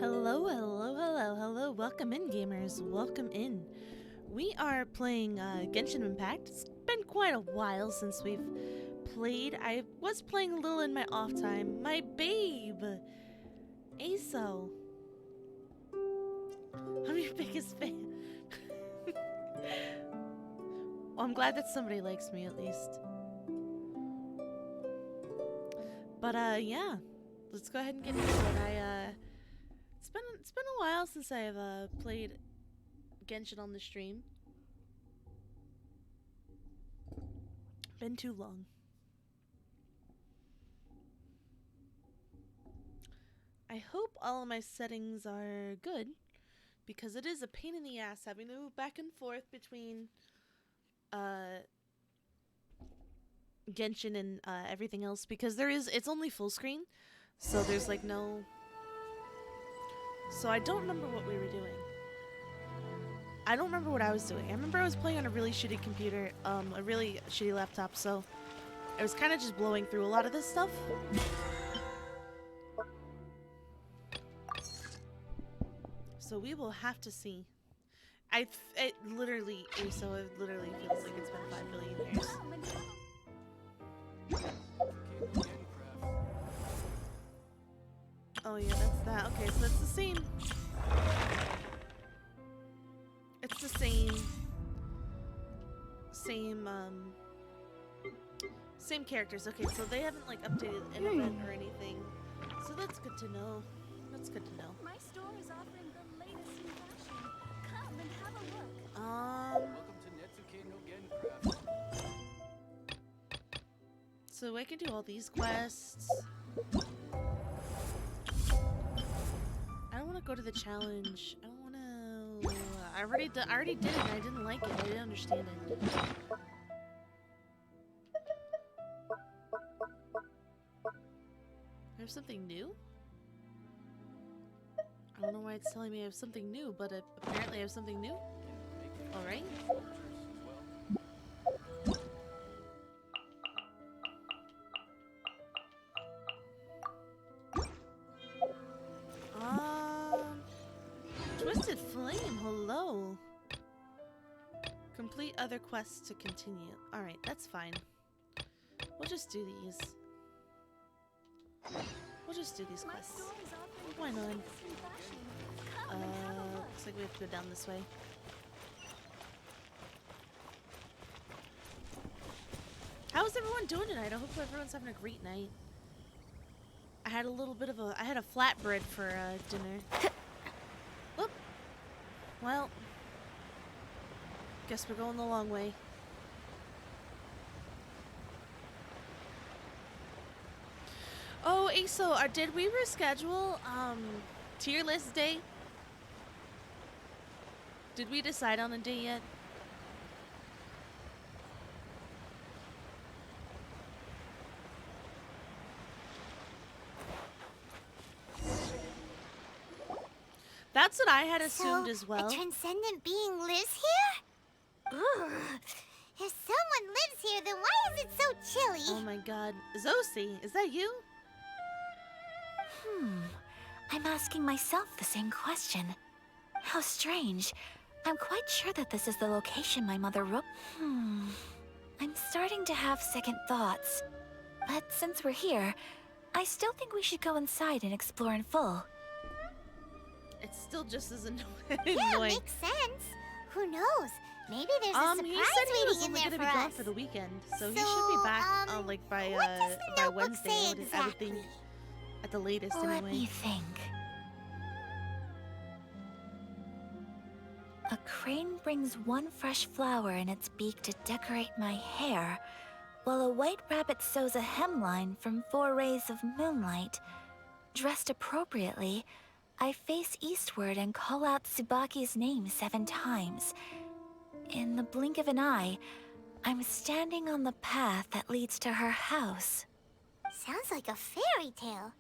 Hello, hello, hello, hello. Welcome in, gamers. Welcome in. We are playing Genshin Impact. It's been quite a while since we've played. I was playing a little in my off time. My babe, Aso. I'm your biggest fan. Well, I'm glad that somebody likes me at least. But yeah, let's go ahead and get into it. It's been a while since I've played Genshin on the stream. Been too long. I hope all of my settings are good, because it is a pain in the ass having to move back and forth between Genshin and everything else, because it's only full screen, so there's like no. So I don't remember what we were doing. I don't remember what I was doing. I remember I was playing on a really shitty computer, a really shitty laptop, so it was kind of just blowing through a lot of this stuff. So we will have to see. It literally feels like it's been 5 billion years. Oh yeah, that's that. Okay, so that's the same. It's the same characters. Okay, so they haven't like updated an event or anything. So that's good to know. That's good to know. My store is offering the latest in fashion. Come and have a look. Welcome to Netsuke no Gencraft. So I can do all these quests. I don't want to go to the challenge. I don't want to. I already did it. And I didn't like it. I didn't understand it. I have something new? I don't know why it's telling me I have something new, but apparently I have something new. Alright. Twisted Flame, hello. Complete other quests to continue. Alright, that's fine. We'll just do these. We'll just do these quests. Why not? Looks like we have to go down this way. How's everyone doing tonight? I hope everyone's having a great night. I had a flatbread for dinner. Whoop. Well, guess we're going the long way. Oh, Aso, did we reschedule tier list day? Did we decide on a day yet? That's what I had assumed as well. A transcendent being lives here? Ugh. If someone lives here, then why is it so chilly? Oh my god. Zosie, is that you? I'm asking myself the same question. How strange. I'm quite sure that this is the location my mother wrote. I'm starting to have second thoughts. But since we're here, I still think we should go inside and explore in full. It's still just as Yeah, annoying. makes sense. Who knows? Maybe there's a surprise He said he was waiting in only there gonna for be gone us. for the weekend, so he should be back like by what does the notebook Wednesday. say I would exactly? think at the latest Let anyway. me think. A crane brings one fresh flower in its beak to decorate my hair, while a white rabbit sews a hemline from 4 rays of moonlight. Dressed appropriately, I face eastward and call out Tsubaki's name 7 times. In the blink of an eye, I'm standing on the path that leads to her house. Sounds like a fairy tale.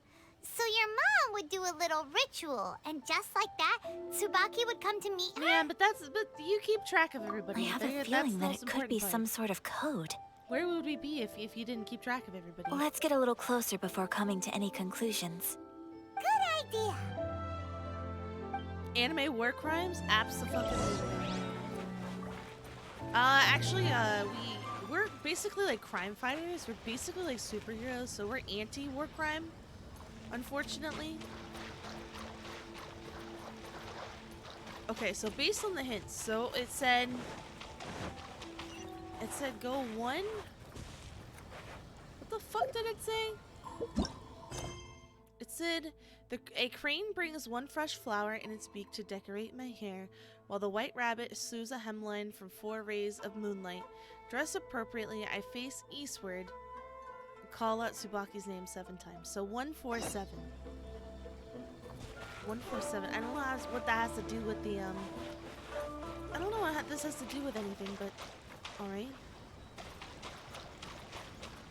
So your mom would do a little ritual, and just like that, Tsubaki would come to meet her? Yeah, but you keep track of everybody. I have a That's feeling the that most it could be important some part. sort of code. Where would we be if you didn't keep track of everybody? Let's get a little closer before coming to any conclusions. Good idea. Anime war crimes? Absolutely. Actually, we're basically like crime fighters. We're basically like superheroes, so we're anti-war crime, unfortunately. Okay, so based on the hints, so it said go one. What the fuck did it say? It said a crane brings one fresh flower in its beak to decorate my hair, while the white rabbit slews a hemline from 4 rays of moonlight. Dressed appropriately, I face eastward. Call out Tsubaki's name 7 times. So 147. 147. I don't know what that has to do with the I don't know what this has to do with anything, but all right.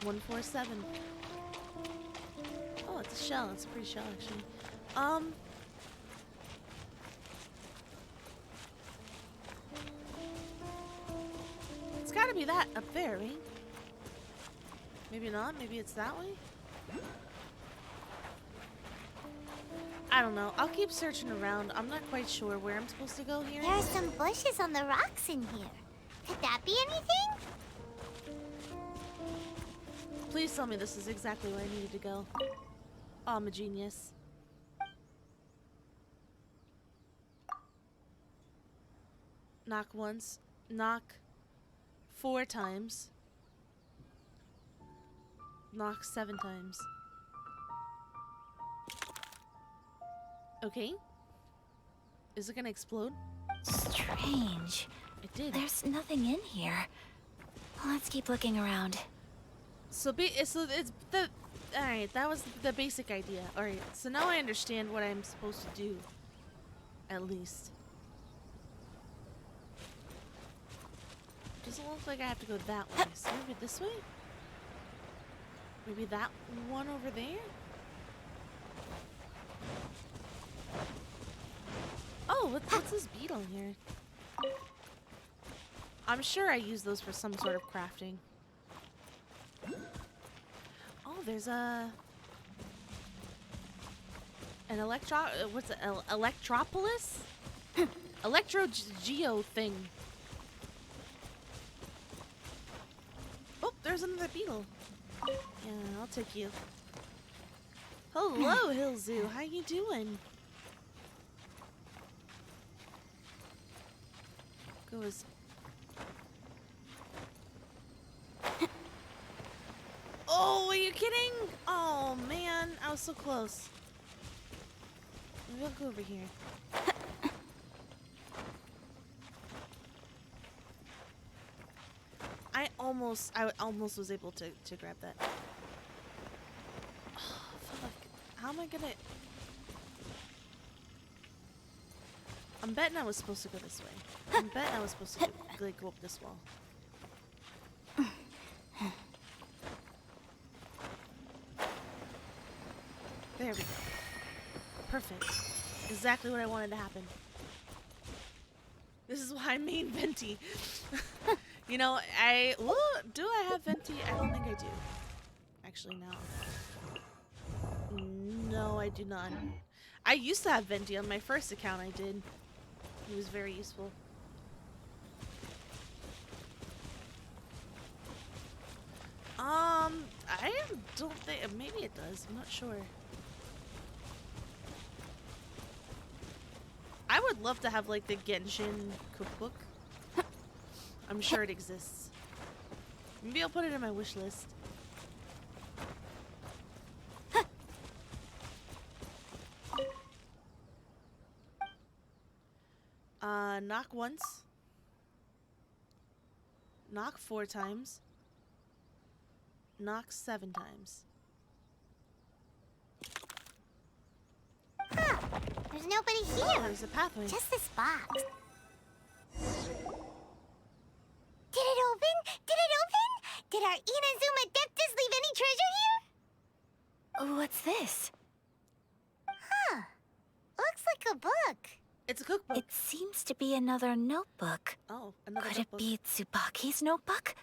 147. Oh, it's a shell. It's a pretty shell, actually. It's gotta be that up there, right? Maybe not. Maybe it's that way? I don't know. I'll keep searching around. I'm not quite sure where I'm supposed to go here. There are some bushes on the rocks in here. Could that be anything? Please tell me this is exactly where I needed to go. Oh, I'm a genius. Knock once. Knock 4 times. Knock 7 times. Okay. Is it gonna explode? Strange. It did. There's nothing in here. Let's keep looking around. So it's the... Alright, that was the basic idea. Alright, so now I understand what I'm supposed to do. At least. Doesn't look like I have to go that way. So maybe this way? Maybe that one over there? Oh, what's this beetle here? I'm sure I use those for some sort of crafting. Oh, there's an what's it? Electropolis? Electro-geo thing. Oh, there's another beetle. Yeah, I'll take you. Hello, Hill Zoo. How you doing? Goes. Oh, are you kidding? Oh man, I was so close. Maybe I'll go over here. I almost was able to grab that. Oh, fuck. How am I gonna? I'm betting I was supposed to go this way. I'm betting I was supposed to go up this wall. There we go. Perfect. Exactly what I wanted to happen. This is why I made Venti. You know, do I have Venti? I don't think I do. Actually, no. No, I do not. I used to have Venti on my first account. I did. He was very useful. I don't think. Maybe it does. I'm not sure. I would love to have like the Genshin cookbook. I'm sure it exists. Maybe I'll put it in my wish list. Knock once. Knock 4 times. Knock 7 times. Huh. There's nobody here. Oh, there's a pathway. Just this box. Did it open? Did it open? Did our Inazuma Deptus leave any treasure here? What's this? Huh. Looks like a book. It's a cookbook. It seems to be another notebook. Oh, another Could notebook. it be Tsubaki's notebook?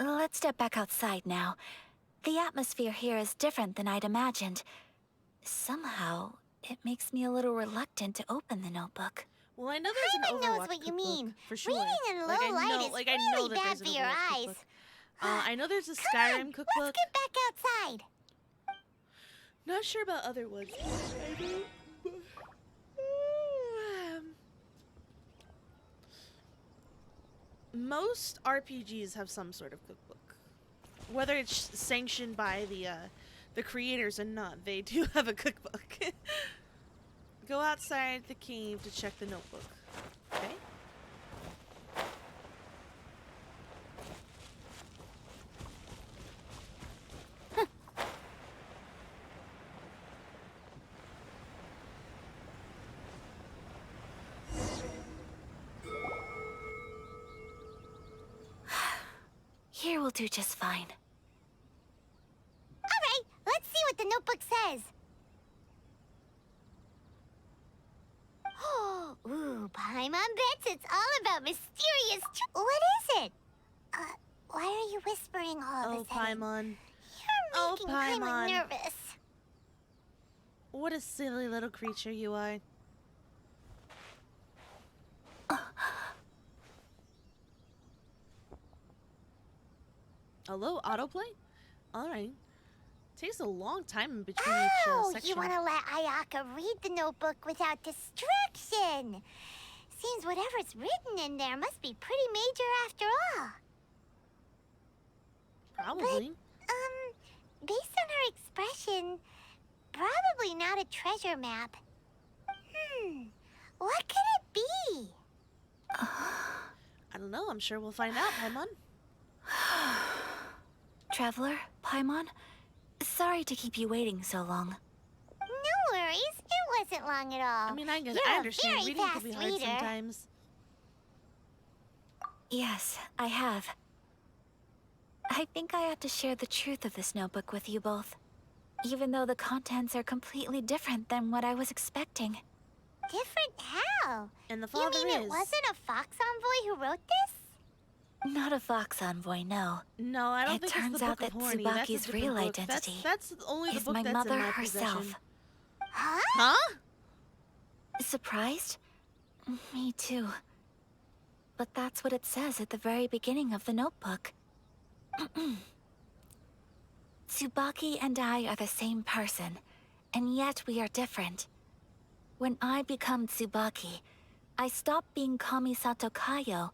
Let's step back outside now. The atmosphere here is different than I'd imagined. Somehow, it makes me a little reluctant to open the notebook. Well, I know there's an Paimon knows Overwatch what you cookbook, mean. for sure. Reading in low like, I light know, is like, I know really that bad there's an for your Overwatch eyes. cookbook. I know there's a Come Skyrim on, cookbook. let's get back outside. Not sure about other ones. I do. Most RPGs have some sort of cookbook, whether it's sanctioned by the creators or not. They do have a cookbook. Go outside the cave to check the notebook. Okay. Here will do just fine. All right, let's see what the notebook says. Oh, ooh, Paimon bets it's all about mysterious. What is it? Why are you whispering all of Oh, a sudden? Paimon. You're Oh, making Paimon Paimon. nervous. What a silly little creature you are. Hello, autoplay? Alright. Takes a long time in between each Oh, section. you want to let Ayaka read the notebook without distraction. Seems whatever's written in there must be pretty major after all. Probably. Based on her expression, probably not a treasure map. What could it be? I don't know. I'm sure we'll find out, Paimon. Traveler, Paimon, sorry to keep you waiting so long. No worries, it wasn't long at all. I mean, I You're I a understand. very Reading can be fast hard reader. sometimes. Yes, I have. I think I have to share the truth of this notebook with you both, even though the contents are completely different than what I was expecting. Different how? And the You father mean is. it wasn't a Fox Envoy who wrote this? Not a Fox Envoy, no. No, I don't It think turns it's the out Book of that Horny. That's a Tsubaki's different real book. identity That's only the is book my that's mother in my herself. possession. Huh? Huh? Surprised? Me too. But that's what it says at the very beginning of the notebook. Tsubaki and I are the same person, and yet we are different. When I become Tsubaki, I stop being Kamisato Kayo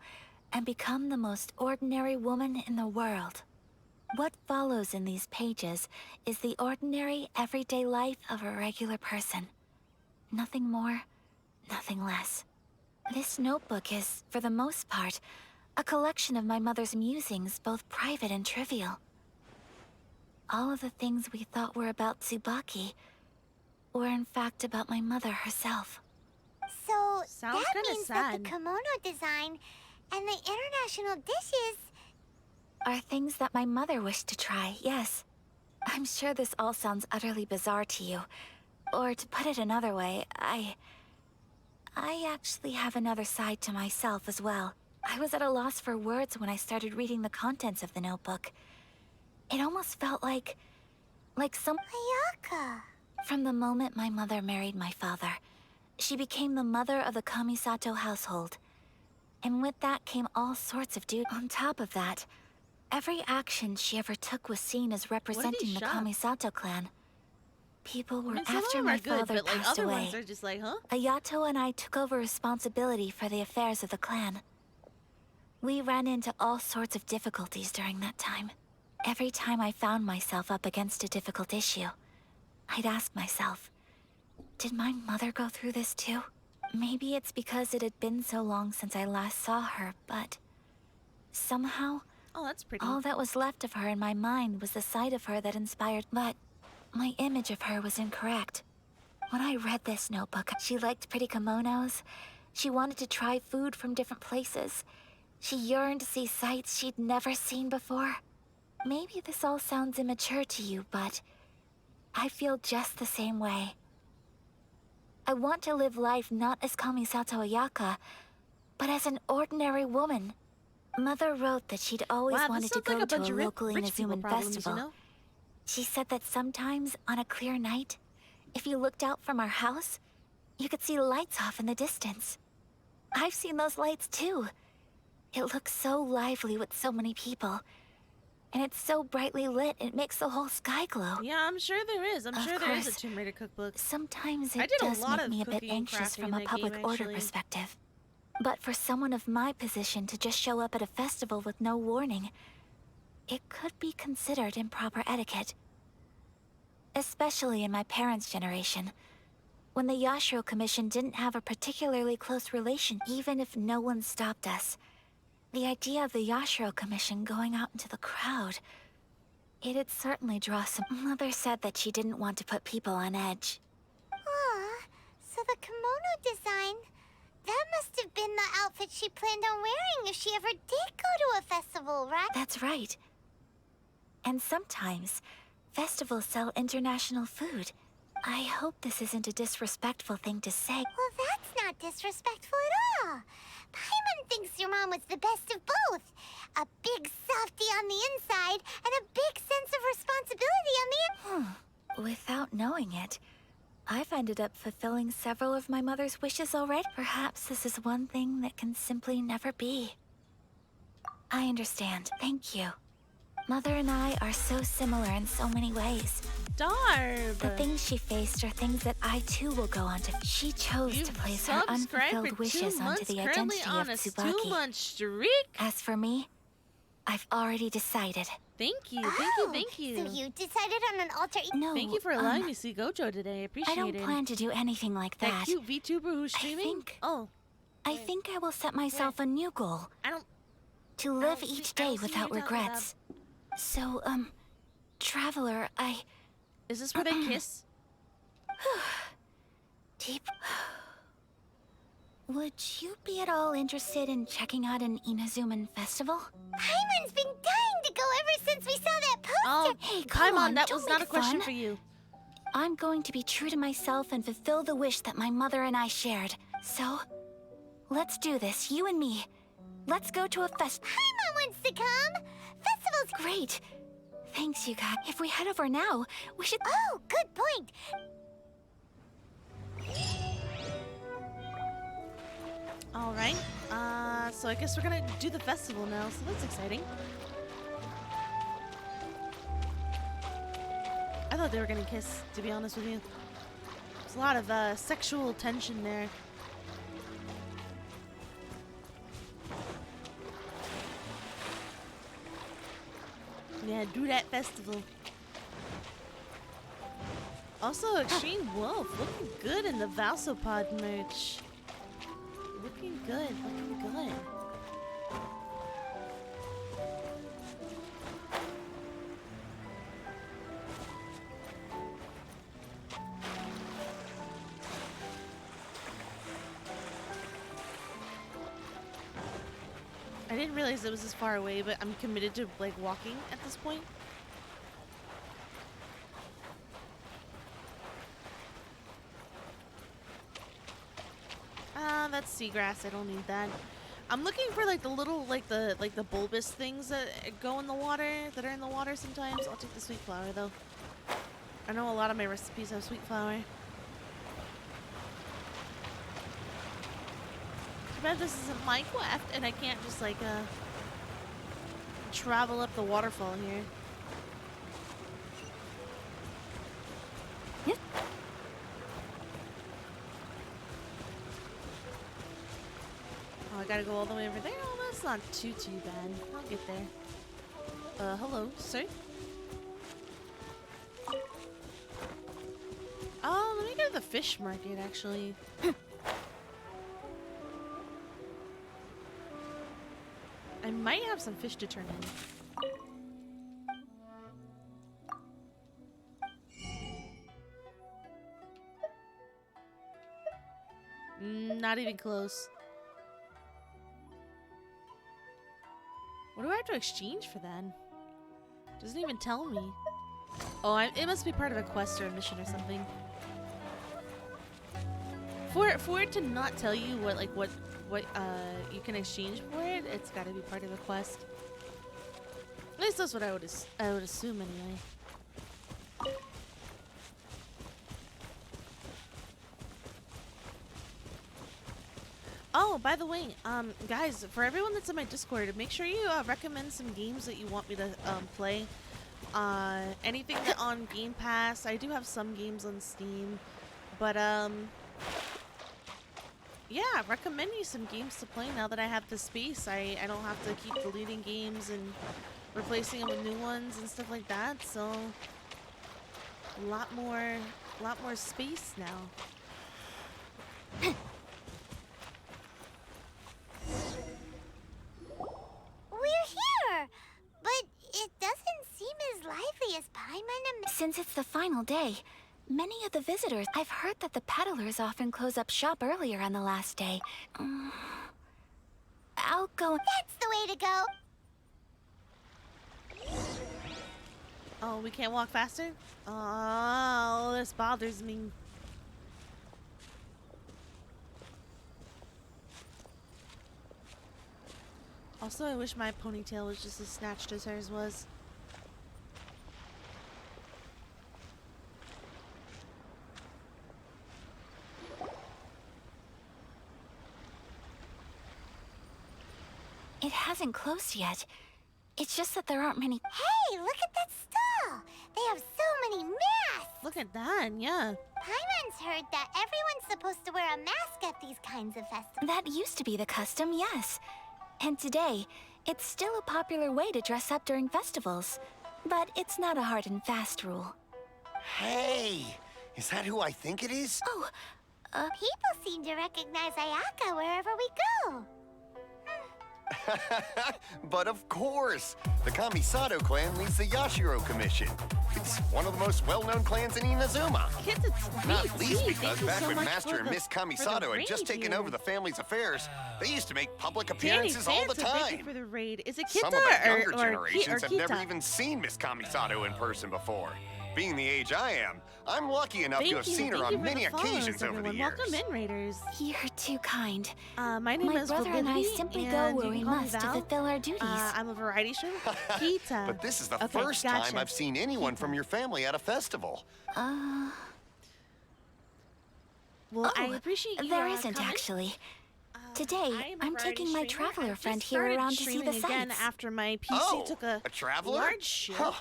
and become the most ordinary woman in the world. What follows in these pages is the ordinary, everyday life of a regular person. Nothing more, nothing less. This notebook is, for the most part, a collection of my mother's musings, both private and trivial. All of the things we thought were about Tsubaki were in fact about my mother herself. So Sounds that kinda means that sad. the kimono design and the international dishes. Are things that my mother wished to try, yes. I'm sure this all sounds utterly bizarre to you. Or to put it another way, I actually have another side to myself as well. I was at a loss for words when I started reading the contents of the notebook. It almost felt like some... Ayaka. From the moment my mother married my father, she became the mother of the Kamisato household. And with that came all sorts of duties. On top of that, every action she ever took was seen as representing the shots? Kamisato clan. People were I mean, some of after them my are good, father but like passed other away. ones are just like, huh? Ayato and I took over responsibility for the affairs of the clan. We ran into all sorts of difficulties during that time. Every time I found myself up against a difficult issue, I'd ask myself, did my mother go through this too? Maybe it's because it had been so long since I last saw her, but somehow, Oh, that's pretty. all that was left of her in my mind was the sight of her that inspired. But my image of her was incorrect. When I read this notebook, she liked pretty kimonos. She wanted to try food from different places. She yearned to see sights she'd never seen before. Maybe this all sounds immature to you, but I feel just the same way. I want to live life not as Kamisato Ayaka, but as an ordinary woman. Mother wrote that she'd always Wow, this wanted to sounds like go a to bunch a of local rich people Inazuman problems, festival. you know? She said that sometimes, on a clear night, If you looked out from our house, you could see lights off in the distance. I've seen those lights too. It looks so lively with so many people. And it's so brightly lit, it makes the whole sky glow. Yeah, I'm sure there is. I'm Of sure there is a course. Tomb Raider cookbook. Sometimes I it did a does lot make of me a bit cooking and anxious crafting from in a that public game, order actually. perspective. But for someone of my position to just show up at a festival with no warning, it could be considered improper etiquette. Especially in my parents' generation, when the Yashiro Commission didn't have a particularly close relation, even if no one stopped us. The idea of the Yashiro Commission going out into the crowd, it'd certainly draw some... Mother said that she didn't want to put people on edge. Aw, so the kimono design, that must have been the outfit she planned on wearing if she ever did go to a festival, right? That's right. And sometimes, festivals sell international food. I hope this isn't a disrespectful thing to say. Well, that's not disrespectful at all. Paimon thinks your mom was the best of both. A big softy on the inside and a big sense of responsibility on the Without knowing it, I've ended up fulfilling several of my mother's wishes already. Perhaps this is one thing that can simply never be. I understand. Thank you. Mother and I are so similar in so many ways. Darb! The things she faced are things that I too will go on to. She chose to place her subscribed unfulfilled for 2 wishes onto months, the currently identity on of a Tsubaki. 2-month streak. As for me, I've already decided. Thank you, Oh, thank you, thank you. So you decided on an alter ego? No, Thank you for allowing me to see Gojo today. I appreciate I don't it. plan to do anything like That that. cute VTuber who's streaming? think- Oh, I think I will set myself a new goal. I don't... To live don't see- each I don't day see what without you're talking regrets. So, Traveler, Is this where they kiss? Deep. Would you be at all interested in checking out an Inazuman festival? Paimon's been dying to go ever since we saw that poster. Oh, Hey, come on, that don't was not a make question fun. for you. I'm going to be true to myself and fulfill the wish that my mother and I shared. So, let's do this, you and me. Let's go to a fest. Paimon wants to come. Festival's Great. Thanks, you guys. If we head over now, we should... Oh, good point. All right. So I guess we're gonna do the festival now. So that's exciting. I thought they were gonna kiss, to be honest with you. There's a lot of sexual tension there. Yeah, do that festival. Also, Extreme Wolf looking good in the Valsopod merch. Looking good, looking good. I didn't realize it was this far away, but I'm committed to like walking at this point. That's seagrass. I don't need that. I'm looking for like the little like the bulbous things that go in the water, that are in the water sometimes. I'll take the sweet flower though. I know a lot of my recipes have sweet flower. Too bad this isn't Minecraft and I can't just like travel up the waterfall here. Oh, I gotta go all the way over there? Oh, that's not too bad. I'll get there. Hello, sir? Oh, let me go to the fish market, actually. I might have some fish to turn in. Not even close. What do I have to exchange for that? Doesn't even tell me. Oh, it must be part of a quest or a mission or something. For it to not tell you what you can exchange for it, it's got to be part of a quest. At least that's what I would assume anyway. Oh, by the way, guys, for everyone that's in my Discord, make sure you recommend some games that you want me to play. Anything that on Game Pass. I do have some games on Steam, but yeah, recommend me some games to play now that I have the space. I don't have to keep deleting games and replacing them with new ones and stuff like that. So a lot more space now. We're here, but it doesn't seem as lively as Paimon and... Since it's the final day, many of the visitors... I've heard that the peddlers often close up shop earlier on the last day. I'll go... That's the way to go. Oh, we can't walk faster? Oh, this bothers me. Also, I wish my ponytail was just as snatched as hers was. It hasn't closed yet. It's just that there aren't many... Hey, look at that stall. They have so many masks. Look at that, yeah. Paimon's heard that everyone's supposed to wear a mask at these kinds of festivals. That used to be the custom, yes. And today, it's still a popular way to dress up during festivals. But it's not a hard and fast rule. Hey, is that who I think it is? Oh, People seem to recognize Ayaka wherever we go. But of course, the Kamisato clan leads the Yashiro Commission. It's one of the most well-known clans in Inazuma. Kids, it's Not great. least Thank because you back so when much Master for and the- Miss for the Kamisato had just raid taken here. over the family's affairs, they used to make public Danny appearances all the Santa, thank you time. for the raid. Is it Kita Some of the younger or generations have never Kita? even seen Miss Kamisato in person before. Being the age I am, I'm lucky enough to have seen her Thank you on for many the follows, occasions over the everyone. years. Welcome in, Raiders. you're too kind. My name My is brother and I Validity, simply go and where you we can call me must to Val. fulfill our duties. I'm a variety streamer. Kita. But this is the Okay, first gotcha. time I've seen anyone from your family at a festival. Well, I appreciate you. There isn't coming. actually. I Today, am a I'm variety taking my streamer. traveler I friend just here started around to see the streaming again sights. after my PC Oh, took a traveler? large shift. Huh.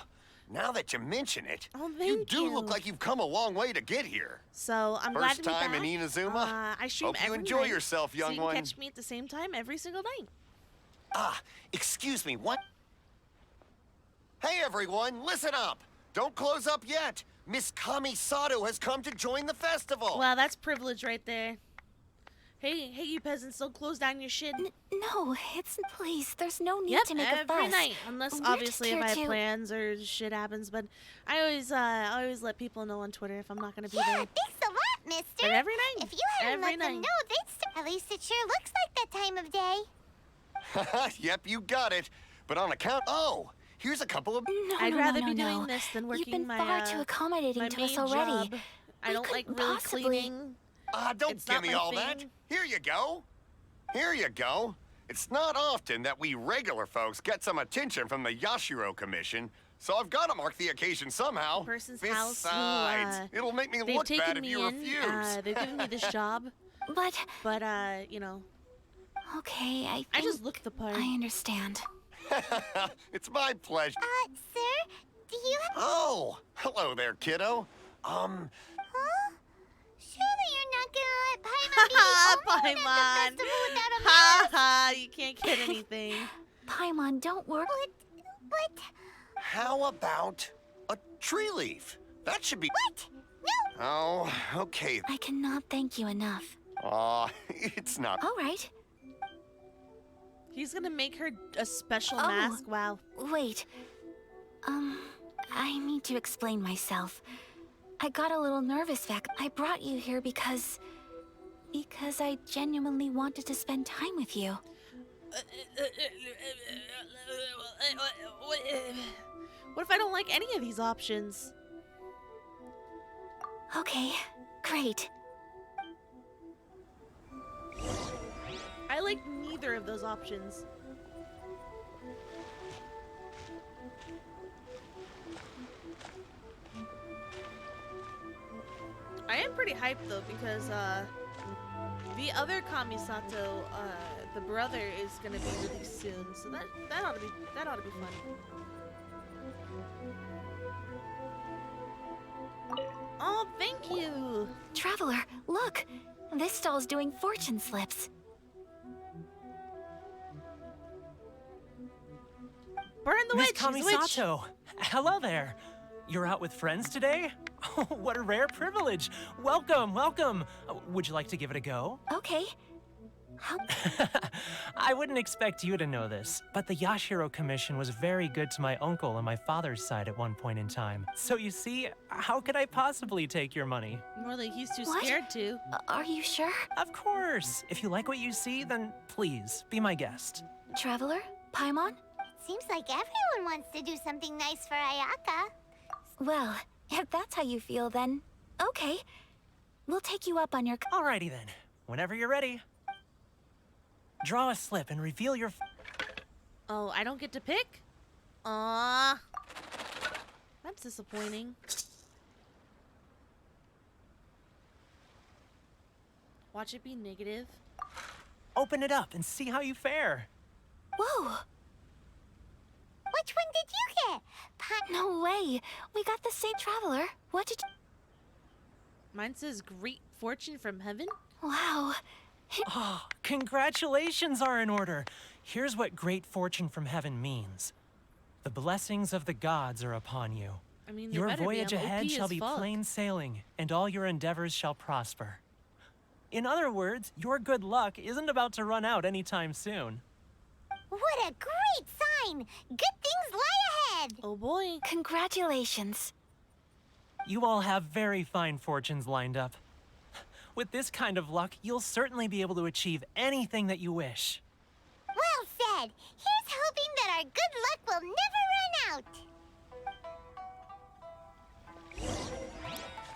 Now that you mention it, Oh, you thank do you. look like you've come a long way to get here. So I'm glad First to be time back. in Inazuma? I stream Hope you every enjoy night, yourself, young so you one. can catch me at the same time every single night. Excuse me, what? Hey everyone, listen up! Don't close up yet! Miss Kamisato has come to join the festival! Wow, that's privilege right there. Hey, you peasants, don't close down your shit. No, it's... Please, there's no need Yep, to make a every fuss. night, unless We're obviously just if I here have to- plans or shit happens. But I always let people know on Twitter if I'm not gonna be Yeah, there. thanks a lot, mister. But every night, If you hadn't every let them night. know, at least it sure looks like that time of day. Yep, you got it. But on account... Oh, here's a couple of... No, I'd no, rather no, be no, doing no. this than working You've been my far too accommodating my to us main already. job. I We don't like couldn't really possibly- cleaning. Don't It's give not me my all that. thing. Here you go. Here you go. It's not often that we regular folks get some attention from the Yashiro Commission, so I've got to mark the occasion somehow. Person's Besides, house who, it'll make me They've look bad taken if me you in. refuse. They've given me this job, But, but you know, okay, I think... I just look the part. I understand. It's my pleasure. Sir, do you have... Oh, hello there, kiddo. Huh? Surely you're not gonna let Paimon be the only one Paimon. at the festival without a Ha mask? ha! You can't get anything. Paimon, don't worry. But... How about a tree leaf? That should be... What? No! Oh, okay. I cannot thank you enough. Aw, it's not... All right. He's gonna make her a special Oh. mask. Wow. Wait. I need to explain myself. I got a little nervous back. I brought you here because I genuinely wanted to spend time with you. What if I don't like any of these options? Okay, great. I like neither of those options. I am pretty hyped though because the The other Kamisato, the brother, is gonna be released soon, so that ought to be fun. Oh, thank you. Traveler, look! This stall's doing fortune slips. Burn the Miss witch. She's a witch. Kamisato, hello there. You're out with friends today? Oh, what a rare privilege. Welcome, welcome. Would you like to give it a go? Okay. How... I wouldn't expect you to know this, but the Yashiro Commission was very good to my uncle on my father's side at one point in time. So you see, how could I possibly take your money? More like he's too What? scared to. Are you sure? Of course. If you like what you see, then please, be my guest. Traveler? Paimon? Seems like everyone wants to do something nice for Ayaka. Well, if that's how you feel, then okay. We'll take you up on your... Alrighty then. Whenever you're ready. Draw a slip and reveal your... Oh, I don't get to pick? Aww. That's disappointing. Watch it be negative. Open it up and see how you fare. Whoa! Which one did you get? No way! We got the same traveler. What did you... Mine says great fortune from heaven. Wow. Oh, congratulations are in order. Here's what great fortune from heaven means. The blessings of the gods are upon you. I mean, there Your better voyage be. I'm ahead OP shall as be fuck. plain sailing, and all your endeavors shall prosper. In other words, your good luck isn't about to run out anytime soon. What a great sign! Good things lie ahead! Oh boy. Congratulations. You all have very fine fortunes lined up. With this kind of luck, you'll certainly be able to achieve anything that you wish. Well said! Here's hoping that our good luck will never run out!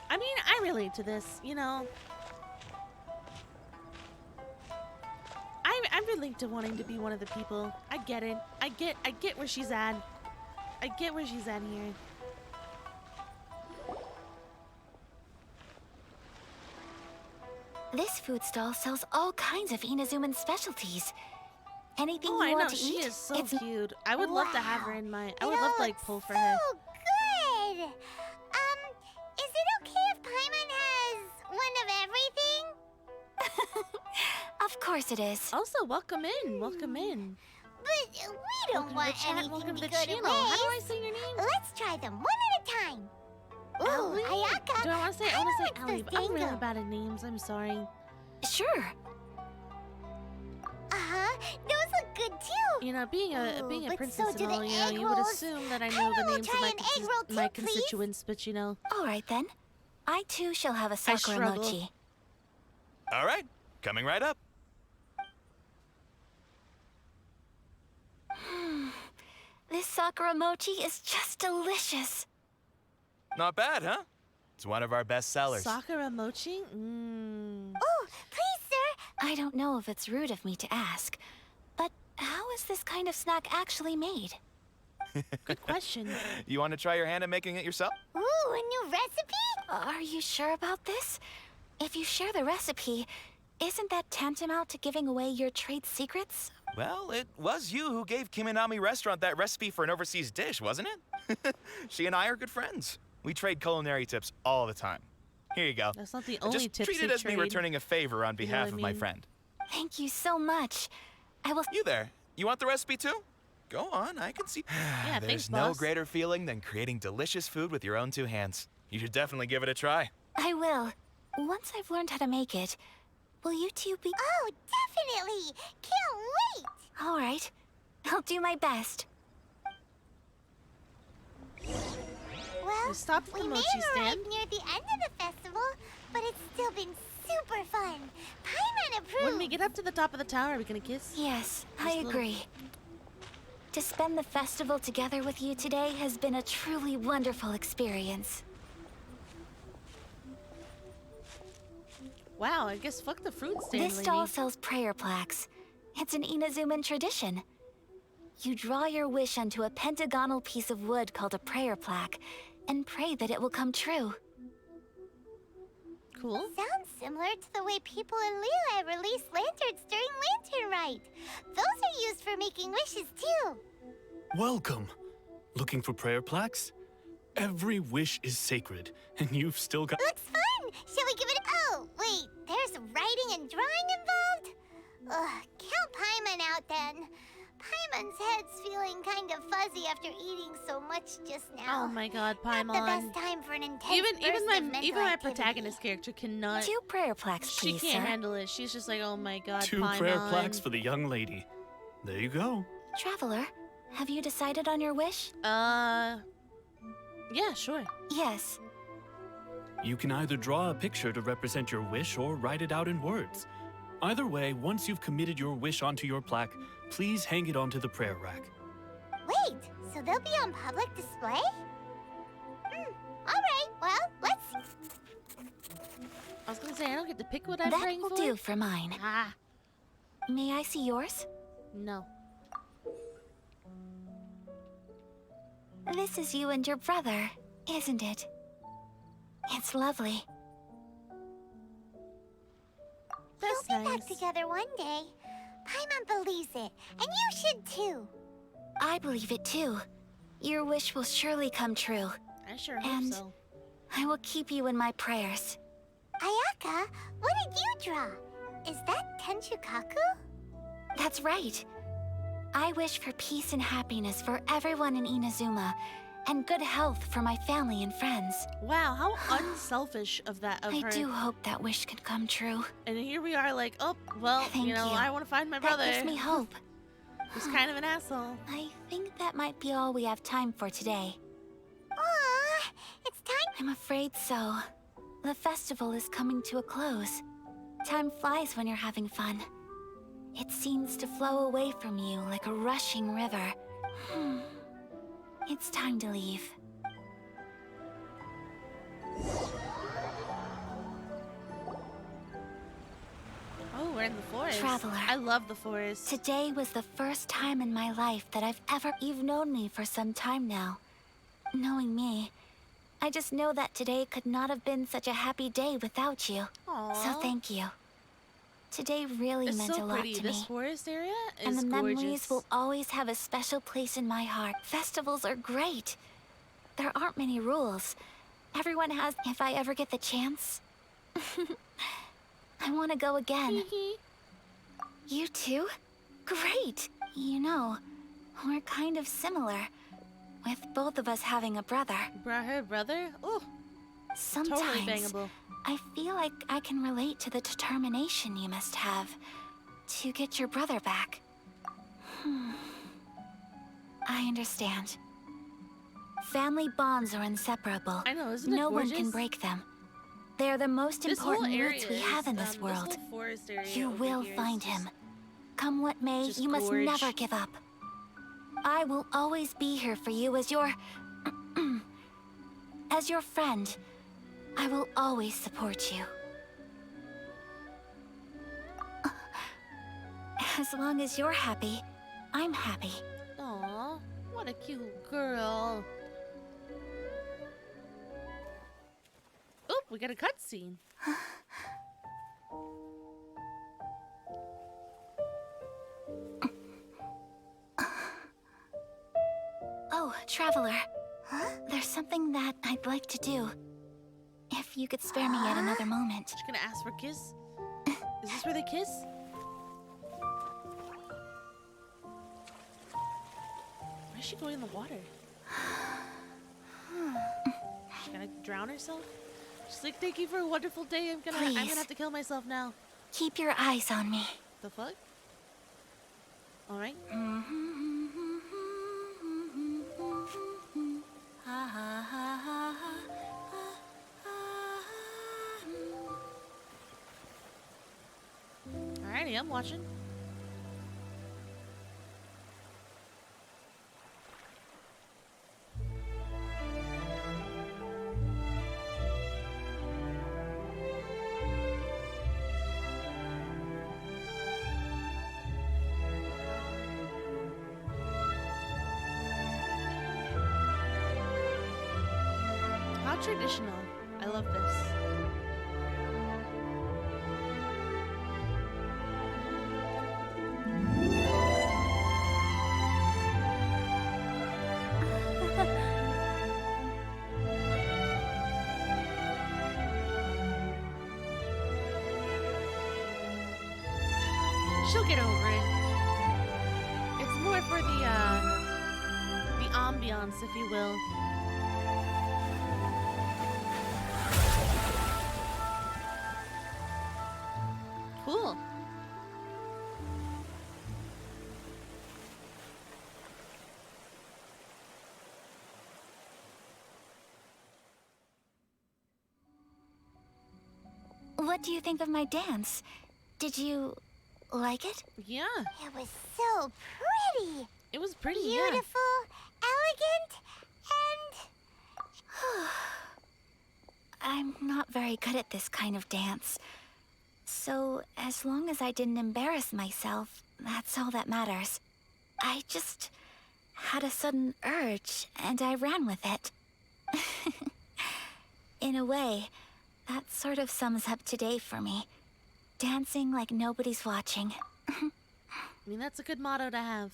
I mean, I relate to this, you know. I relate to wanting to be one of the people. I get it. I get where she's at. I get where she's at here. This food stall sells all kinds of Inazuman specialties. Anything Oh, you I know. want to She eat? is so cute. I would love to have her in my... I would It love all to, like, looks pull for so her. good! Is it okay if Paimon has one of everything? Of course it is. Also, welcome in. Welcome in. But we don't Welcome want to the chat. anything Welcome to to go the to channel. How do I waste. say your name? Let's try them one at a time. Ooh, Allie? Ayaka. Do I want to say? I want to say Paimon Allie, wants but I'm those really dango. bad at names. I'm sorry. Sure. Uh-huh. Those look good too. You know, being a Ooh, but princess so and do the all, you know, egg you would rolls. assume that I know Paimon the will names of try my, an egg roll too, my please. constituents, but you know, All right then. I too shall have a sakura struggle. mochi. All right, coming right up. This sakura mochi is just delicious. Not bad, huh? It's one of our best sellers. Sakura mochi. Mmm. Oh, please, sir. I don't know if it's rude of me to ask, but how is this kind of snack actually made? Good question. You want to try your hand at making it yourself? Ooh, a new recipe? Are you sure about this? If you share the recipe, isn't that tantamount to giving away your trade secrets? Well, it was you who gave Kiminami Restaurant that recipe for an overseas dish, wasn't it? She and I are good friends. We trade culinary tips all the time. Here you go. That's not the only Just tips treat they it as trade. me returning a favor on You know what behalf I of my mean? friend. Thank you so much. I will... You there. You want the recipe too? Go on, I can see. Yeah, There's thanks, no boss. greater feeling than creating delicious food with your own two hands. You should definitely give it a try. I will. Once I've learned how to make it, will you two be... Oh, definitely. Can't wait. All right. I'll do my best. Well, We stopped at we the may mochi have stand. arrived near the end of the festival, but it's still been super fun. Paimon approved. When we get up to the top of the tower, are we gonna kiss? Yes, Just I a little- agree. To spend the festival together with you today has been a truly wonderful experience. Wow, I guess fuck the fruit stand, This lady. stall sells prayer plaques. It's an Inazuman tradition. You draw your wish onto a pentagonal piece of wood called a prayer plaque and pray that it will come true. Cool. Sounds similar to the way people in Liyue release lanterns during Lantern Rite. Those are used for making wishes too. Welcome. Looking for prayer plaques? Every wish is sacred, and you've still got. Looks fun! Shall we give it Oh, wait, there's writing and drawing involved? Ugh, count Paimon out then. Paimon's head's feeling kind of fuzzy after eating so much just now. Oh my god, Not the Paimon. best time for an intense Even burst of my mental activity. protagonist character cannot. 2 prayer plaques, She please, can't sir. handle it. She's just like, oh my god, 2 Paimon. prayer plaques for the young lady. There you go. Traveler, have you decided on your wish? Yeah, sure. Yes. You can either draw a picture to represent your wish or write it out in words. Either way, once you've committed your wish onto your plaque, please hang it onto the prayer rack. Wait, so they'll be on public display? Alright, well, let's... I was gonna say, I don't get to pick what I'm That praying will for. do for mine. Ah, May I see yours? no. This is you and your brother, isn't it? It's lovely. That's We'll be nice. back together one day. Paimon believes it, and you should too. I believe it too. Your wish will surely come true. I sure hope And- so. I will keep you in my prayers. Ayaka, what did you draw? Is that Tenchukaku? That's right. I wish for peace and happiness for everyone in Inazuma, and good health for my family and friends. Wow, how unselfish of that of I her. do hope that wish can come true. And here we are, like, oh, well, Thank you know, you. I want to find my That brother. gives me hope. Who's kind of an asshole. I think that might be all we have time for today. Aw, it's time. I'm afraid so. The festival is coming to a close. Time flies when you're having fun. It seems to flow away from you like a rushing river. It's time to leave. Oh, we're in the forest. Traveler. I love the forest. Today was the first time in my life that I've ever... You've known me for some time now. Knowing me, I just know that today could not have been such a happy day without you. Aww. So thank you. Today really It's meant so a lot pretty. to This me. forest area is And the gorgeous. memories will always have a special place in my heart. Festivals are great. There aren't many rules. Everyone has... If I ever get the chance... I want to go again. You too? Great! You know, we're kind of similar, with both of us having a brother. Her brother? Ooh, totally Sometimes, bangable. I feel like I can relate to the determination you must have to get your brother back. I understand. Family bonds are inseparable. I know, isn't it No one gorgeous? can break them. They are the most This whole important area roots we is, have in this world. This whole forest area You over will here is find just- him. Come what may, just you must gorge. never give up. I will always be here for you as your... as your friend. I will always support you. As long as you're happy, I'm happy. Aw, what a cute girl. Oop, we got a cutscene. Oh, Traveler. There's something that I'd like to do. If you could spare me yet another moment. She's gonna ask for a kiss? Is this where they kiss? Why is she going in the water? She's gonna drown herself? She's like, thank you for a wonderful day. I'm gonna Please. have to kill myself now. Keep your eyes on me. The fuck? Alright. Alrighty, I'm watching. How traditional. I love this. She'll get over it. It's more for the ambiance, if you will. Cool. What do you think of my dance? Did you like it? Yeah, It was so pretty. it was pretty. Beautiful, elegant, and... I'm not very good at this kind of dance. So, as long as I didn't embarrass myself, that's all that matters. I just had a sudden urge, and I ran with it. In a way, that sort of sums up today for me. Dancing like nobody's watching. I mean, that's a good motto to have.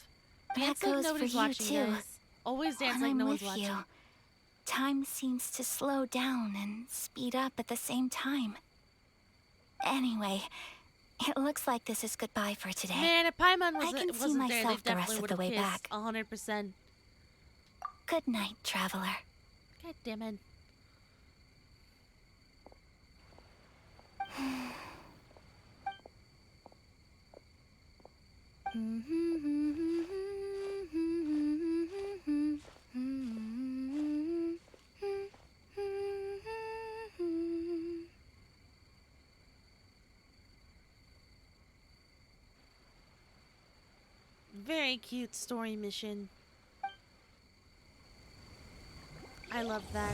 That Dance like goes nobody's for you, watching, too. guys. Always dance When like I'm no one's with watching. you, time seems to slow down and speed up at the same time. Anyway, it looks like this is goodbye for today. Man, if Paimon I can see wasn't there, they myself the rest definitely of would the have way kissed. back. 100%. Good night, traveler. God damn it. Very cute story mission. I love that.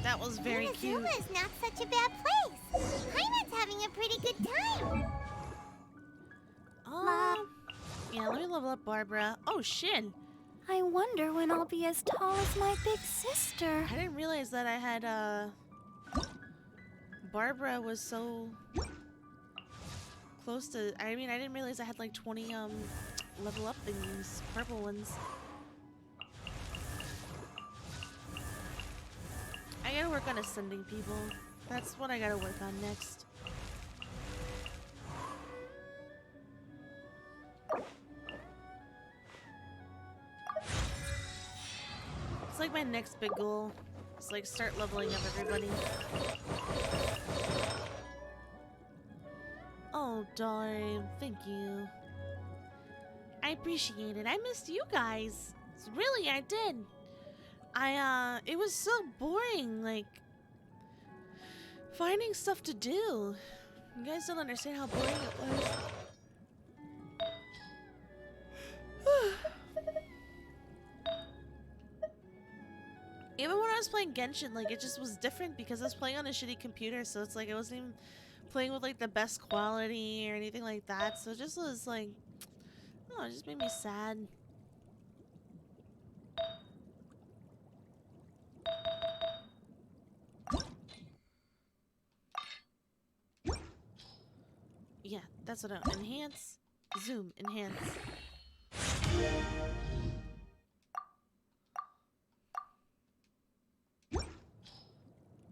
That was very cute. Inazuma is not such a bad place. Paimon's having a pretty good time. Yeah, let me level up Barbara. Oh, shit. I wonder when I'll be as tall as my big sister. I didn't realize that I had, Barbara was so close to... I mean, I didn't realize I had, like, 20, level up thingies. Purple ones. I gotta work on ascending people. That's what I gotta work on next. It's like my next big goal. It's like start leveling up everybody. Oh, darn. Thank you. I appreciate it. I missed you guys. Really, I did. It was so boring, like, finding stuff to do. You guys don't understand how boring it was. Even when I was playing Genshin, like, it just was different because I was playing on a shitty computer, so it's like I wasn't even playing with, like, the best quality or anything like that, so it just was, like, oh, it just made me sad. Yeah, that's what I... Enhance. Zoom. Enhance.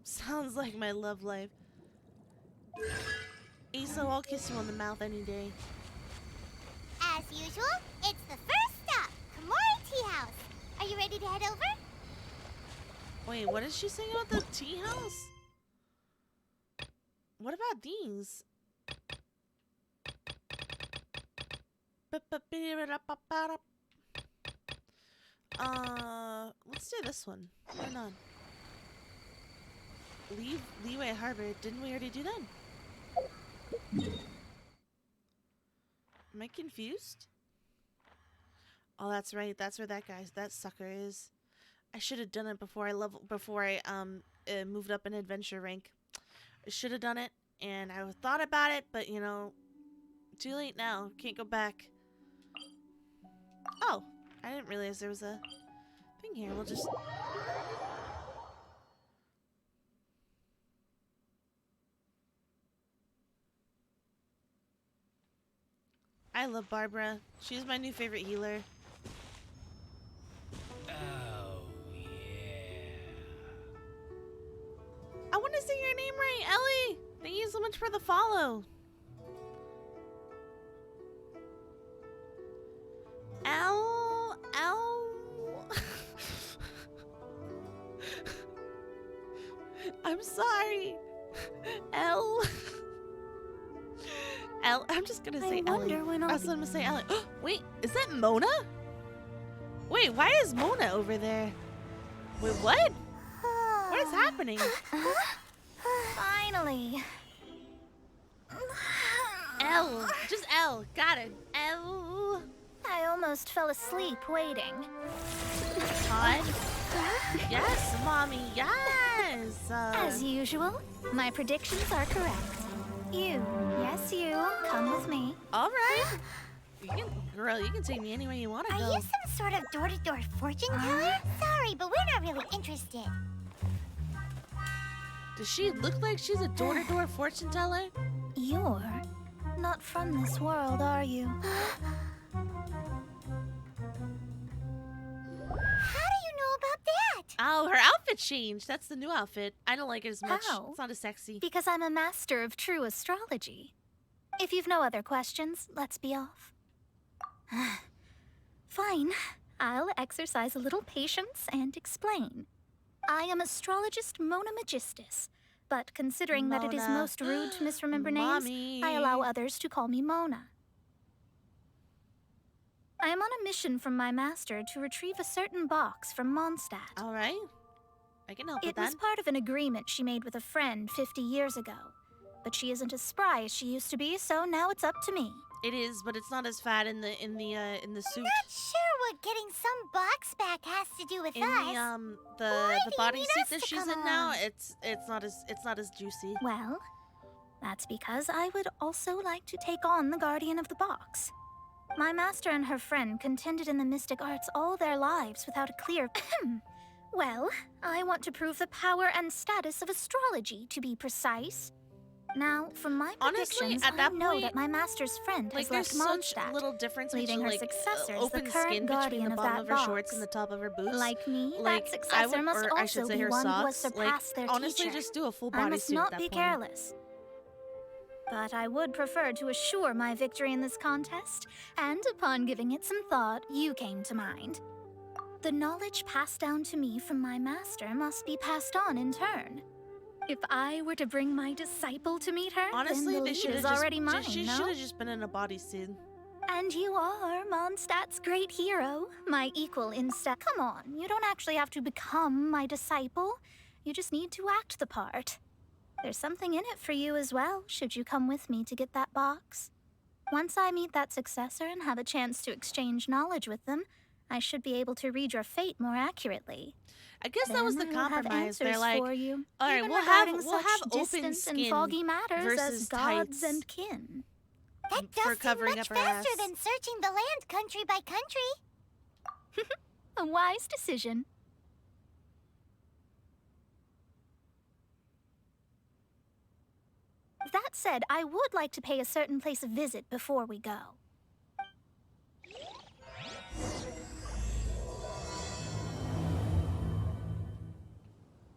Sounds like my love life. Aso, I'll kiss you on the mouth any day. As usual, it's the first stop, Komori Tea House. Are you ready to head over? Wait, what is she saying about the tea house? What about these? Let's do this one. Why not? Leeway Harbor. Didn't we already do that? Am I confused? Oh, that's right. That's where that sucker is. I should have done it before I moved up in adventure rank. I should have done it, and I thought about it, but you know, too late now. Can't go back. Oh, I didn't realize there was a thing here. We'll just... I love Barbara. She's my new favorite healer. Oh, yeah. much for the follow. L. I'm sorry. L. I'm just gonna say Ellie. I'm gonna say Ellie. Wait, is that Mona? Wait, why is Mona over there? Wait, what? What is happening? Finally. L. Just L. Got it. L. I almost fell asleep waiting. Todd? Yes, Mommy, yes! As usual, my predictions are correct. Yes, you, come with me. Alright. Girl, you can take me anywhere you want to Are go. you some sort of door-to-door fortune teller? Sorry, but we're not really interested. Does she look like she's a door-to-door fortune teller? You're not from this world, are you? How do you know about that? Oh, her outfit changed. That's the new outfit. I don't like it as much. How? It's not as sexy. Because I'm a master of true astrology. If you've no other questions, let's be off. Fine. I'll exercise a little patience and explain. I am astrologist Mona Magistus, but considering that it is Mona. most rude to misremember Mommy. names, I allow others to call me Mona. I am on a mission from my master to retrieve a certain box from Mondstadt. Alright. I can help with It that. was part of an agreement she made with a friend 50 years ago. But she isn't as spry as she used to be, so now it's up to me. It is, but it's not as fat in the suit. Not sure what getting some box back has to do with In us. the Why do you bodysuit need us that to she's come in now, along? it's not as juicy. Well, that's because I would also like to take on the guardian of the box. My master and her friend contended in the mystic arts all their lives without a clear... Well, I want to prove the power and status of astrology, to be precise. Now, from my Honestly, predictions, at that I know point, that my master's friend Like has there's left such Mondstadt, little difference leaving between her like successor as the open current skin between guardian the of bottom that of her box. shorts and the top of her boots. Like me, Like, that I successor would, must or I should also say be her one who has socks. surpassed Like their honestly, teacher. just do a full I bodysuit must at not that be point. careless. But I would prefer to assure my victory in this contest, and upon giving it some thought, you came to mind. The knowledge passed down to me from my master must be passed on in turn. If I were to bring my disciple to meet her, Honestly, then the they lead should have is just already mine, she no? should have just been in a bodysuit. And you are Mondstadt's great hero, my equal in step. Come on, you don't actually have to become my disciple. You just need to act the part. There's something in it for you as well, should you come with me to get that box. Once I meet that successor and have a chance to exchange knowledge with them, I should be able to read your fate more accurately. I guess that was the Then I will have compromise. They're answers like, for you, all right, even we'll have regarding open such distant skin and foggy matters versus as gods tights. and kin. That does for seem covering much up her faster ass. than searching the land country by country. A wise decision. That said, I would like to pay a certain place a visit before we go.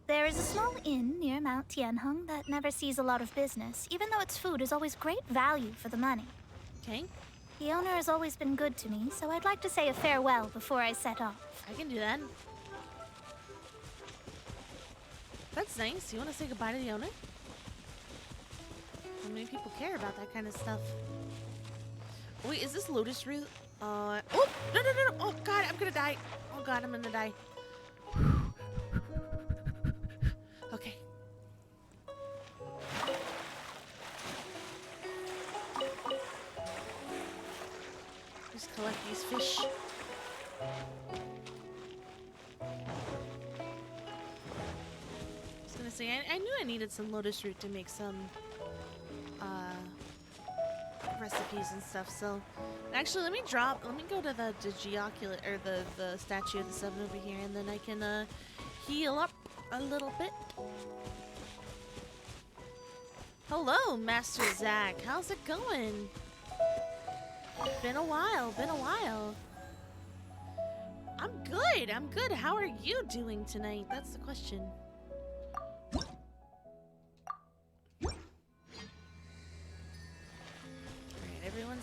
There is a small inn near Mount Tianheng that never sees a lot of business, even though its food is always great value for the money. Okay, The owner has always been good to me, so I'd like to say a farewell before I set off. I can do that. That's nice. You want to say goodbye to the owner? How many people care about that kind of stuff? Wait, is this Lotus Root? Oh, no. Oh, God, I'm gonna die. Oh, God, I'm gonna die. Okay. Just collect these fish. I was gonna say, I knew I needed some Lotus Root to make some recipes and stuff. So, actually, let me go to the geoculate or the statue of the seven over here, and then I can heal up a little bit. Hello, Master Zach. How's it going? Been a while. I'm good. How are you doing tonight? That's the question.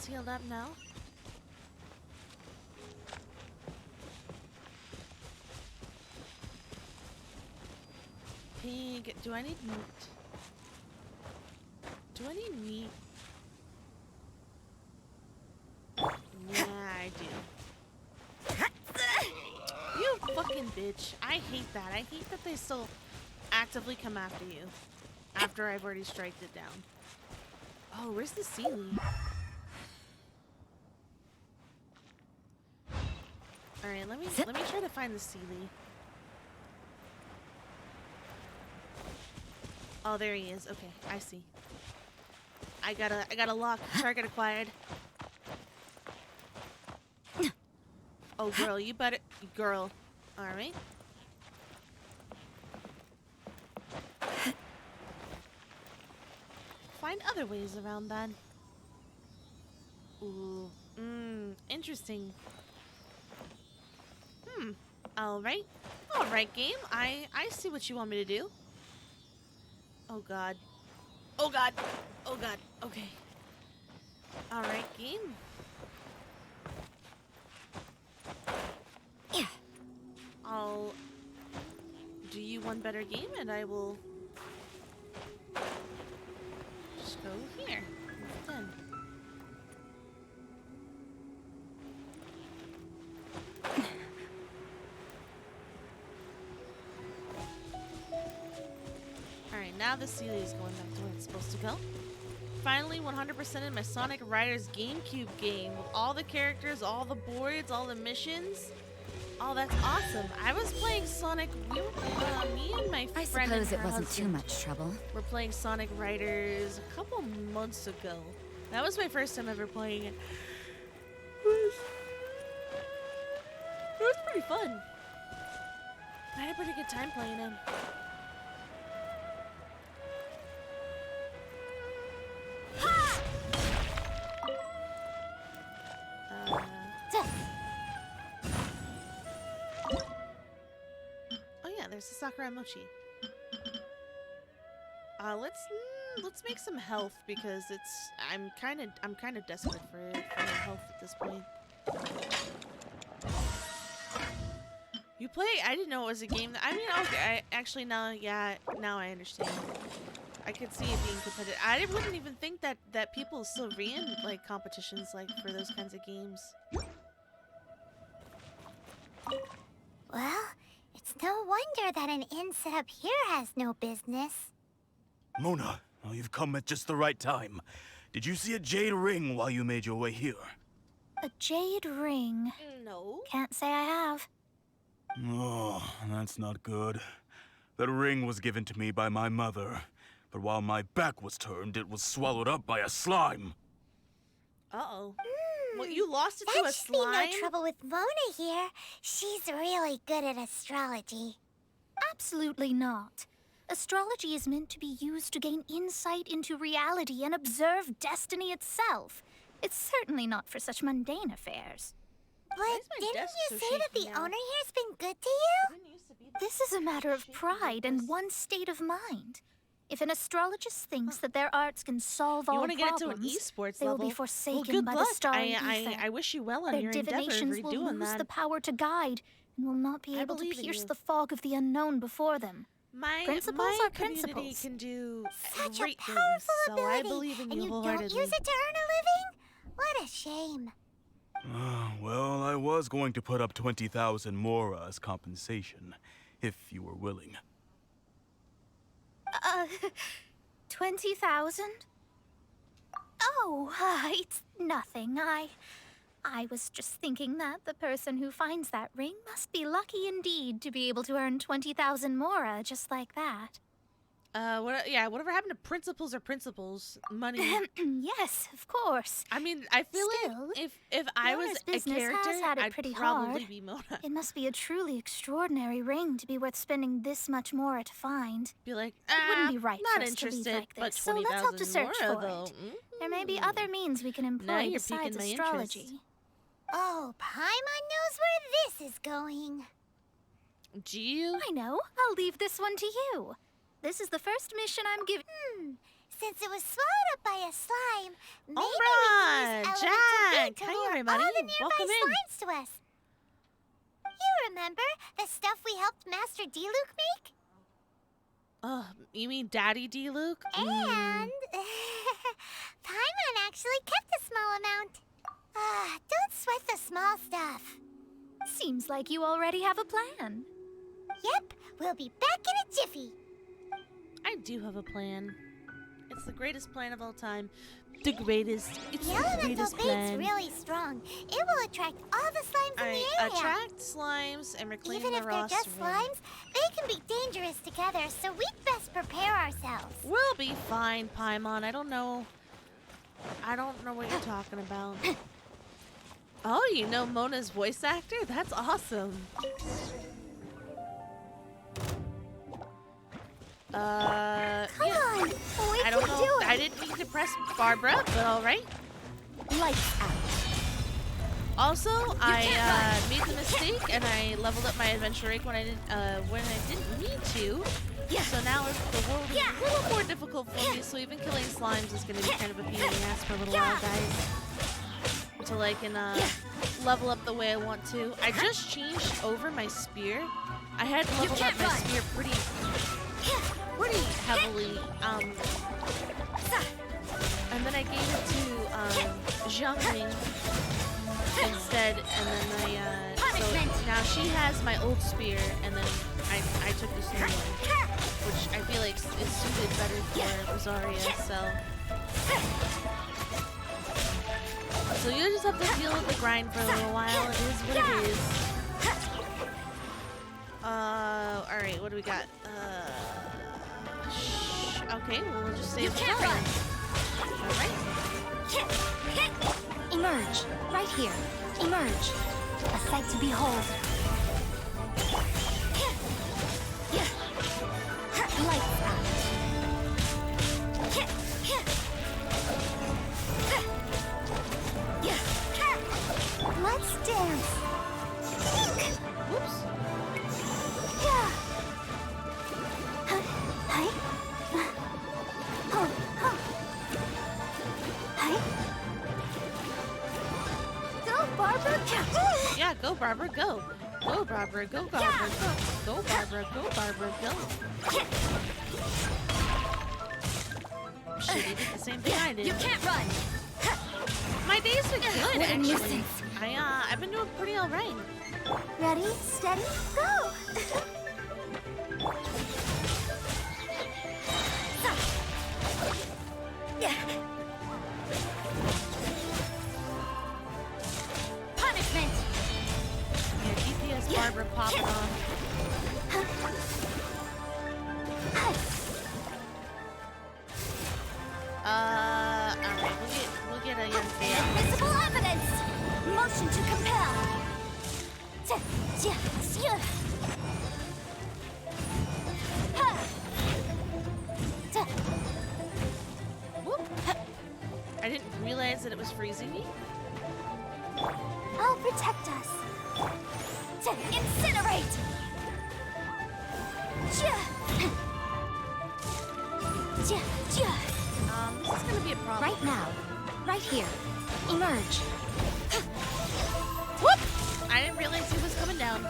Everyone's healed up now. Pig, do I need meat? Do I need meat? Yeah, I do. You fucking bitch. I hate that. I hate that they still actively come after you after I've already striked it down. Oh, where's the Sealy? Alright, let me try to find the Sealy. Oh, there he is. Okay, I see. I got a lock. Target acquired. Oh, girl, you better... Girl. Alright. Find other ways around that. Ooh. Interesting. Alright. Alright, game. I see what you want me to do. Oh, God. Oh, God. Oh, God. Okay. Alright, game. I'll do you one better game and I will just go here instead. Alright, now the Sealy is going back to where it's supposed to go. Finally 100% in my Sonic Riders GameCube game with all the characters, all the boards, all the missions. Oh, that's awesome. I was playing Sonic. Me and my I friend suppose and it her wasn't too husband much trouble. were playing Sonic Riders a couple months ago. That was my first time ever playing it. It was pretty fun. I had a pretty good time playing it. Oh yeah, there's the Sakura Mochi. Let's make some health because I'm kind of desperate for health at this point. You play? I didn't know it was a game. I mean, okay. Now I understand. I could see it being competitive. I wouldn't even think that people still ran like competitions like for those kinds of games. Well, it's no wonder that an inn set up here has no business. Mona, oh, you've come at just the right time. Did you see a jade ring while you made your way here? A jade ring? No. Can't say I have. Oh, that's not good. That ring was given to me by my mother, but while my back was turned, it was swallowed up by a slime. Uh-oh. Well, you lost it to That a should be slime? no trouble with Mona here. She's really good at astrology. Absolutely not. Astrology is meant to be used to gain insight into reality and observe destiny itself. It's certainly not for such mundane affairs. But Why is my didn't desk you so say that the shaky now? owner here's been good to you? This is a matter of pride and one's state of mind. If an astrologist thinks that their arts can solve You all want to get into an problems, esports they will level? be forsaken well, good by luck. the starry I ether. wish you well on Their your endeavor if divinations you're will doing lose that. the power to guide and will not be I able to believe in pierce you. the fog of the unknown before them. Principles my are community principles. can do Such great a powerful things, so I ability, believe in and you you don't wholeheartedly. use it to earn a living? What a shame. Well, I was going to put up 20,000 mora as compensation, if you were willing. 20,000? Oh, it's nothing. I was just thinking that the person who finds that ring must be lucky indeed to be able to earn 20,000 mora just like that. Whatever happened to principles or principles? Money. Yes, of course. I mean, I feel Still, like if I was Mona's a business character, has had it I'd pretty probably hard. be Mona. It must be a truly extraordinary ring to be worth spending this much mora to find. Be like, It wouldn't be right not for us to leave interested, like but this, so let's help to 20,000 search mora, for though. it. There may be other means we can Now employ you're besides piquing my astrology. interest. Oh, Paimon knows where this is going. Do you? I know. I'll leave this one to you. This is the first mission I'm giving. Since it was swallowed up by a slime, maybe Alright, we can use Jack. elements of wind to Hi, lure everybody. all the nearby Welcome in. slimes to us. You remember the stuff we helped Master D-Luke make? Oh, you mean Daddy D. Luke? And Paimon actually kept a small amount. Don't sweat the small stuff. Seems like you already have a plan. Yep, we'll be back in a jiffy. I do have a plan. It's the greatest plan of all time. The greatest. It's The the elemental greatest bait's plan. really strong. It will attract all the slimes in the I area. attract slimes and reclaim Even the if they're roster. just slimes, they can be dangerous together, so we'd best prepare ourselves. We'll be fine, Paimon. I don't know what you're talking about. Oh, you know Mona's voice actor? That's awesome. Come Yeah. on, we I don't can know. do it. I didn't mean to press Barbara, but all right. Lights out. Also, I made the mistake and I leveled up my adventure rate when I didn't need to. Yeah. So now the world is a little more difficult for me. So even killing slimes is going to be kind of a pain in the ass for a little while, guys. Until I can level up the way I want to. I just changed over my spear. I had leveled up my spear pretty heavily. And then I gave it to Xiangling instead, and then so now she has my old spear, and then I took this new one, which I feel like is suited better for Rosaria. So you just have to deal with the grind for a little while. It is what it is. All right, what do we got? Okay, well, we'll just save the time. All right. Emerge. Right here. Emerge. A sight to behold. Lights out. Let's dance. Whoops. Yeah. Hi. Hi. Go, Barbara. Yeah, go, Barbara, go. Go, Barbara, go, Barbara, go. Go, Barbara, go, Barbara, go. Shit, he did the same thing I did. You can't run. My day's been good, What a actually. nuisance. I've been doing pretty all right. Ready, steady, go. Punishment. Yeah, DPS Barbara popping off. Alright, we'll get a young fan. Invisible evidence. Motion to compel. Whoop. I didn't realize that it was freezing me. I'll protect us. Incinerate. This is gonna be a problem. Right now. Right here. Emerge. Whoop! I didn't realize he was coming down.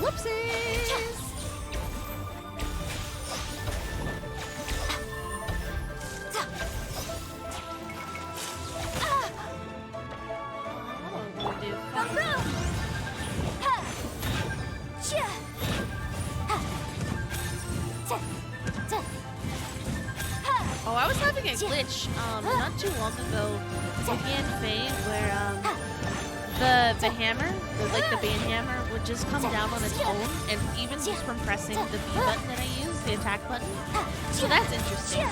Whoopsies! What do we do? Oh, I was having a glitch not too long ago with Yan Fei where the hammer, the band hammer, would just come down on its own, and even just from pressing the B button that I use, the attack button. So that's interesting.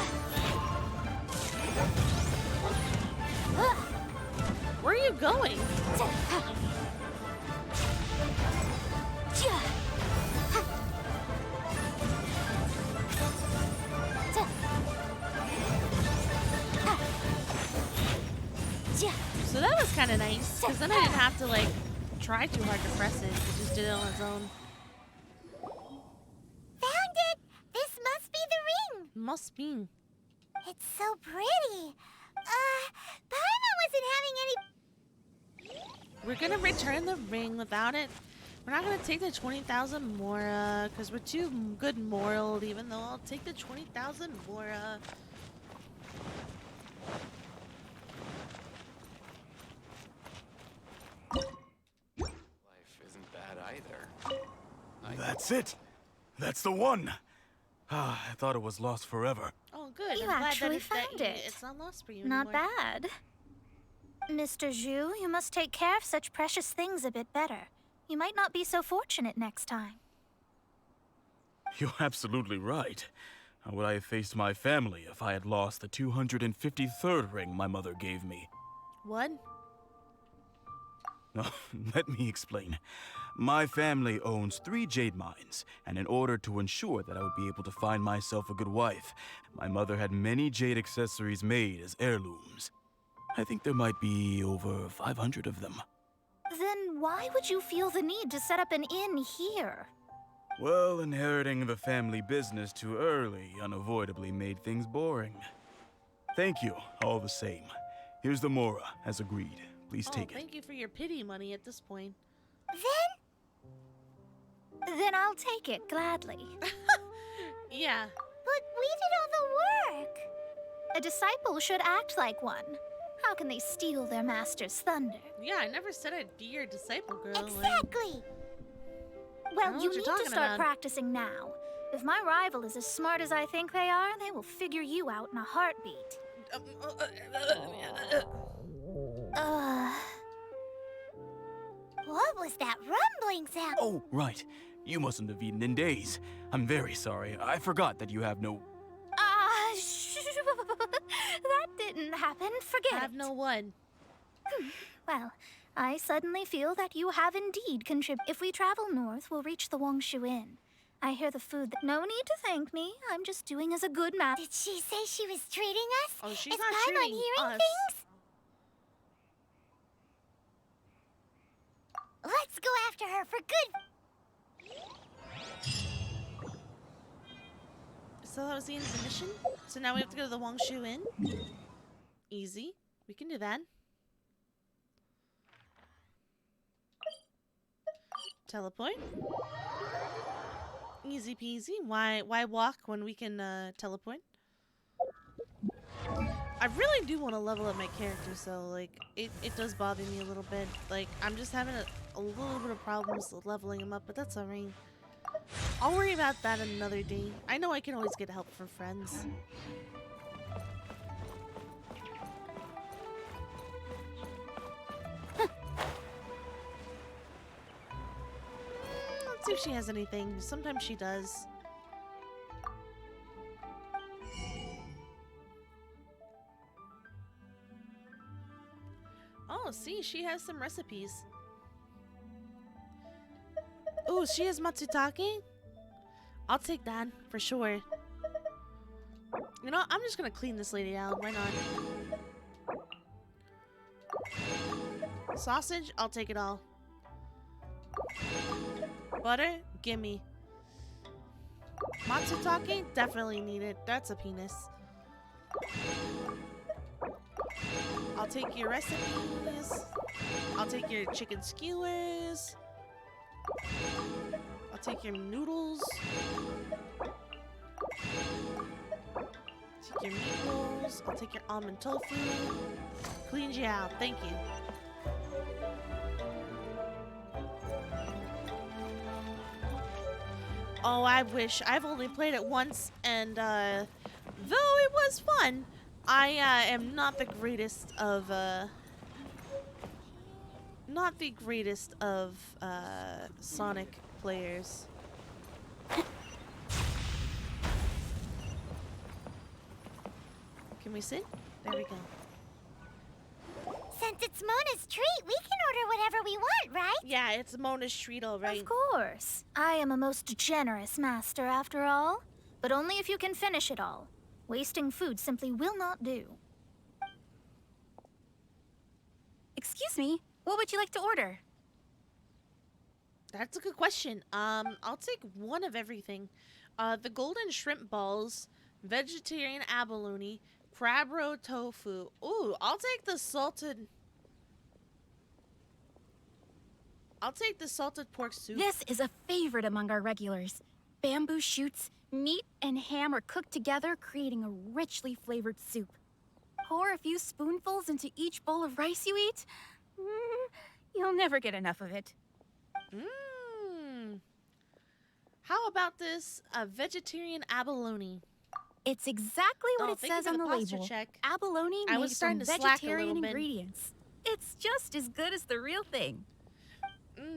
Where are you going? So that was kind of nice, because then I didn't have to like try too hard to press it. It just did it on its own. Found it! This must be the ring! Must be. It's so pretty. Paimon wasn't having any... We're gonna return the ring without it. We're not gonna take the 20,000 Mora because we're too good moral. Even though I'll take the 20,000 Mora. Life isn't bad either. That's it. That's the one. Ah, I thought it was lost forever. Oh, good. You I'm glad actually that found it. It's not lost for you Not anymore. bad. Mr. Zhu, you must take care of such precious things a bit better. You might not be so fortunate next time. You're absolutely right. How would I have faced my family if I had lost the 253rd ring my mother gave me? What? No, let me explain. My family owns 3 jade mines, and in order to ensure that I would be able to find myself a good wife, my mother had many jade accessories made as heirlooms. I think there might be over 500 of them. Then why would you feel the need to set up an inn here? Well, inheriting the family business too early unavoidably made things boring. Thank you, all the same. Here's the Mora, as agreed. Please take it. Thank you for your pity money at this point. Then I'll take it gladly. Yeah. But we did all the work. A disciple should act like one. How can they steal their master's thunder? Yeah, I never said I'd be your disciple, girl. Exactly. I Well, know you what you're need to talking start about. practicing now. If my rival is as smart as I think they are, they will figure you out in a heartbeat. What was that rumbling sound? Oh, right. You mustn't have eaten in days. I'm very sorry. I forgot that you have no... That didn't happen. Forget I it. have no one. Well, I suddenly feel that you have indeed contributed. If we travel north, we'll reach the Wongshu Inn. I hear the food that... No need to thank me. I'm just doing as a good man. Did she say she was treating us? Oh, she's Is not Paimon treating hearing us. things? Let's go after her for good. So that was the end of the mission? So now we have to go to the Wongshu Inn? Easy. We can do that. Teleport. Easy peasy. Why walk when we can teleport? I really do want to level up my character, so like it does bother me a little bit. Like I'm just having a little bit of problems leveling him up, but that's alright. I'll worry about that another day. I know I can always get help from friends. Let's see if she has anything. Sometimes she does. Oh, see, she has some recipes. Oh, she has Matsutake? I'll take that, for sure. You know, I'm just gonna clean this lady out. Why not? Sausage? I'll take it all. Butter? Gimme. Matsutake? Definitely need it. That's a penis. I'll take your recipes. I'll take your chicken skewers. I'll take your noodles. Take your meatballs. I'll take your almond tofu. Cleaned you out. Thank you. Oh, I wish. I've only played it once, and though it was fun, I am not the greatest of Sonic players. Can we sit? There we go. Since it's Mona's treat, we can order whatever we want, right? Yeah, it's Mona's treat, all right. Of course. I am a most generous master, after all. But only if you can finish it all. Wasting food simply will not do. Excuse me, what would you like to order? That's a good question. I'll take one of everything. The golden shrimp balls, vegetarian abalone, crab roe tofu. Ooh, I'll take the salted pork soup. This is a favorite among our regulars. Bamboo shoots, meat, and ham are cooked together, creating a richly flavored soup. Pour a few spoonfuls into each bowl of rice you eat. You'll never get enough of it. How about this vegetarian abalone? It's exactly what Oh, it thank you says for on the the posture label. check. Abalone I made was starting from to slack a vegetarian little bit. ingredients. It's just as good as the real thing.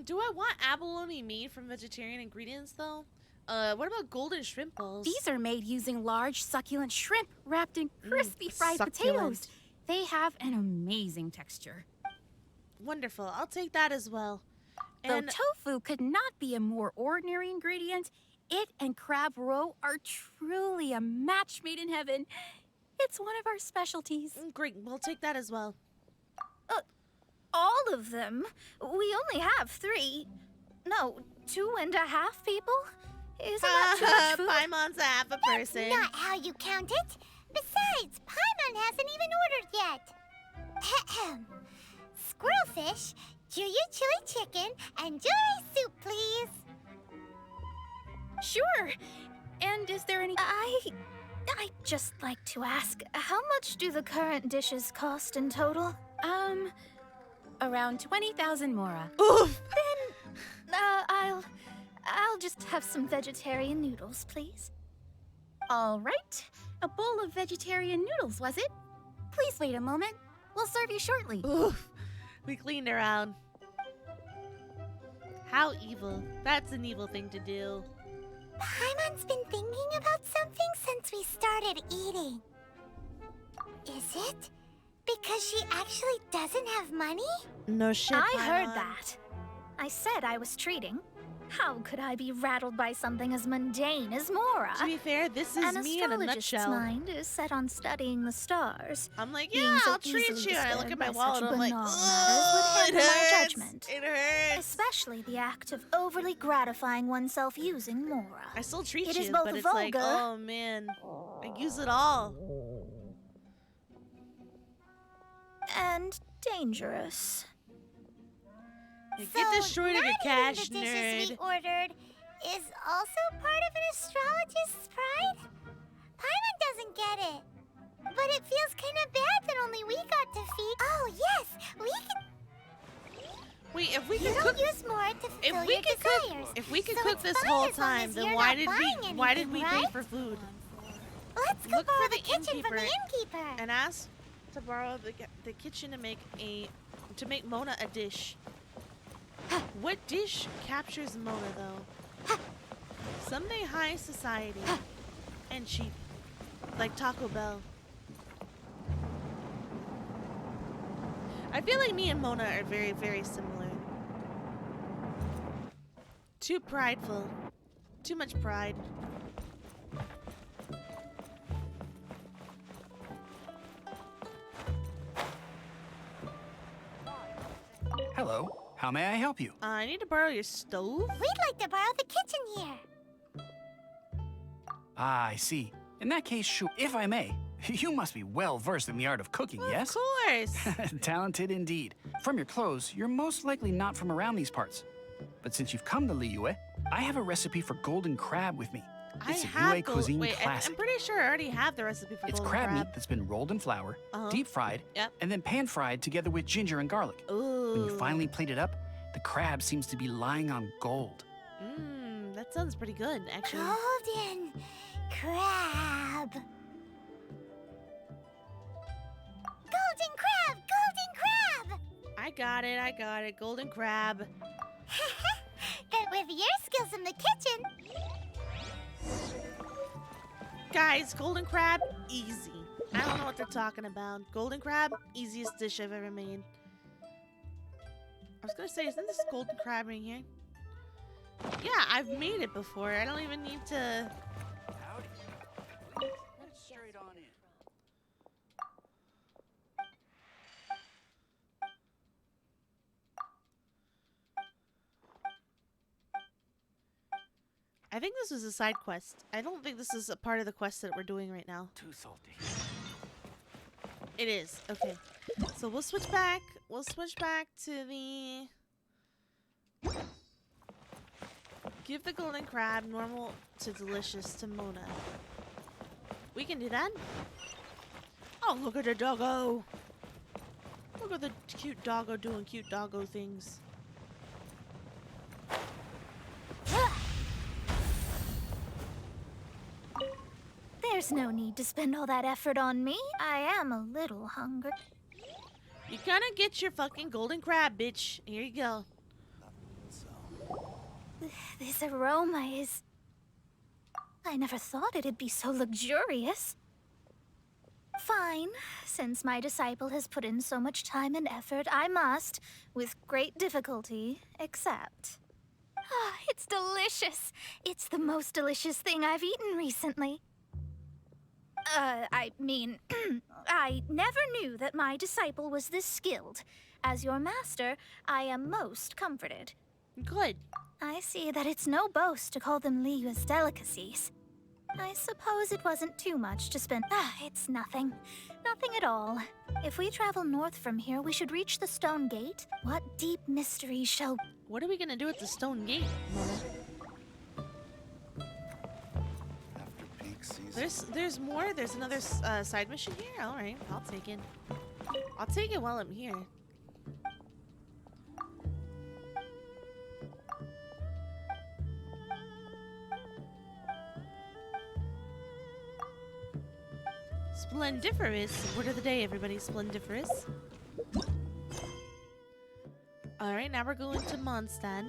Do I want abalone made from vegetarian ingredients though? What about golden shrimp balls? These are made using large, succulent shrimp wrapped in crispy fried succulent. potatoes. They have an amazing texture. Wonderful. I'll take that as well. Though And tofu could not be a more ordinary ingredient, it and crab roe are truly a match made in heaven. It's one of our specialties. great, we'll take that as well. All of them? We only have 3. No, 2.5 people? Isn't that too much food? Paimon's a half a person. Not how you count it. Besides, Paimon hasn't even ordered yet. Squirrelfish, Juyu chili chicken, and jewelry soup, please. Sure. And is there any... I'd just like to ask, how much do the current dishes cost in total? Around 20,000 mora. Oof. I'll just have some vegetarian noodles, please. All right. A bowl of vegetarian noodles, was it? Please wait a moment. We'll serve you shortly. Oof. We cleaned around. How evil. That's an evil thing to do. Paimon's been thinking about something since we started eating. Is it because she actually doesn't have money? No shit, I heard Paimon. that. I said I was treating. How could I be rattled by something as mundane as Mora? To be fair, this is An me in a astrologist's nutshell. mind is set on studying the stars. I'm like, Being yeah, so I'll treat easily you. And I look at my disturbed by wallet such and I'm like, banal matters would oh, it hamper my hurts. judgment. It hurts. Especially the act of overly gratifying oneself using Mora. I still treat It you, is both but it's like, vulgar- oh man, I use it all. And dangerous. Hey, get destroyed of your cash, the dishes we nerd. ordered is also part of an astrologist's pride? Paimon doesn't get it. But it feels kind of bad that only we got to feed. Oh, yes, we can. Wait, if we You could don't cook, use more to fulfill if we your could desires. cook, if we could So cook it's this fine whole as long time, as then you're why not did buying we anything, pay right? for food? Let's go Look borrow for the kitchen from the innkeeper. innkeeper. And ask to borrow the kitchen to make Mona a dish. What dish captures Mona though? Someday high society and cheap, like Taco Bell. I feel like me and Mona are very, very similar. Too prideful. Too much pride. Hello. How may I help you? I need to borrow your stove? We'd like to borrow the kitchen here. Ah, I see. In that case, sure. If I may, you must be well versed in the art of cooking, yes? Of course. Talented indeed. From your clothes, you're most likely not from around these parts. But since you've come to Liyue, I have a recipe for golden crab with me. It's a Yue cuisine wait, classic. I'm pretty sure I already have the recipe for It's golden crab crab. meat that's been rolled in flour, Uh-huh. deep fried, Yep. and then pan fried together with ginger and garlic. Ooh. When you finally plate it up, the crab seems to be lying on gold. That sounds pretty good, actually. Golden crab. Golden crab! Golden crab! I got it. Golden crab. But with your skills in the kitchen, Guys, golden crab, easy. I don't know what they're talking about. Golden crab, easiest dish I've ever made. I was gonna say, isn't this golden crab right here? Yeah, I've made it before. I don't even need to... Howdy. Let's straight on in. I think this was a side quest. I don't think this is a part of the quest that we're doing right now. Too salty. It is. Okay. So we'll switch back. We'll switch back to the... Give the golden crab normal to delicious to Mona. We can do that. Oh, look at the doggo. Look at the cute doggo doing cute doggo things. There's no need to spend all that effort on me. I am a little hungry. You gotta get your fucking golden crab, bitch. Here you go. This aroma is... I never thought it'd be so luxurious. Fine. Since my disciple has put in so much time and effort, I must, with great difficulty, accept. Ah, it's delicious. It's the most delicious thing I've eaten recently. I mean, I never knew that my disciple was this skilled. As your master, I am most comforted. Good. I see that it's no boast to call them Liyue's delicacies. I suppose it wasn't too much to spend. Ah, it's nothing. Nothing at all. If we travel north from here, we should reach the stone gate. What deep mystery shall... What are we gonna do at the stone gate, Mona? There's more. There's another side mission here. All right, I'll take it. I'll take it while I'm here. Splendiferous. Word of the day, everybody. Splendiferous. All right, now we're going to Mondstadt.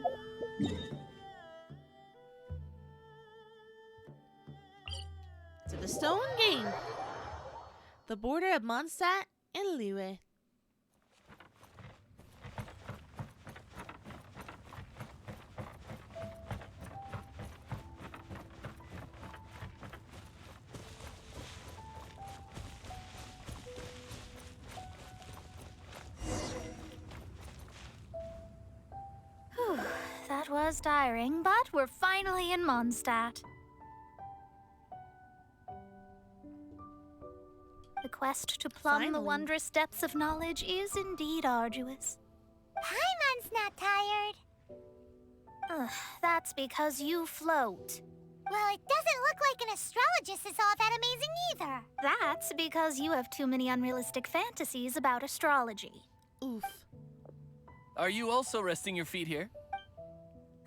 To the Stone Gate, the border of Mondstadt and Liyue. Whew, that was tiring, but we're finally in Mondstadt. The quest to plumb the wondrous depths of knowledge is indeed arduous. Paimon's not tired. Ugh, that's because you float. Well, it doesn't look like an astrologist is all that amazing either. That's because you have too many unrealistic fantasies about astrology. Oof. Are you also resting your feet here?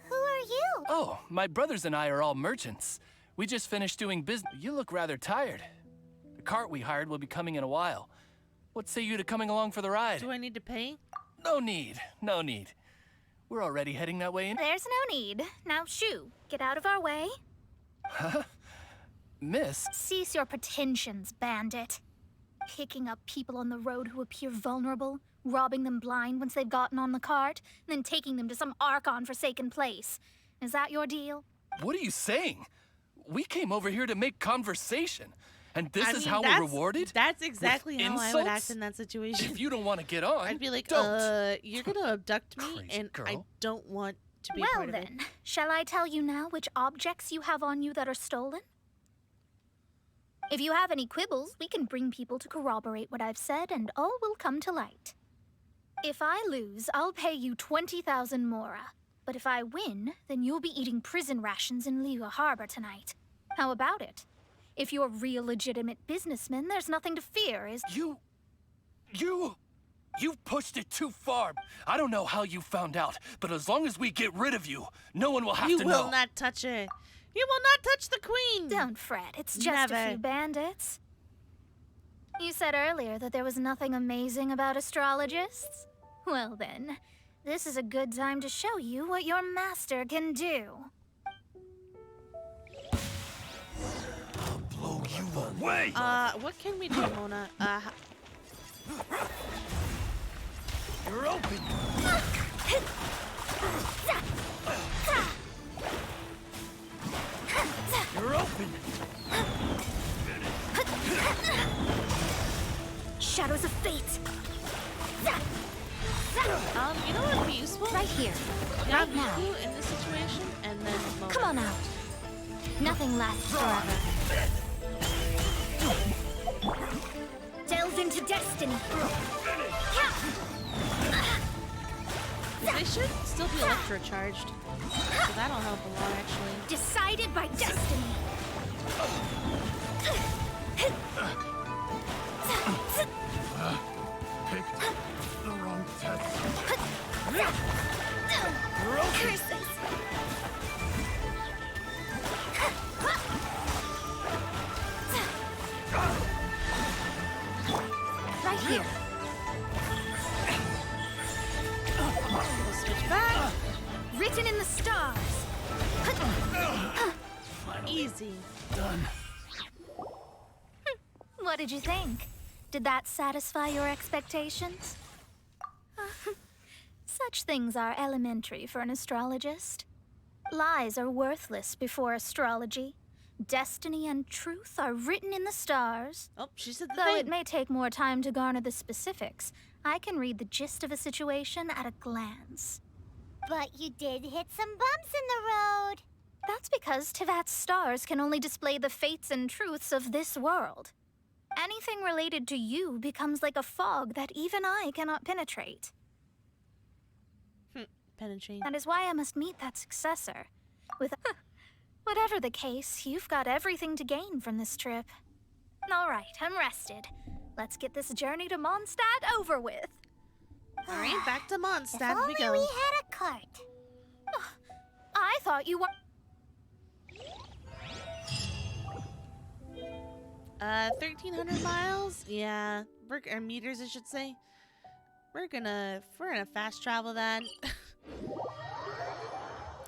Who are you? Oh, my brothers and I are all merchants. We just finished doing business. You look rather tired. The cart we hired will be coming in a while. What say you to coming along for the ride? Do I need to pay? No need, no need. We're already heading that way in. There's no need. Now shoo, get out of our way. Huh? Miss? Cease your pretensions, bandit. Picking up people on the road who appear vulnerable, robbing them blind once they've gotten on the cart, and then taking them to some Archon-forsaken place. Is that your deal? What are you saying? We came over here to make conversation. And this is mean, how we're rewarded? That's exactly how I would insults? act in that situation. If you don't want to get on, I'd be like, don't. you're gonna abduct me, Crazy and I girl. don't want to be a Well part of it. then, shall I tell you now which objects you have on you that are stolen? If you have any quibbles, we can bring people to corroborate what I've said, and all will come to light. If I lose, I'll pay you 20,000 mora. But if I win, then you'll be eating prison rations in Liyue Harbor tonight. How about it? If you're real legitimate businessmen, there's nothing to fear, is... You've pushed it too far. I don't know how you found out, but as long as we get rid of you, no one will have You to will know. not touch her. You will not touch the queen. Don't fret, it's just a Never. few bandits. You said earlier that there was nothing amazing about astrologists? Well then, this is a good time to show you what your master can do. Blow you away! What can we do, Mona? You're open! You're open! Shadows of fate! You know what would be useful? Right here, Not right now. you in this situation, and then Mona. Come on out. Nothing lasts forever. Delve into destiny. They should still be electro-charged. So that'll help a lot, actually. Decided by destiny. Picked the wrong test. Curses. Right here. We'll switch back. Written in the stars. Easy. Done. What did you think? Did that satisfy your expectations? Such things are elementary for an astrologist. Lies are worthless before astrology. Destiny and truth are written in the stars. Oh, she said the Though thing. it may take more time to garner the specifics, I can read the gist of a situation at a glance. But you did hit some bumps in the road. That's because Tivat's stars can only display the fates and truths of this world. Anything related to you becomes like a fog that even I cannot penetrate. Penetrate. That is why I must meet that successor. Whatever the case, you've got everything to gain from this trip. All right, I'm rested. Let's get this journey to Mondstadt over with. All right, back to If Mondstadt only we go. we had a cart. I thought you were... 1,300 miles? Yeah. Or meters, I should say. We're gonna fast travel that.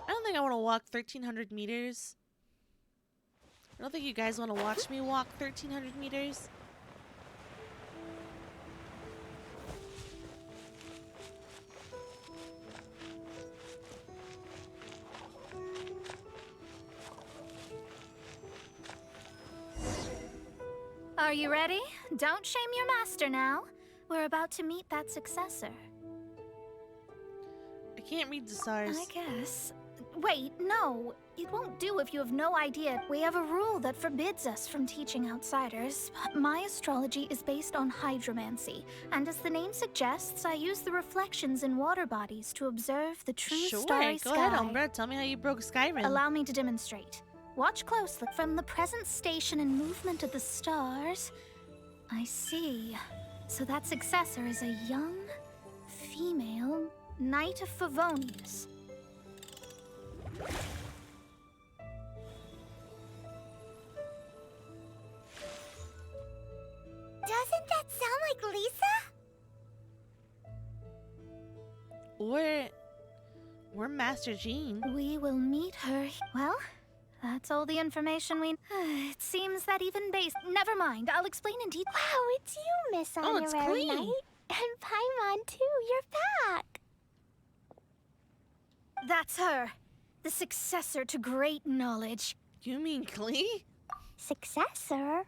I don't think I want to walk 1,300 meters. I don't think you guys want to watch me walk 1,300 meters. Are you ready? Don't shame your master now. We're about to meet that successor. I can't read the stars. I guess. Wait, no. It won't do if you have no idea. We have a rule that forbids us from teaching outsiders. My astrology is based on hydromancy, and as the name suggests, I use the reflections in water bodies to observe the true Sure, starry go sky. ahead, Umbra. Tell me how you broke Skyrim. Allow me to demonstrate. Watch closely. From the present station and movement of the stars, I see. So that successor is a young, female Knight of Favonius. Doesn't that sound like Lisa? Or Master Jean. We will meet her. Well, that's all the information we... It seems that even base... Never mind, I'll explain in detail. Wow, it's you, Miss Oh, it's Honorary Klee. Knight. And Paimon, too. You're back. That's her. The successor to great knowledge. You mean Klee? Successor?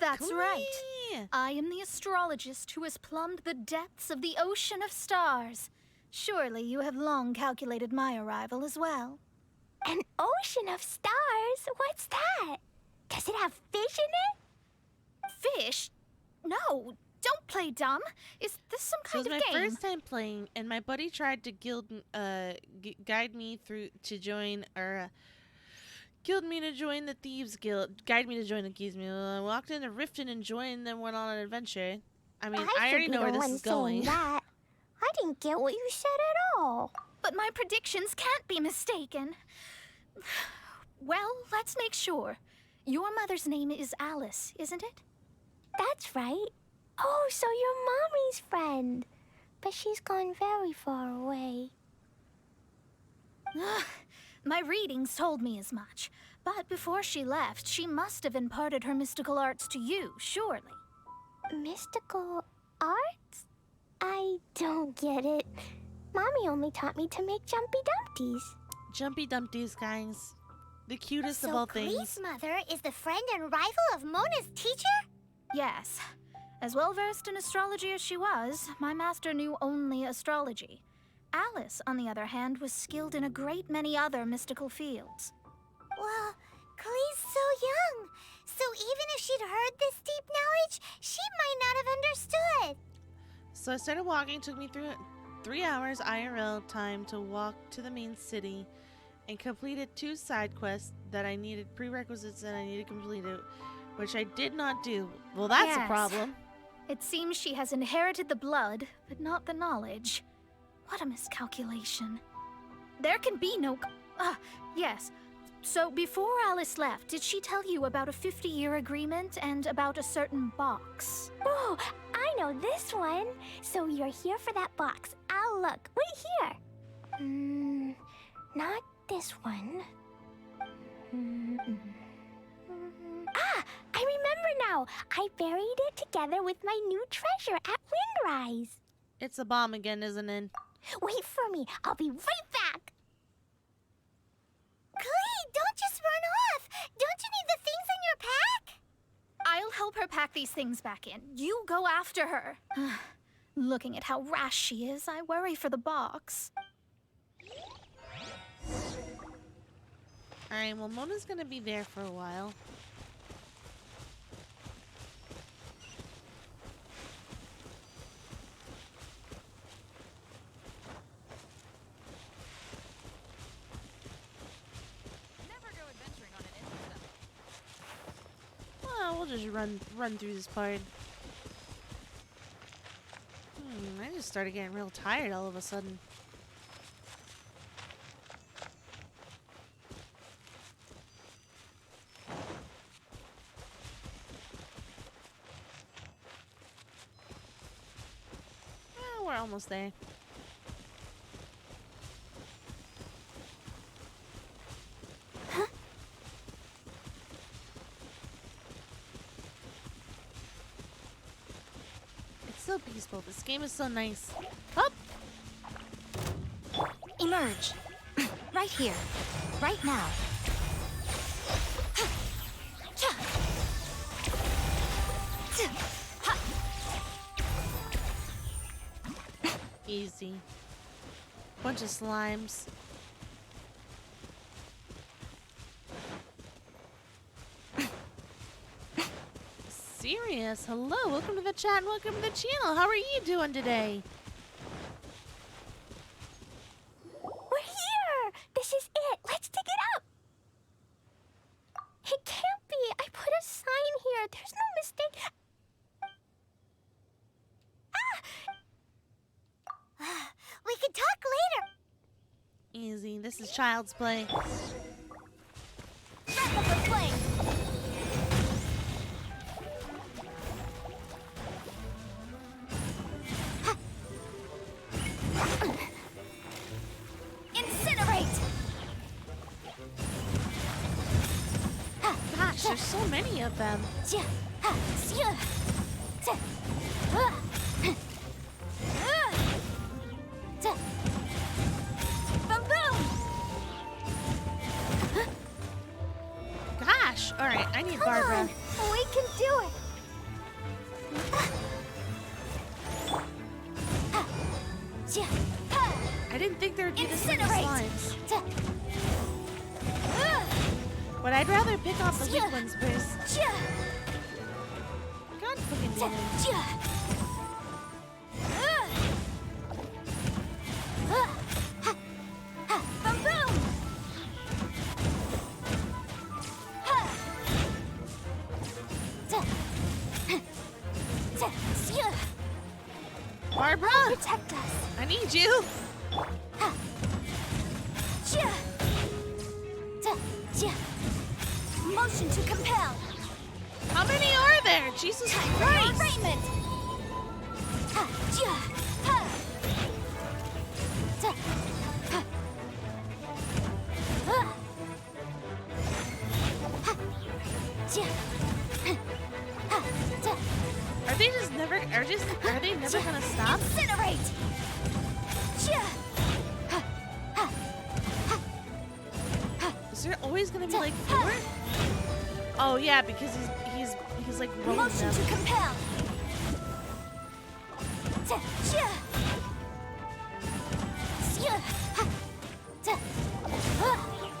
That's right. Klee! I am the astrologist who has plumbed the depths of the ocean of stars. Surely you have long calculated my arrival as well. An ocean of stars? What's that? Does it have fish in it? Fish? No, don't play dumb. Is this some So kind it was of my game? first time playing, and my buddy tried to guide me through to join, or guild me to join the Thieves Guild, guide me to join the Thieves Guild. I walked into Riften and joined, then went on an adventure. I mean, I should already be know the where this one is saying going. That. I didn't get what you said at all. But my predictions can't be mistaken. Well, let's make sure. Your mother's name is Alice, isn't it? That's right. Oh, so you're Mommy's friend. But she's gone very far away. My readings told me as much. But before she left, she must have imparted her mystical arts to you, surely. Mystical arts? I don't get it. Mommy only taught me to make jumpy dumpties. Jumpy Dumpties, guys. The cutest of So all things. Klee's mother is the friend and rival of Mona's teacher? Yes. As well versed in astrology as she was, my master knew only astrology. Alice, on the other hand, was skilled in a great many other mystical fields. Well, she'd heard this deep knowledge, she might not have understood. So I started walking. Took me through 3 hours IRL time to walk to the main city, and completed 2 side quests that I needed prerequisites and I needed to complete it, which I did not do. Well, that's a Yes. problem. It seems she has inherited the blood, but not the knowledge. What a miscalculation. There can be no... yes. So before Alice left, did she tell you about a 50-year agreement and about a certain box? Oh, I know this one. So you're here for that box. I'll look. Wait here. Not this one. Ah, I remember now. I buried it together with my new treasure at Windrise. It's a bomb again, isn't it? Wait for me. I'll be right back. Klee, don't just run off. Don't you need the things in your pack? I'll help her pack these things back in. You go after her. Looking at how rash she is, I worry for the box. Alright, well, Mona's gonna be there for a while. Well, we'll just run through this part. I just started getting real tired all of a sudden. Well, we're almost there. So peaceful. This game is so nice. Up! Emerge. Right here. Right now. Easy. Bunch of slimes. Serious. Hello, welcome to the chat and welcome to the channel. How are you doing today? We're here! This is it! Let's dig it up! It can't be! I put a sign here! There's no mistake! We can talk later! Easy. This is child's play. Wrap up the flame! Incinerate! Gosh, there's so many of them. Gosh, all right, I need Barbara. On. We can do it. I didn't think there would be this many slimes. But I'd rather pick off the weak ones first. God fucking damn it. Barbara! Protect us. I need you. Motion to compel. How many are there? Jesus Christ! Arraignment. Are they just never? Are they never gonna stop? Incinerate. Is there always gonna be like 4? Oh yeah, because he's like rolling Motion them. to compel.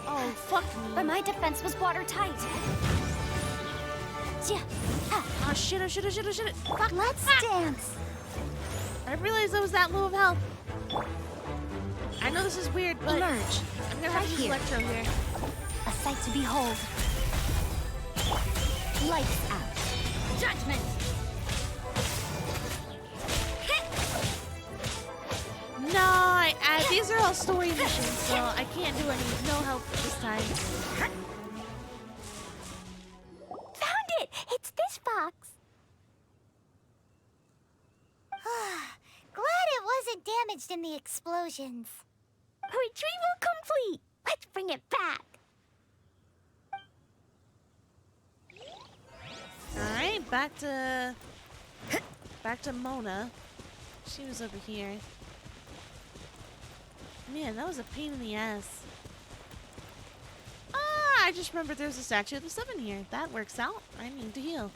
Oh fuck me. But my defense was watertight. Oh shit, oh shit, oh shit, oh shit. Fuck. Let's dance. I realized I was that low of health. I know this is weird, but Emerge. I'm gonna have to use Electro here. A sight to behold. Lights out. Judgment! No, these are all story missions, so I can't do any. No help this time. Found it! It's this box. Glad it wasn't damaged in the explosions. Retrieval complete. Let's bring it back. All right, back to Mona. She was over here. Man, that was a pain in the ass. Ah, I just remembered there's a statue of the 7 here. That works out. I need to heal.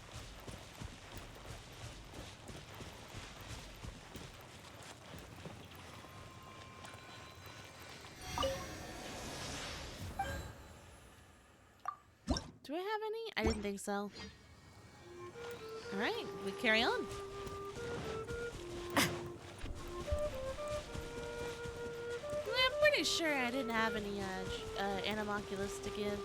Do I have any? I didn't think so. Alright, we carry on. I'm pretty sure I didn't have any Animoculus to give.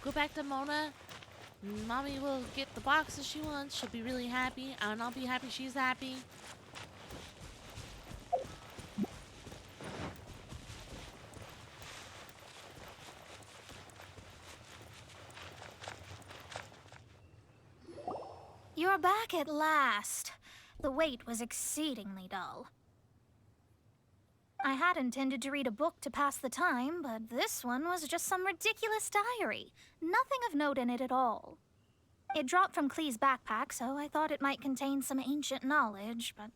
Go back to Mona. Mommy will get the boxes she wants. She'll be really happy, and I'll be happy she's happy. You're back at last. The wait was exceedingly dull. I had intended to read a book to pass the time, but this one was just some ridiculous diary. Nothing of note in it at all. It dropped from Klee's backpack, so I thought it might contain some ancient knowledge, but...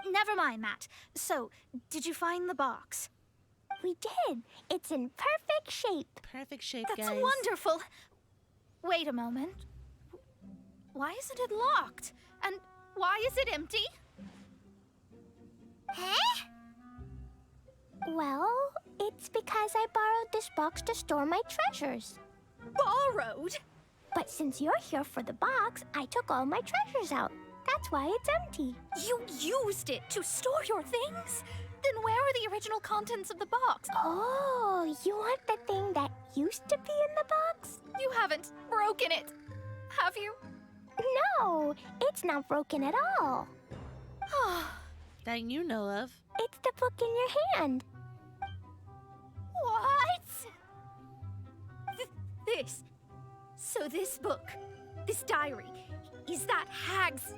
Never mind that. So, did you find the box? We did. It's in perfect shape. Perfect shape, That's guys. wonderful. Wait a moment. Why isn't it locked? And why is it empty? Huh? Well, it's because I borrowed this box to store my treasures. Borrowed? But since you're here for the box, I took all my treasures out. That's why it's empty. You used it to store your things? Then where are the original contents of the box? Oh, you want the thing that used to be in the box? You haven't broken it, have you? No, it's not broken at all. That you know of. It's the book in your hand. What? This. So this book, this diary, is that Hag's...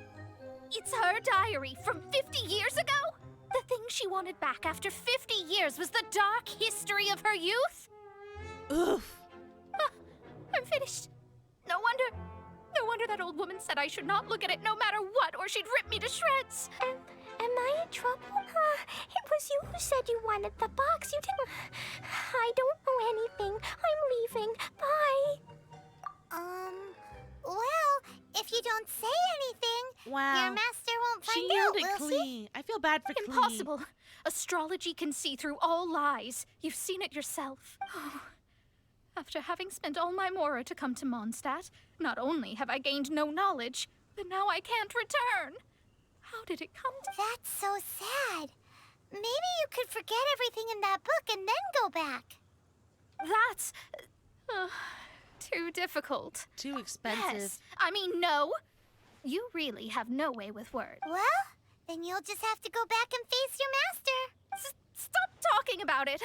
It's her diary from 50 years ago? The thing she wanted back after 50 years was the dark history of her youth? Oof. I'm finished. No wonder that old woman said I should not look at it no matter what, or she'd rip me to shreds. Am I in trouble? It was you who said you wanted the box. You didn't... I don't know anything. I'm leaving. Bye. Well, if you don't say anything, Wow. your master won't find She out, yelled at will Klee. she? I feel bad for Klee. Impossible. Astrology can see through all lies. You've seen it yourself. After having spent all my mora to come to Mondstadt, not only have I gained no knowledge, but now I can't return. How did it come to... That's so sad. Maybe you could forget everything in that book and then go back. That's... too difficult. Too expensive. Yes. I mean, no. You really have no way with words. Well, then you'll just have to go back and face your master. Stop talking about it.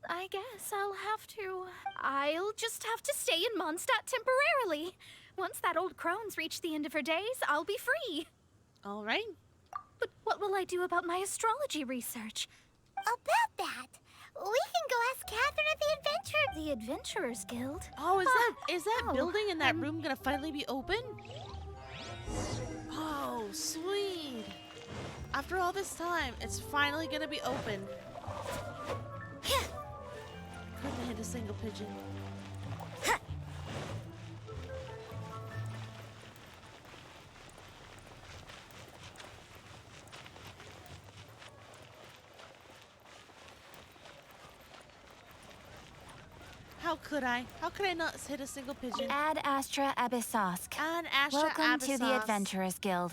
I guess I'll just have to stay in Mondstadt temporarily. Once that old crone's reached the end of her days, I'll be free. All right. But what will I do about my astrology research? About that, we can go ask Catherine at the Adventure... The Adventurers Guild? Oh, is that building in that room gonna finally be open? Oh, sweet. After all this time, it's finally gonna be open. Couldn't hit a single pigeon. How could I? How could I not hit a single pigeon? Ad Astra Abyssosk. Ad Astra Welcome to the Abyssos. Adventurers Guild.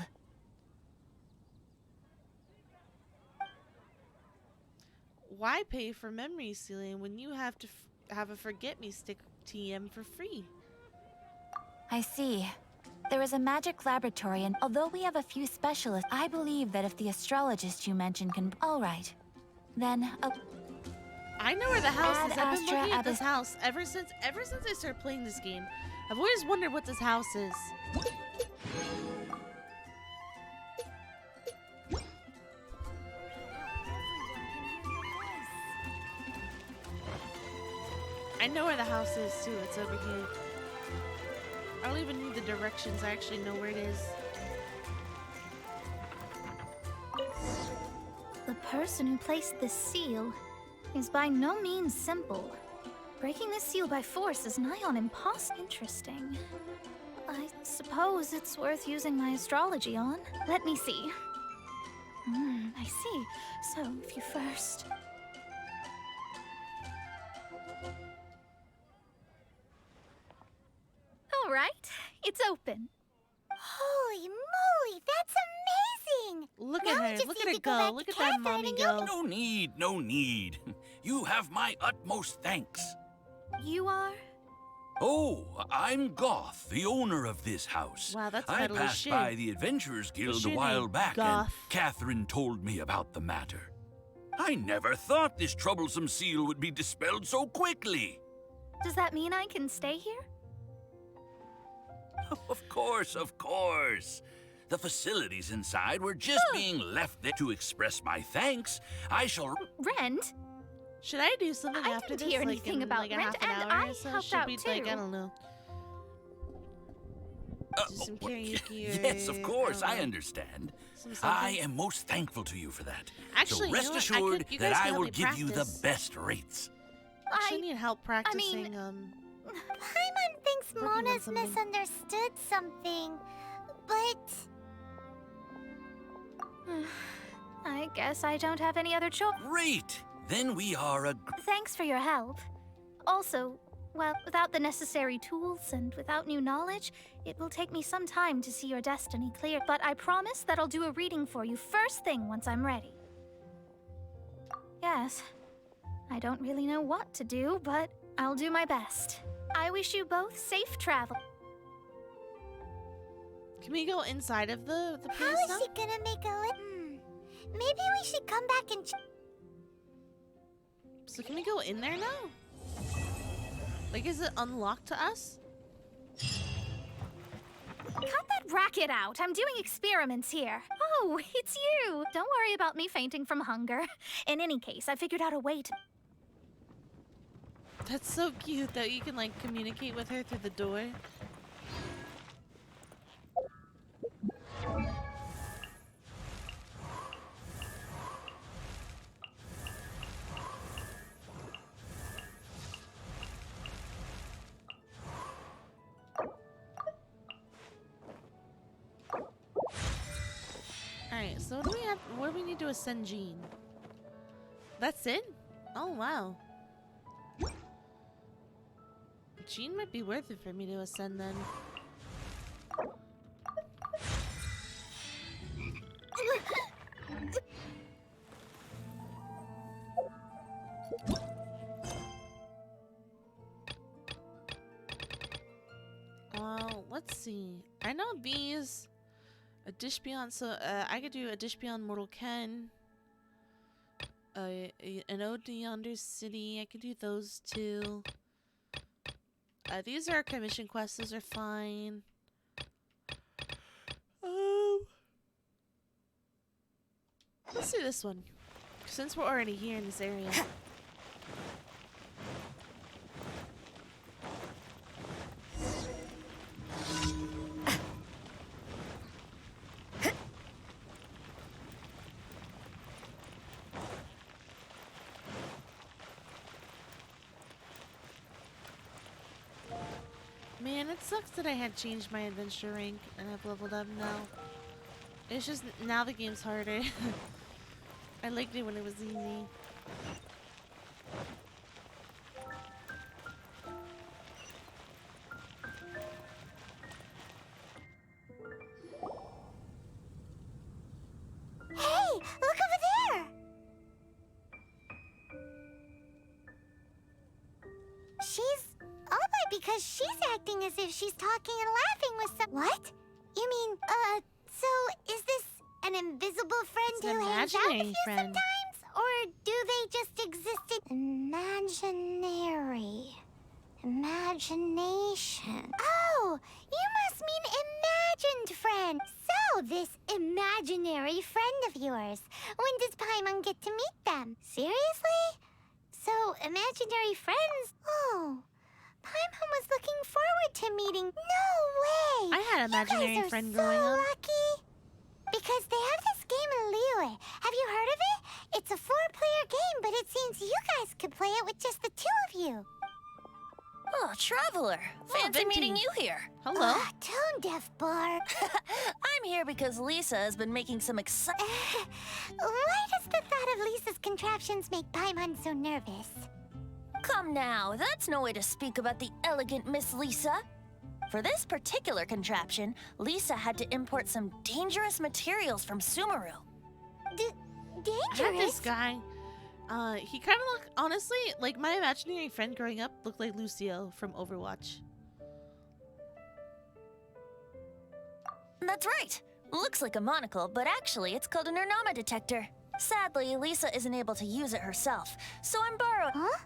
Why pay for memory sealing when you have to have a forget-me-stick TM for free? I see. There is a magic laboratory, and although we have a few specialists, I believe that if the astrologist you mentioned can... All right. Then, I know where the house Ad is. I've been Astra looking at this Abys- house ever since I started playing this game. I've always wondered what this house is. I know where the house is too. It's over here. I don't even need the directions. I actually know where it is. The person who placed this seal is by no means simple. Breaking this seal by force is nigh on impossible. Interesting. I suppose it's worth using my astrology on. Let me see. I see. So, if you first... All right, it's open. Holy moly, that's amazing! Look Now at we her. just Look need at her to go go. back Look to at that Catherine mommy and go. No need, no need. You have my utmost thanks. You are? Oh, I'm Goth, the owner of this house. Wow, that's I metal as passed shit. by the Adventurers Guild What's a your while name, back, and Goth? Catherine told me about the matter. I never thought this troublesome seal would be dispelled so quickly. Does that mean I can stay here? Of course, of course. The facilities inside were just being left there to express my thanks. I shall... Rent? Should I do something I after didn't this? hear like anything in, about like a rent, half an and hour I or so? helped Should out we, like, I too. don't know. Do some karaoke or... Yes, of course, don't I know, understand. some I something. am most thankful to you for that. Actually, so you know rest what? assured you that guys I can help will me give you the practice. best rates. I actually need help practicing. Paimon thinks Working on Mona's something. misunderstood something, but... I guess I don't have any other choice. Great! Then we are a... Thanks for your help. Also, well, without the necessary tools and without new knowledge, it will take me some time to see your destiny clear. But I promise that I'll do a reading for you first thing once I'm ready. Yes, I don't really know what to do, but I'll do my best. I wish you both safe travel. Can we go inside of the How place is now? she gonna make a maybe we should come back and... So can we go in there now? Like, is it unlocked to us? Cut that racket out. I'm doing experiments here. Oh, it's you. Don't worry about me fainting from hunger. In any case, I figured out a way to... That's so cute that you can, like, communicate with her through the door. Alright, so what do we have? What do we need to ascend Jean? That's it? Oh, wow. Jean might be worth it for me to ascend then. Let's see. I know these. A dish beyond, so I could do a dish beyond mortal ken. An ode to yonder city. I could do those two. These are commission quests. Those are fine. Let's do this one, since we're already here in this area. Man, it sucks that I had changed my adventure rank and I've leveled up now. It's just now the game's harder. I liked it when it was easy. Hey, look over there! She's all right because she's acting as if she's talking and laughing with some. What? You mean, so is this an invisible friend It's an who hangs out with imaginary you friend. sometimes? Or do they just exist in imaginary? Imagination. Oh, you must mean imagined friend. So, this imaginary friend of yours. When does Paimon get to meet them? Seriously? So, imaginary friends? Oh, Paimon was looking forward to meeting. No way! I had an imaginary you guys are friend so growing up. lucky. Because they have this game in Liyue. Have you heard of it? It's a 4-player game, but it seems you guys could play it with just the 2 of you. Oh, Traveler. Fancy meeting you here. Hello. Tone deaf, Barb. I'm here because Lisa has been making some exciting... Why does the thought of Lisa's contraptions make Paimon so nervous? Come now, that's no way to speak about the elegant Miss Lisa. For this particular contraption, Lisa had to import some dangerous materials from Sumeru. Dangerous? I had this guy. He kind of looked, honestly, like my imaginary friend growing up looked like Lucio from Overwatch. That's right. Looks like a monocle, but actually it's called an Ernama detector. Sadly, Lisa isn't able to use it herself, so I'm borrowing... Huh?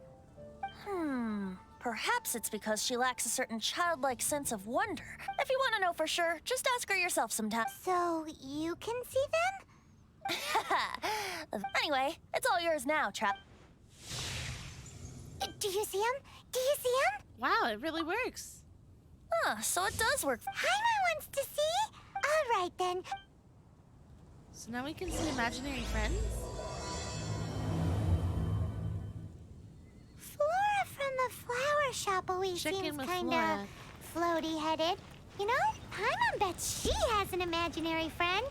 Perhaps it's because she lacks a certain childlike sense of wonder. If you want to know for sure, just ask her yourself sometime. So, you can see them? Anyway, it's all yours now, Trap. Do you see him? Do you see him? Wow, it really works. So it does work. Paimon wants to see? All right, then. So now we can see imaginary friends? Flora from the flower shop always Check in seems with kinda Flora. floaty-headed. You know, Paimon bets she has an imaginary friend.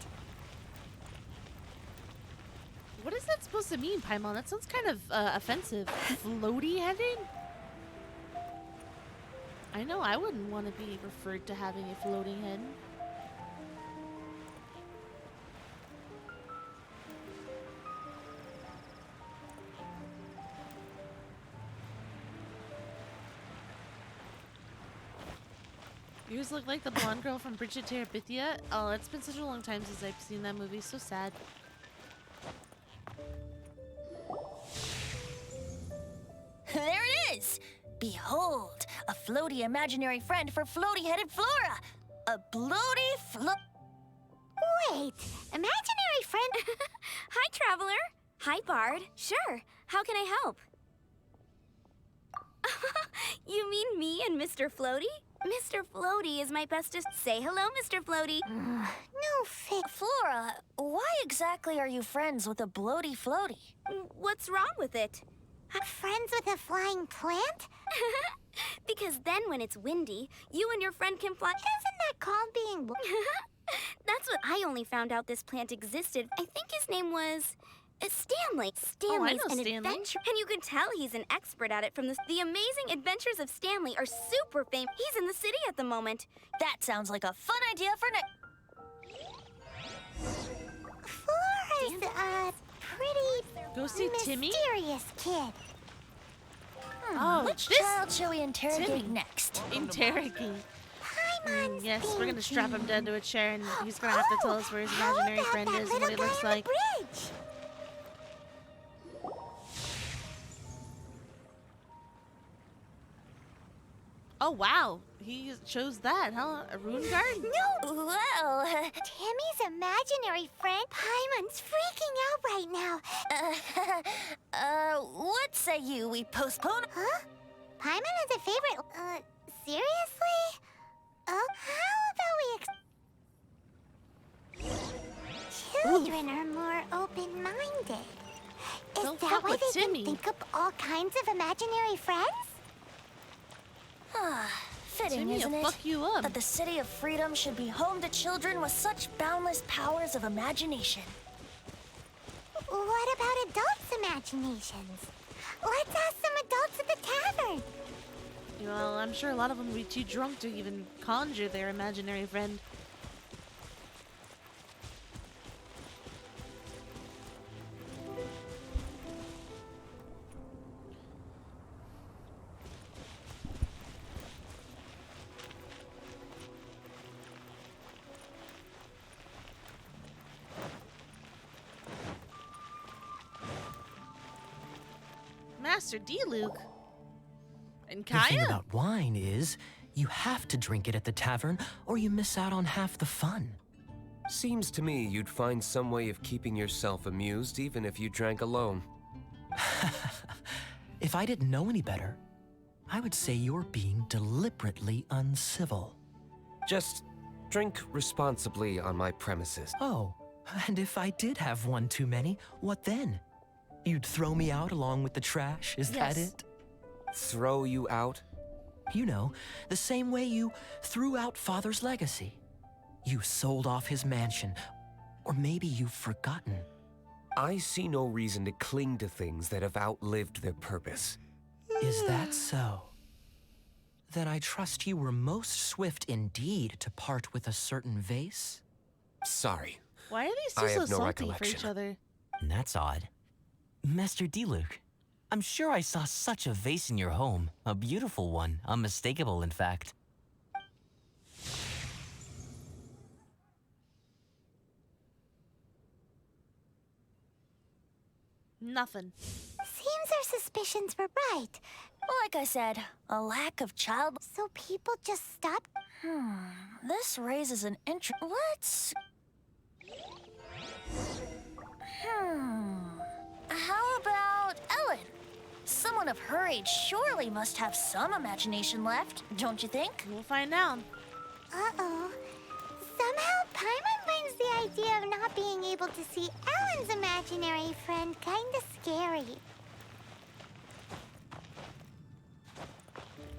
What is that supposed to mean, Paimon? That sounds kind of offensive. Floaty-headed? I know I wouldn't want to be referred to having a floating head. Yours look like the blonde girl from Bridget Terabithia. Oh, it's been such a long time since I've seen that movie. So sad. There it is! Behold, a floaty imaginary friend for floaty-headed Flora! A bloaty Wait, imaginary friend? Hi, Traveler. Hi, Bard. Sure. How can I help? You mean me and Mr. Floaty? Mr. Floaty is my bestest. Say hello, Mr. Floaty. No fit. Flora, why exactly are you friends with a bloaty floaty? What's wrong with it? Friends with a flying plant? Because then when it's windy, you and your friend can fly. Isn't that called being... That's what I only found out this plant existed. I think his name was... Stanley. Stanley's know an Stanley. adventure, and you can tell he's an expert at it from the Amazing Adventures of Stanley are super famous. He's in the city at the moment. That sounds like a fun idea for next. Flora's a pretty Go see Timmy? mysterious kid. Oh, Which this child shall we interrogate Timmy. next? Interrogate. Paimon's Yes, we're gonna strap him thinking. down to a chair and he's gonna have to tell us where his imaginary How about friend that is and what he little looks guy on like. the bridge? Oh wow, he chose that, huh? A rune guard? No, Well, Timmy's imaginary friend. Paimon's freaking out right now. what say you we postpone? Huh? Paimon has a favorite. Seriously? Oh, how about we Children are more open-minded. Is Don't that fuck why with they Timmy. can think up all kinds of imaginary friends? Fitting, Timmy, isn't I'll it? fuck you up. That the City of Freedom should be home to children with such boundless powers of imagination. What about adults' imaginations? Let's ask some adults at the tavern. Well, I'm sure a lot of them would be too drunk to even conjure their imaginary friend. Master D. Luke. And The thing Kaya? about wine is, you have to drink it at the tavern, or you miss out on half the fun. Seems to me you'd find some way of keeping yourself amused even if you drank alone. If I didn't know any better, I would say you're being deliberately uncivil. Just drink responsibly on my premises. Oh, and if I did have one too many, what then? You'd throw me out along with the trash, is that it? Throw you out? You know, the same way you threw out Father's legacy. You sold off his mansion, or maybe you've forgotten. I see no reason to cling to things that have outlived their purpose. Is that so? Then I trust you were most swift indeed to part with a certain vase? Sorry. Why are these I two so have no salty for recollection. each other? That's odd. Master D-Luke, I'm sure I saw such a vase in your home. A beautiful one, unmistakable in fact. Nothing. Seems our suspicions were right. Like I said, a lack of child. So people just stopped. This raises an interest. Let's. How about Ellen? Someone of her age surely must have some imagination left, don't you think? We'll find out. Uh-oh. Somehow Paimon finds the idea of not being able to see Ellen's imaginary friend kinda scary.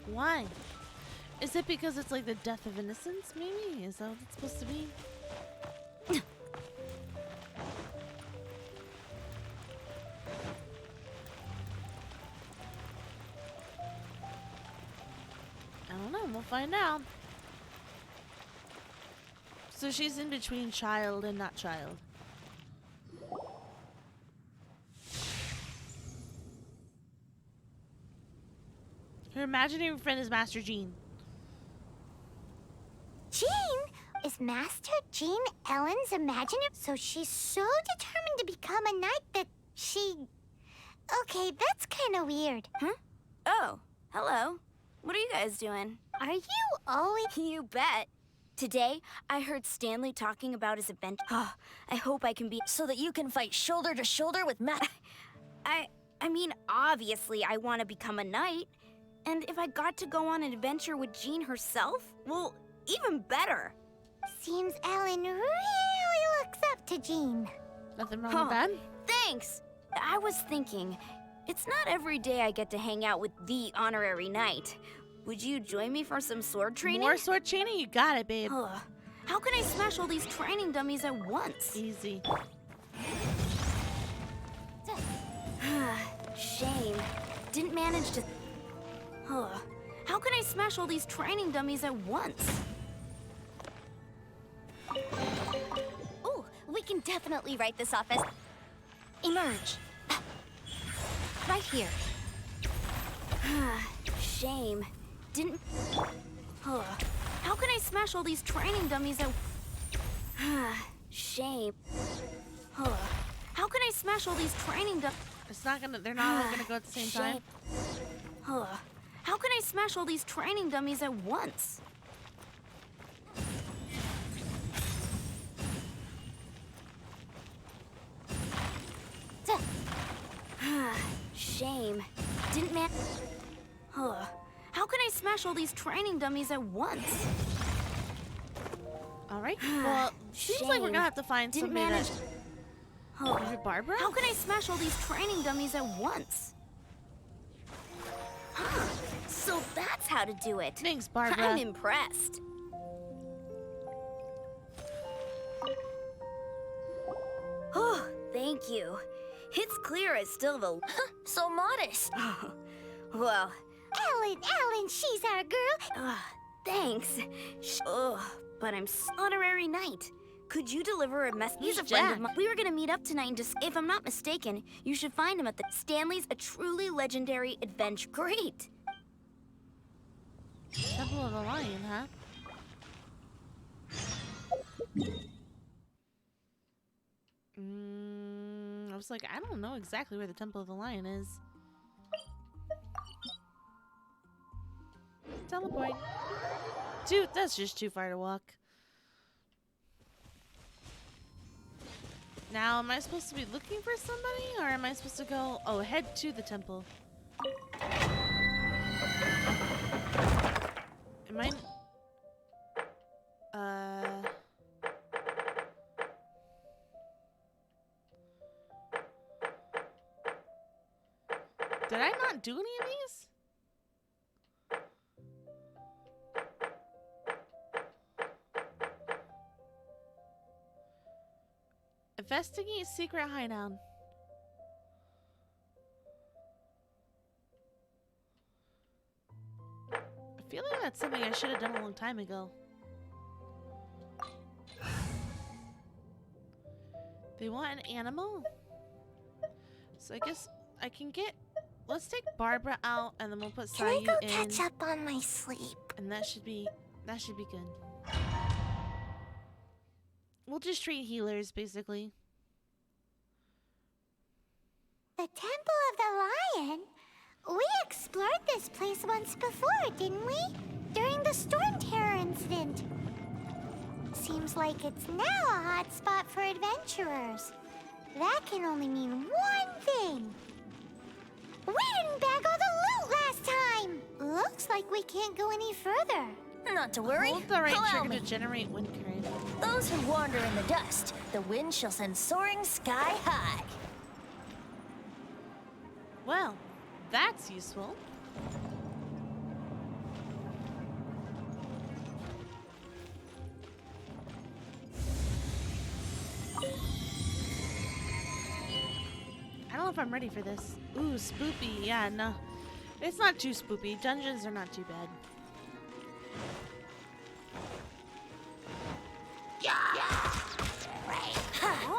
Why? Is it because it's like the death of innocence, maybe? Is that what it's supposed to be? I don't know, we'll find out. So she's in between child and not child. Her imaginary friend is Master Jean. Jean? Is Master Jean Ellen's imaginary? So she's so determined to become a knight that she... Okay, that's kinda weird. Huh? Oh, hello. What are you guys doing? Are you always... You bet. Today, I heard Stanley talking about his adventure. Oh, I hope I can be... So that you can fight shoulder to shoulder with Matt. I mean, obviously, I want to become a knight. And if I got to go on an adventure with Jean herself, well, even better. Seems Ellen really looks up to Jean. Nothing wrong with that? Thanks. I was thinking, it's not every day I get to hang out with the honorary knight. Would you join me for some sword training? More sword training? You got it, babe. How can I smash all these training dummies at once? Easy. Shame. Didn't manage to... How can I smash all these training dummies at once? Ooh, we can definitely write this off as... Emerge. Right here. Shame. Didn't... How can I smash all these training dummies at... Shame. How can I smash all these training dummies... It's not gonna... They're not all gonna go at the same time. How can I smash all these training dummies at once? Shame. Didn't man... How can I smash all these training dummies at once? Alright, well, seems like we're gonna have to find Didn't somebody manage... that... Is it Barbara? How can I smash all these training dummies at once? So that's how to do it. Thanks, Barbara. I'm impressed. Oh, thank you. It's clear I still have a... So modest. Well... Ellen, she's our girl. Thanks. But I'm honorary knight. Could you deliver a message? He's a friend of mine. We were gonna meet up tonight and just... If I'm not mistaken, you should find him at the... Stanley's a truly legendary adventure. Great. Temple of the Lion, huh? I was like, I don't know exactly where the Temple of the Lion is. Teleport. Dude, that's just too far to walk. Now, am I supposed to be looking for somebody, or am I supposed to go... Oh, head to the temple. Am I... Did I not do any of these? Investigate secret hideout. I feel like that's something I should have done a long time ago. They want an animal? So I guess I can get... Let's take Barbara out and then we'll put Sayu in. Can I go catch up on my sleep? And that should be good. We'll just treat healers, basically. The Temple of the Lion? We explored this place once before, didn't we? During the Storm Terror incident. Seems like it's now a hot spot for adventurers. That can only mean one thing. We didn't bag all the loot last time! Looks like we can't go any further. Not to worry. Hold the right Allow trigger me. to generate wind current. Those who wander in the dust, the wind shall send soaring sky high. Well, that's useful. I don't know if I'm ready for this. Ooh, spoopy. Yeah, no. It's not too spoopy. Dungeons are not too bad.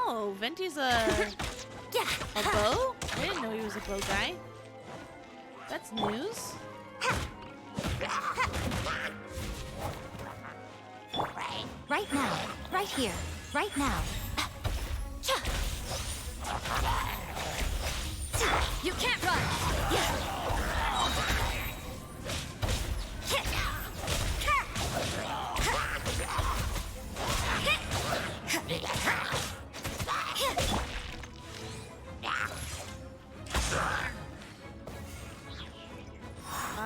Oh, Venti's a bow? I didn't know he was a bow guy. That's news. Right now. Right here. Right now. You can't run!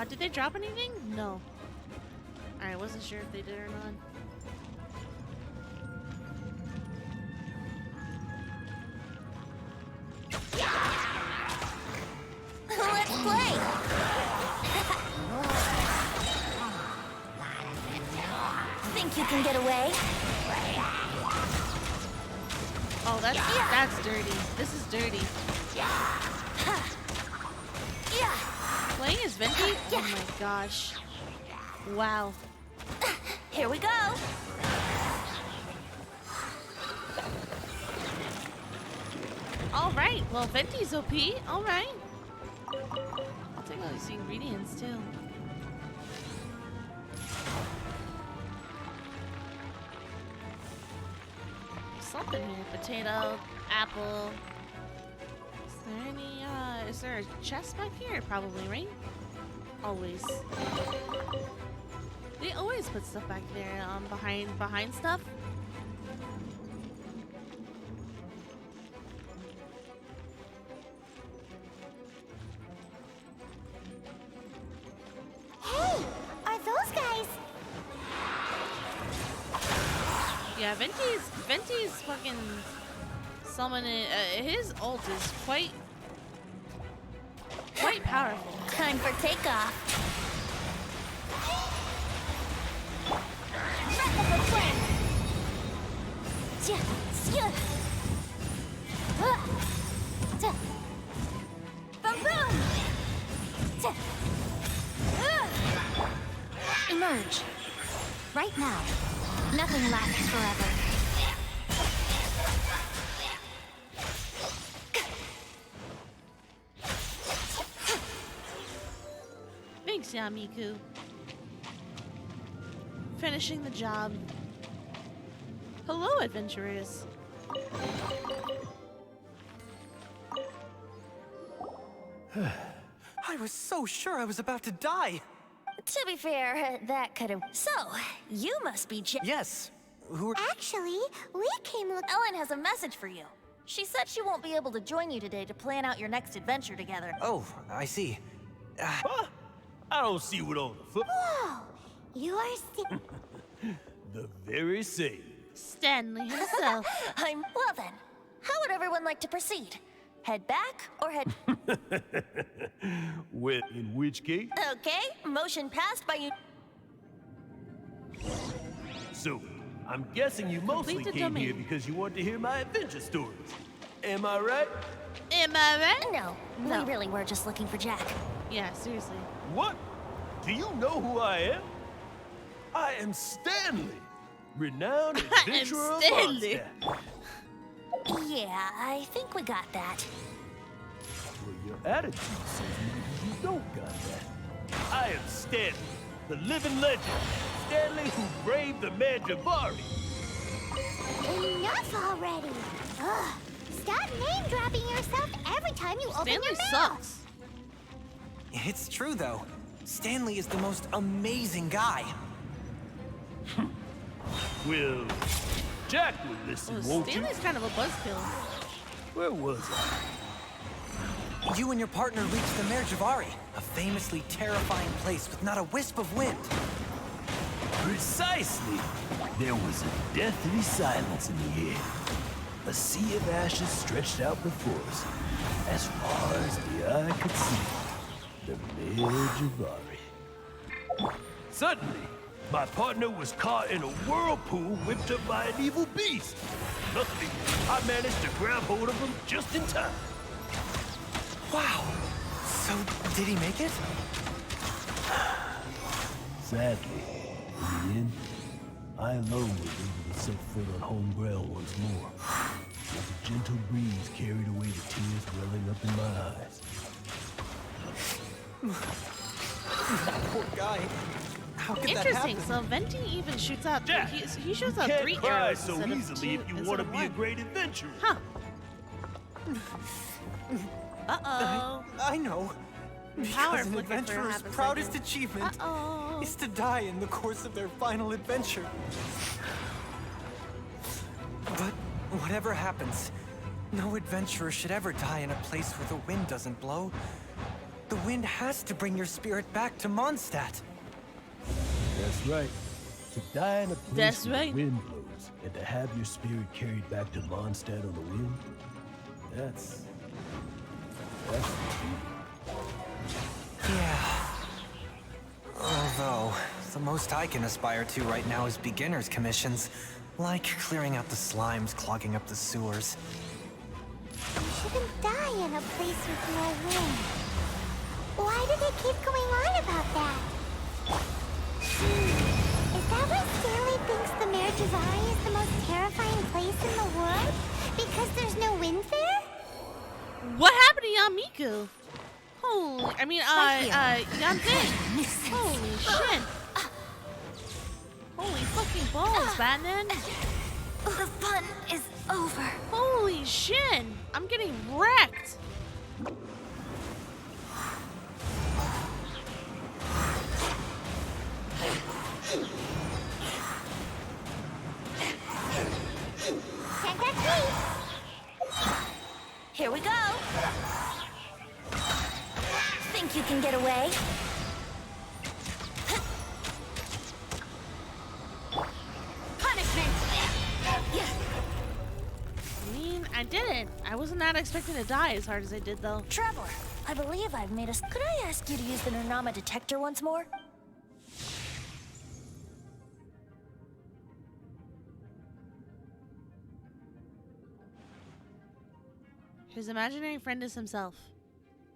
Did they drop anything? No. I wasn't sure if they did or not. Let's play! Think you can get away? Oh, that's dirty. This is dirty. Playing as Venti? Oh my gosh. Wow. Here we go. Alright, well Venti's OP. Alright. I'll take all these ingredients too. Something here. Potato, apple. Is there a chest back here? Probably, right? Always. They always put stuff back there, behind stuff. Hey, are those guys? Yeah, Venti's fucking summoning. His ult is quite powerful. Time for takeoff. Emerge. Right now. Nothing lasts forever. Thanks, Yamiku. Finishing the job. Hello, adventurers. I was so sure I was about to die. To be fair, that could have. So, you must be Yes. Who are... Actually, we came look. Ellen has a message for you. She said she won't be able to join you today to plan out your next adventure together. Oh, I see. I don't see what all the foot. Whoa! You are The very same. Stanley himself. Well then, how would everyone like to proceed? Head back or head... Well, in which case? Okay, motion passed by you. So, I'm guessing you mostly Complete the came here domain. because you want to hear my adventure stories. Am I right? Am I right? No, No. we really were just looking for Jack. Yeah, seriously. What? Do you know who I am? I am Stanley, renowned adventurer of Stanley. Mondstadt. Yeah, I think we got that. Well, your attitude says maybe you don't got that. I am Stanley, the living legend. Stanley who braved the man Javari. Enough already. Ugh. Stop name-dropping yourself every time you open Stanley your mouth. sucks. It's true, though. Stanley is the most amazing guy. Well, Jack would listen, Oh, won't you? Stanley's kind of a buzzkill. Where was I? You and your partner reached the Mare Javari, a famously terrifying place with not a wisp of wind. Precisely. There was a deathly silence in the air. A sea of ashes stretched out before us, as far as the eye could see. The Mare Javari. Suddenly, my partner was caught in a whirlpool whipped up by an evil beast. Luckily, I managed to grab hold of him just in time. Wow. So, did he make it? Sadly, in the end, I alone was able to set foot on home ground once more. As a gentle breeze carried away the tears welling up in my eyes. That poor guy. How could that Interesting. happen? So Venti even shoots out. Jack, He shoots out can't 3 cry arrows so instead of easily 2 if you instead want to of be a 1. great adventurer. Huh. Uh-oh. I know. Power Because an flicker for a adventurer's half a proudest second. achievement Uh-oh. is to die in the course of their final adventure. But whatever happens, no adventurer should ever die in a place where the wind doesn't blow. The wind has to bring your spirit back to Mondstadt. That's right. To die in a place That's where right. the wind blows, and to have your spirit carried back to Mondstadt on the wind, that's the Yeah. Although, the most I can aspire to right now is beginner's commissions, like clearing out the slimes clogging up the sewers. You shouldn't die in a place with no wind. Why do they keep going on about that? Is that why Stanley thinks the Mare Javari is the most terrifying place in the world? Because there's no wind there? What happened to Yamiku? Holy, Yanbing. Holy shit. Holy fucking balls, Batman. The fun is over. Holy shit. I'm getting wrecked. Can't catch me. Here we go. Think you can get away? Punishment! I mean, I did it. I wasn't not expecting to die as hard as I did, though. Traveler, I believe I've made us. Could I ask you to use the Nernama detector once more? His imaginary friend is himself.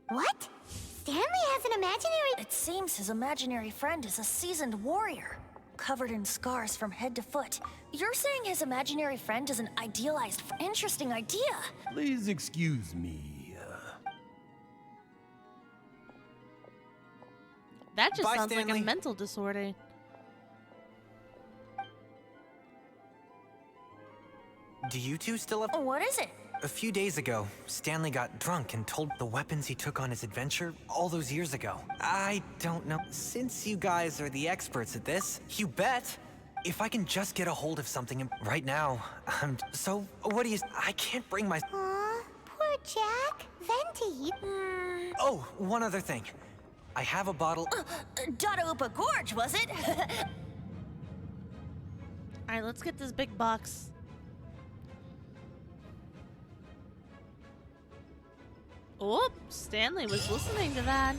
What? Stanley has an imaginary... It seems his imaginary friend is a seasoned warrior, covered in scars from head to foot. You're saying his imaginary friend is an idealized... Interesting idea. Please excuse me. That just Bye, sounds like Stanley. a mental disorder. Do you two still have... What is it? A few days ago, Stanley got drunk and told the weapons he took on his adventure all those years ago. I don't know. Since you guys are the experts at this, you bet. If I can just get a hold of something right now, so what do you... I can't bring my... Aw, poor Jack. Venti. Oh, one other thing. I have a bottle... Dadaupa Gorge, was it? Alright, let's get this big box. Oh, Stanley was listening to that.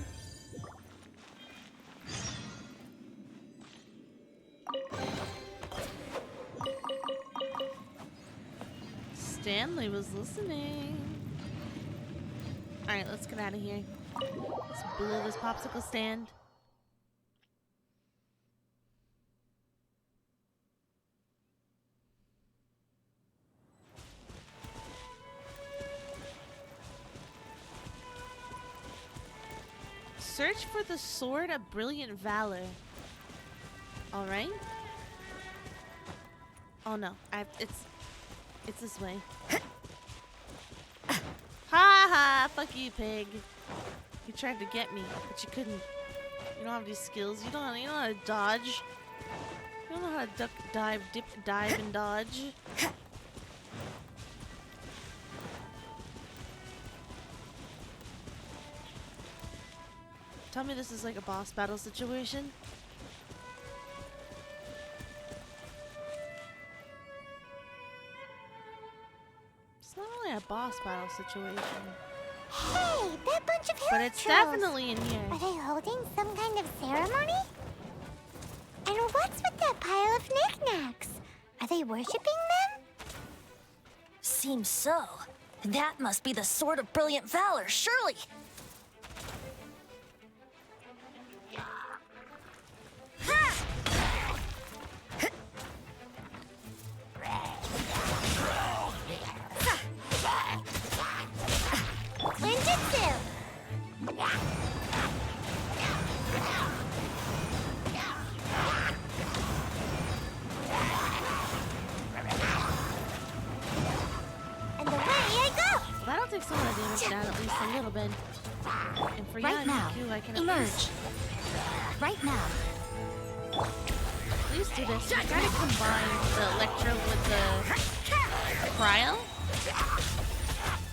Stanley was listening. Alright, let's get out of here. Let's blow this popsicle stand. Search for the Sword of Brilliant Valor. Alright. Oh no, it's this way. Ha ha! Fuck you, pig. You tried to get me, but you couldn't. You don't have these skills. You don't know how to dodge. You don't know how to duck, dive, dip, dive, and dodge. Tell me this is like a boss battle situation. It's not really a boss battle situation. Hey, that bunch of But it's trolls. definitely in here. Are they holding some kind of ceremony? And what's with that pile of knickknacks? Are they worshipping them? Seems so. That must be the Sword of Brilliant Valor, surely. Ninjutsu! And away I go! Well, that'll take some of the damage down at least a little bit. And for Right now, Yannick, I can at emerge. least... Right now. Please do this. You gotta combine the Electro with the Cryo,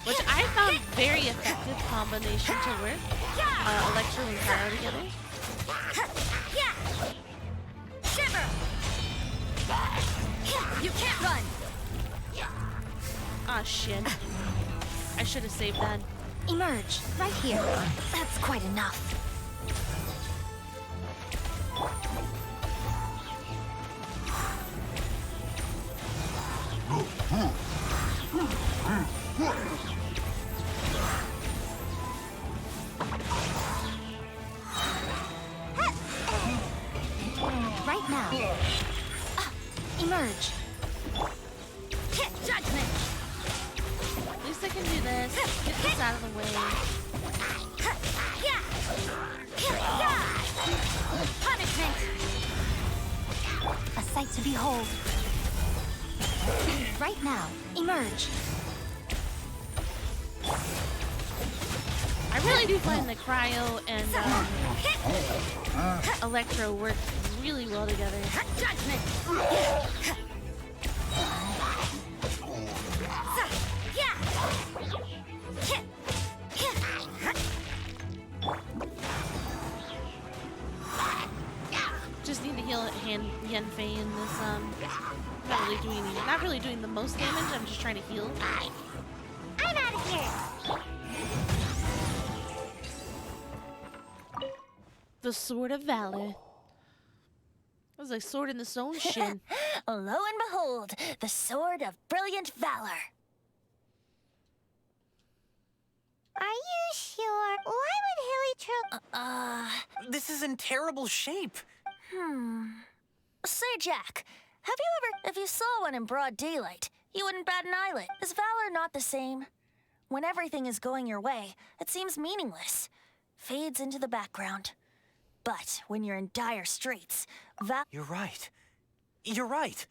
which I found very effective combination to work. Electro and Cryo together. Shiver! You can't run! Ah, shit. I should have saved that. Emerge. Right here. That's quite enough. Right now. Emerge. Judgment! At least I can do this. Get this out of the way. Punishment! A sight to behold. Right now. Emerge. I really do find the Cryo and Electro work really well together. Judgment! Just need to heal Yanfei in this. Not really doing the most damage. I'm just trying to heal. I'm out of here! The Sword of Valor. That was like sword in the stone shit. Lo and behold, the Sword of Brilliant Valor. Are you sure? Why would Hilly This is in terrible shape. Say, Jack, have you ever, if you saw one in broad daylight, you wouldn't bat an eyelid? Is valor not the same? When everything is going your way, it seems meaningless, fades into the background. But when you're in dire straits, You're right. You're right.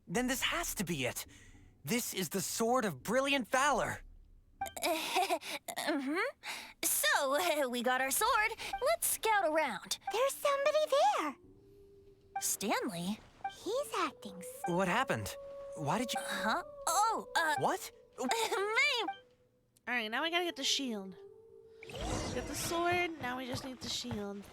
Then this has to be it. This is the sword of brilliant valor. So, we got our sword. Let's scout around. There's somebody there. Stanley? He's acting. What happened? Why did you... Huh? Oh, What? Mame! Alright, now we gotta get the shield. Get the sword, now we just need the shield.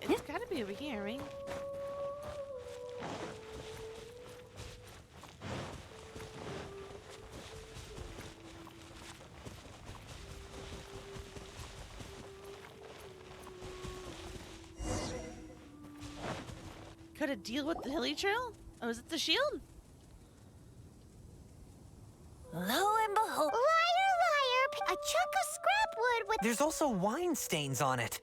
It's gotta be over here, right? Could it deal with the hilly trail? Oh, is it the shield? Lo and behold. Liar! A chunk of scrap wood with. There's also wine stains on it.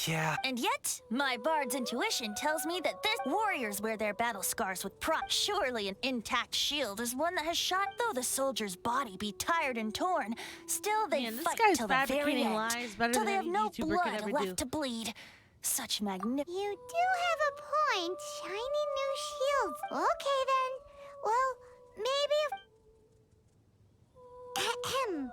Yeah. And yet, my bard's intuition tells me that this warriors wear their battle scars with pride. Surely an intact shield is one that has shot. Though the soldier's body be tired and torn, still they Man, this fight guy's till the very fabricating end, lies better till than they have any no YouTuber could blood ever left do. to bleed. Such magnificent. You do have a point. Shiny new shields. Okay then. Well, maybe if. Ahem.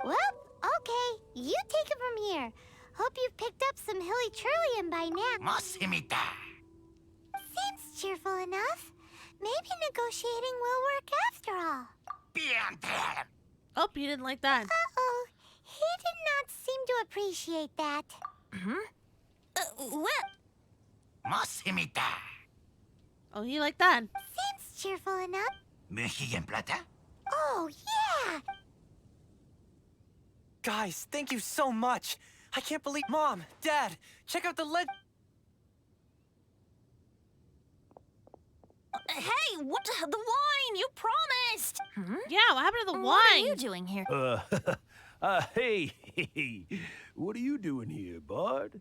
Well, okay. You take it from here. Hope you've picked up some hilly trillium by now. Seems cheerful enough. Maybe negotiating will work after all. Oh, you didn't like that. Uh-oh. He did not seem to appreciate that. Well. Oh, he liked that. Seems cheerful enough. Oh, yeah! Guys, thank you so much. I can't believe... Mom, Dad, check out the lead... Hey, what? The wine! You promised! Yeah, what happened to the wine? What are you doing here? Hey, what are you doing here, Bard?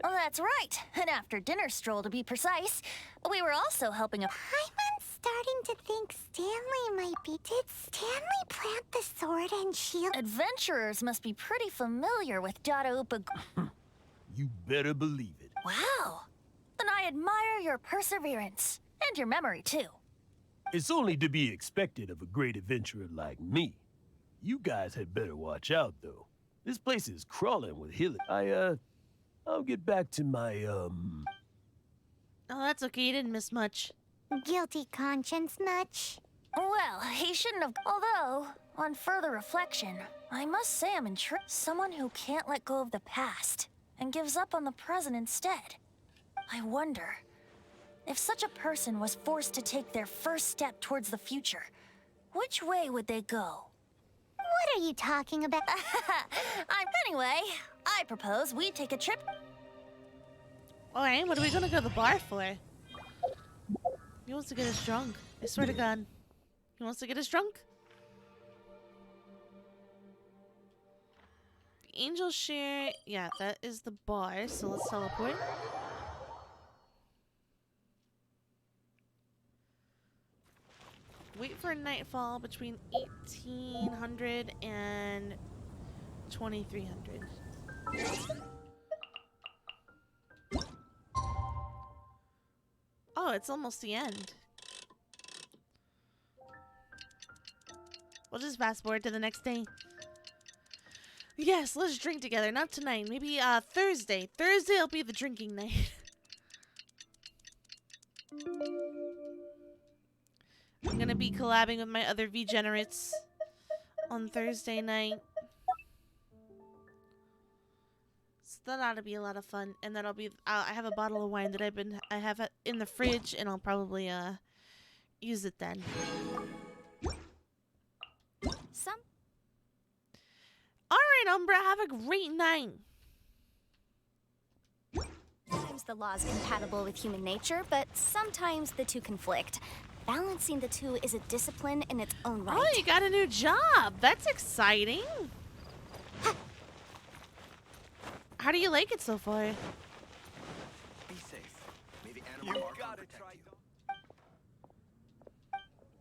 Oh, that's right. An after-dinner stroll, to be precise. We were also helping a... I'm starting to think Stanley might be... Did Stanley plant the sword and shield? Adventurers must be pretty familiar with Dada Upa... You better believe it. Wow. Then I admire your perseverance. And your memory, too. It's only to be expected of a great adventurer like me. You guys had better watch out, though. This place is crawling with hilly. I'll get back to my, Oh, that's okay. You didn't miss much. Guilty conscience much? Well, he shouldn't have... Although, on further reflection, I must say I'm intrigued. Someone who can't let go of the past and gives up on the present instead. I wonder, if such a person was forced to take their first step towards the future, which way would they go? What are you talking about? Anyway, I propose we take a trip. Alright, what are we gonna go to the bar for? He wants to get us drunk. I swear to God. He wants to get us drunk? Angel share. Yeah, that is the bar, so let's teleport. Wait for nightfall between 1800 and 2300. Oh, it's almost the end. We'll just fast forward to the next day. Yes, let's drink together. Not tonight. Maybe Thursday. Thursday will be the drinking night. I'm gonna be collabing with my other V-generates on Thursday night. So that ought to be a lot of fun. And that'll be I have a bottle of wine that I have it in the fridge, and I'll probably Some right, Umbra. Have a great night. Sometimes the law is compatible with human nature, but sometimes the two conflict. Balancing the two is a discipline in its own right. Oh, you got a new job. That's exciting. How do you like it so far? Be safe. May the animal gotta try.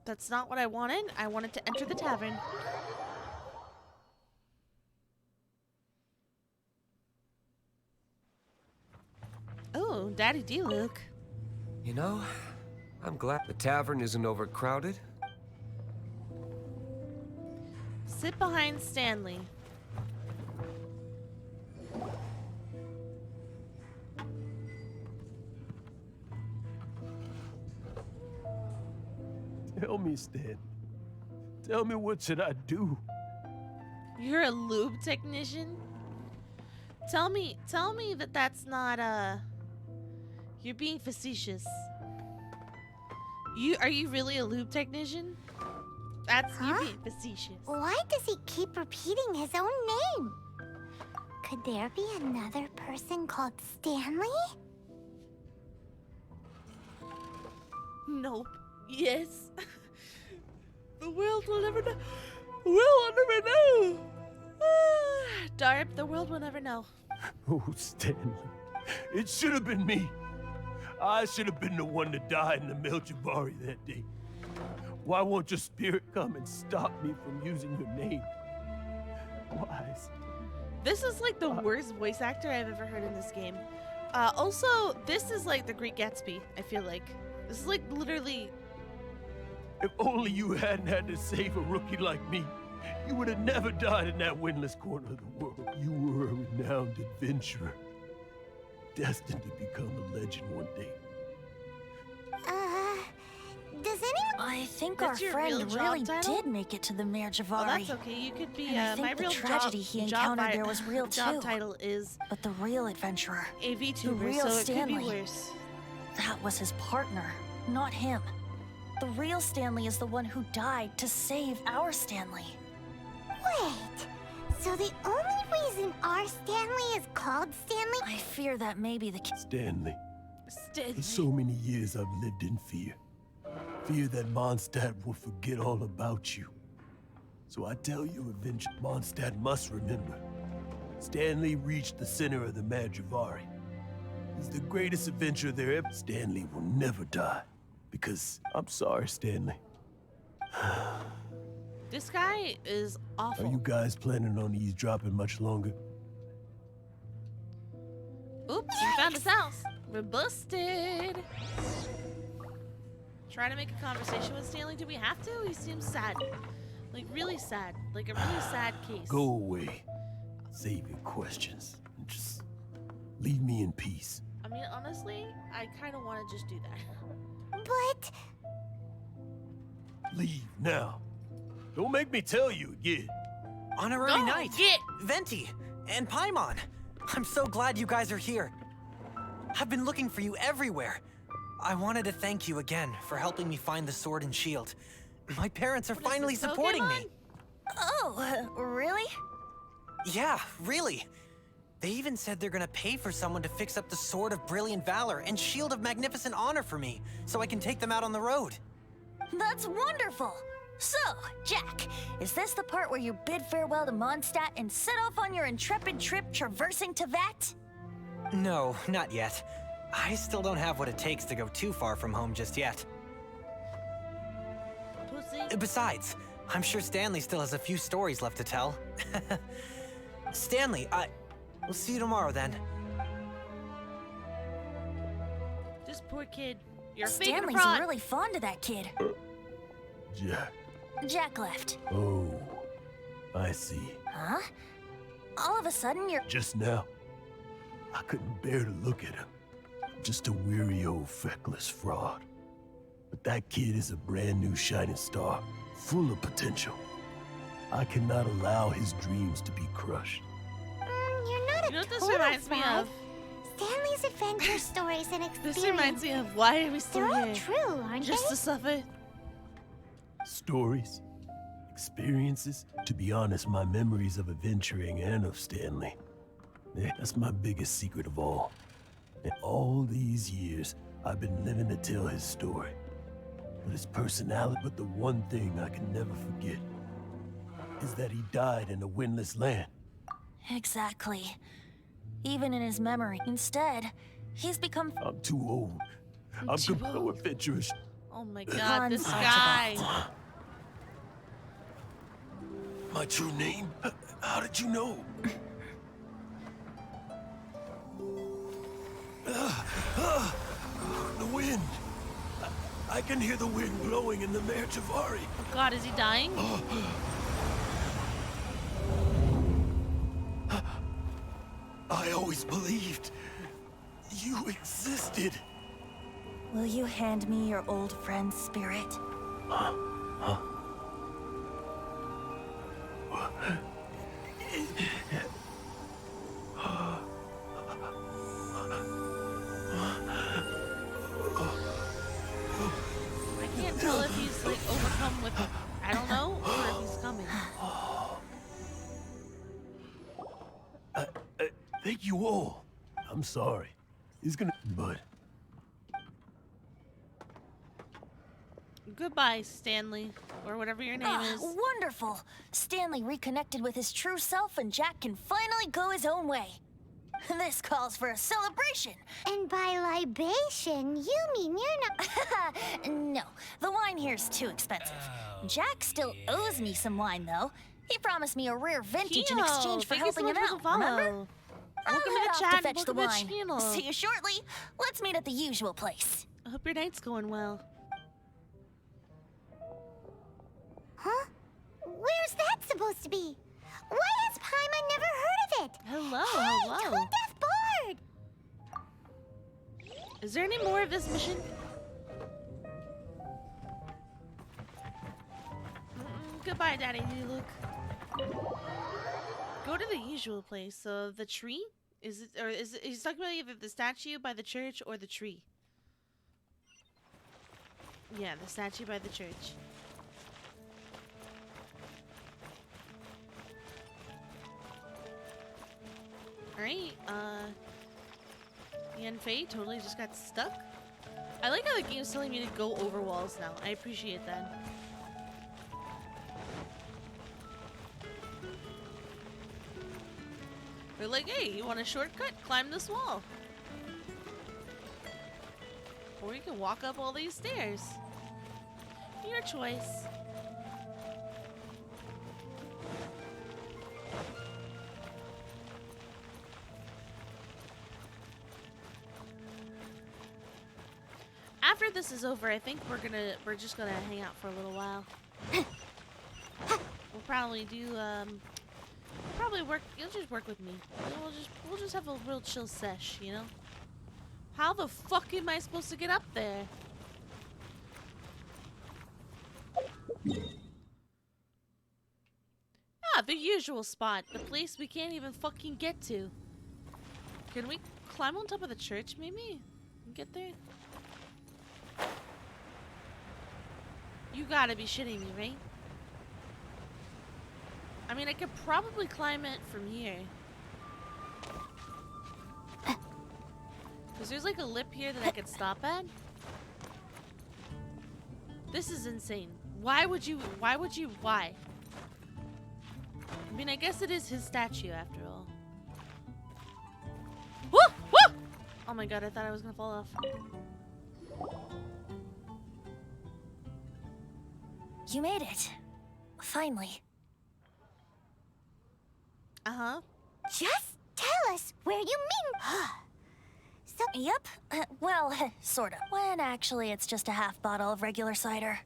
That's not what I wanted. I wanted to enter the tavern. Oh, Daddy D-Luke. You know, I'm glad the tavern isn't overcrowded. Sit behind Stanley. Tell me, Stan. Tell me, what should I do? You're a lube technician? Tell me that that's not, you're being facetious. Are you really a lube technician? You're being facetious. Why does he keep repeating his own name? Could there be another person called Stanley? Nope. Yes. The world will never know. The world will never know. Darp, the world will never know. Oh, Stanley. It should have been me. I should have been the one to die in the Melchivari that day. Why won't your spirit come and stop me from using your name? Why? This is like the worst voice actor I've ever heard in this game. Also, this is like the Great Gatsby, I feel like. This is like literally... If only you hadn't had to save a rookie like me, you would have never died in that windless corner of the world. You were a renowned adventurer, destined to become a legend one day. Does anyone... I think That's our your friend real job really title? did make it to the Mare Oh, Javari. that's okay. You could be, And I think my the real tragedy he encountered there was real job too. title is But the real adventurer, a the VTuber, real so it Stanley, could be worse. that was his partner, not him. The real Stanley is the one who died to save our Stanley. Wait, so the only reason our Stanley is called Stanley? I fear that may be the case. Stanley. Stanley. For so many years I've lived in fear. Fear that Mondstadt will forget all about you. So I tell you, eventually, Mondstadt must remember. Stanley reached the center of the Madrivari. He's the greatest adventurer there ever. Stanley will never die. Because I'm sorry, Stanley. This guy is awful. Are you guys planning on eavesdropping much longer? Oops, we found his house. We're busted. Try to make a conversation with Stanley. Do we have to? He seems sad. Like, really sad. Like a really sad case. Go away. Save your questions. And just leave me in peace. I mean, honestly, I kind of want to just do that. But... Leave now. Don't make me tell you again. Honorary Go, Knight, get. Venti, and Paimon. I'm so glad you guys are here. I've been looking for you everywhere. I wanted to thank you again for helping me find the sword and shield. My parents are finally supporting me. Oh, really? Yeah, really. They even said they're gonna pay for someone to fix up the Sword of Brilliant Valor and Shield of Magnificent Honor for me, so I can take them out on the road. That's wonderful! So, Jack, is this the part where you bid farewell to Mondstadt and set off on your intrepid trip traversing Tevat? No, not yet. I still don't have what it takes to go too far from home just yet. Pussy. Besides, I'm sure Stanley still has a few stories left to tell. Stanley, we'll see you tomorrow then. This poor kid. You're Stanley's fraud. really fond of that kid. Jack. Jack left. Oh, I see. Huh? All of a sudden you're... Just now, I couldn't bear to look at him. Just a weary old feckless fraud. But that kid is a brand new shining star, full of potential. I cannot allow his dreams to be crushed. You're not a You know what this total reminds me fraud. of? Stanley's adventure stories and experiences. This reminds me of why are we still They're all here? true, aren't Just they? to suffer. Stories, experiences. To be honest, my memories of adventuring and of Stanley. Yeah, that's my biggest secret of all. And all these years, I've been living to tell his story. But his personality, but the one thing I can never forget is that he died in a windless land. Exactly. Even in his memory. Instead, he's become... I'm too old. I'm too adventurous. Oh my god, this guy. My true name? How did you know? The wind. I can hear the wind blowing in the Mare Javari. Oh god, is he dying? I always believed you existed. Will you hand me your old friend's spirit? Huh? I can't tell if he's like overcome with, I don't know, or if he's coming. Thank you all. I'm sorry. He's gonna, but Goodbye, Stanley, or whatever your name is. Wonderful! Stanley reconnected with his true self and Jack can finally go his own way. This calls for a celebration. And by libation, you mean you're not... No, the wine here's too expensive. Jack still owes me some wine, though. He promised me a rare vintage in exchange for helping him out, remember? Welcome I'll to the head off chat, to fetch the welcome to wine. the channel. See you shortly. Let's meet at the usual place. I hope your night's going well. Huh? Where's that supposed to be? Why has Paimon never heard of it? Hello, Hey, hello. Tone Deaf Bard! Is there any more of this mission? Goodbye, Daddy Luke. Go to the usual place. So the tree? Is it, or is it, he's talking about either the statue by the church or the tree? Yeah, the statue by the church. Alright, Yan Fei totally just got stuck. I like how the game's telling me to go over walls now. I appreciate that. They're like, hey, you want a shortcut? Climb this wall. Or you can walk up all these stairs. Your choice. After this is over, I think we're just gonna hang out for a little while. We'll probably do probably work. You'll just work with me. We'll just have a real chill sesh, you know. How the fuck am I supposed to get up there? Ah, the usual spot, the place we can't even fucking get to. Can we climb on top of the church, maybe? Get there. You gotta be shitting me, right? I mean, I could probably climb it from here. Because there's like a lip here that I could stop at. This is insane. Why? I mean, I guess it is his statue after all. Woo! Woo! Oh my god, I thought I was gonna fall off. You made it. Finally. Uh-huh. Just tell us where you mean. So, yep. Well, sort of. When actually it's just a half bottle of regular cider.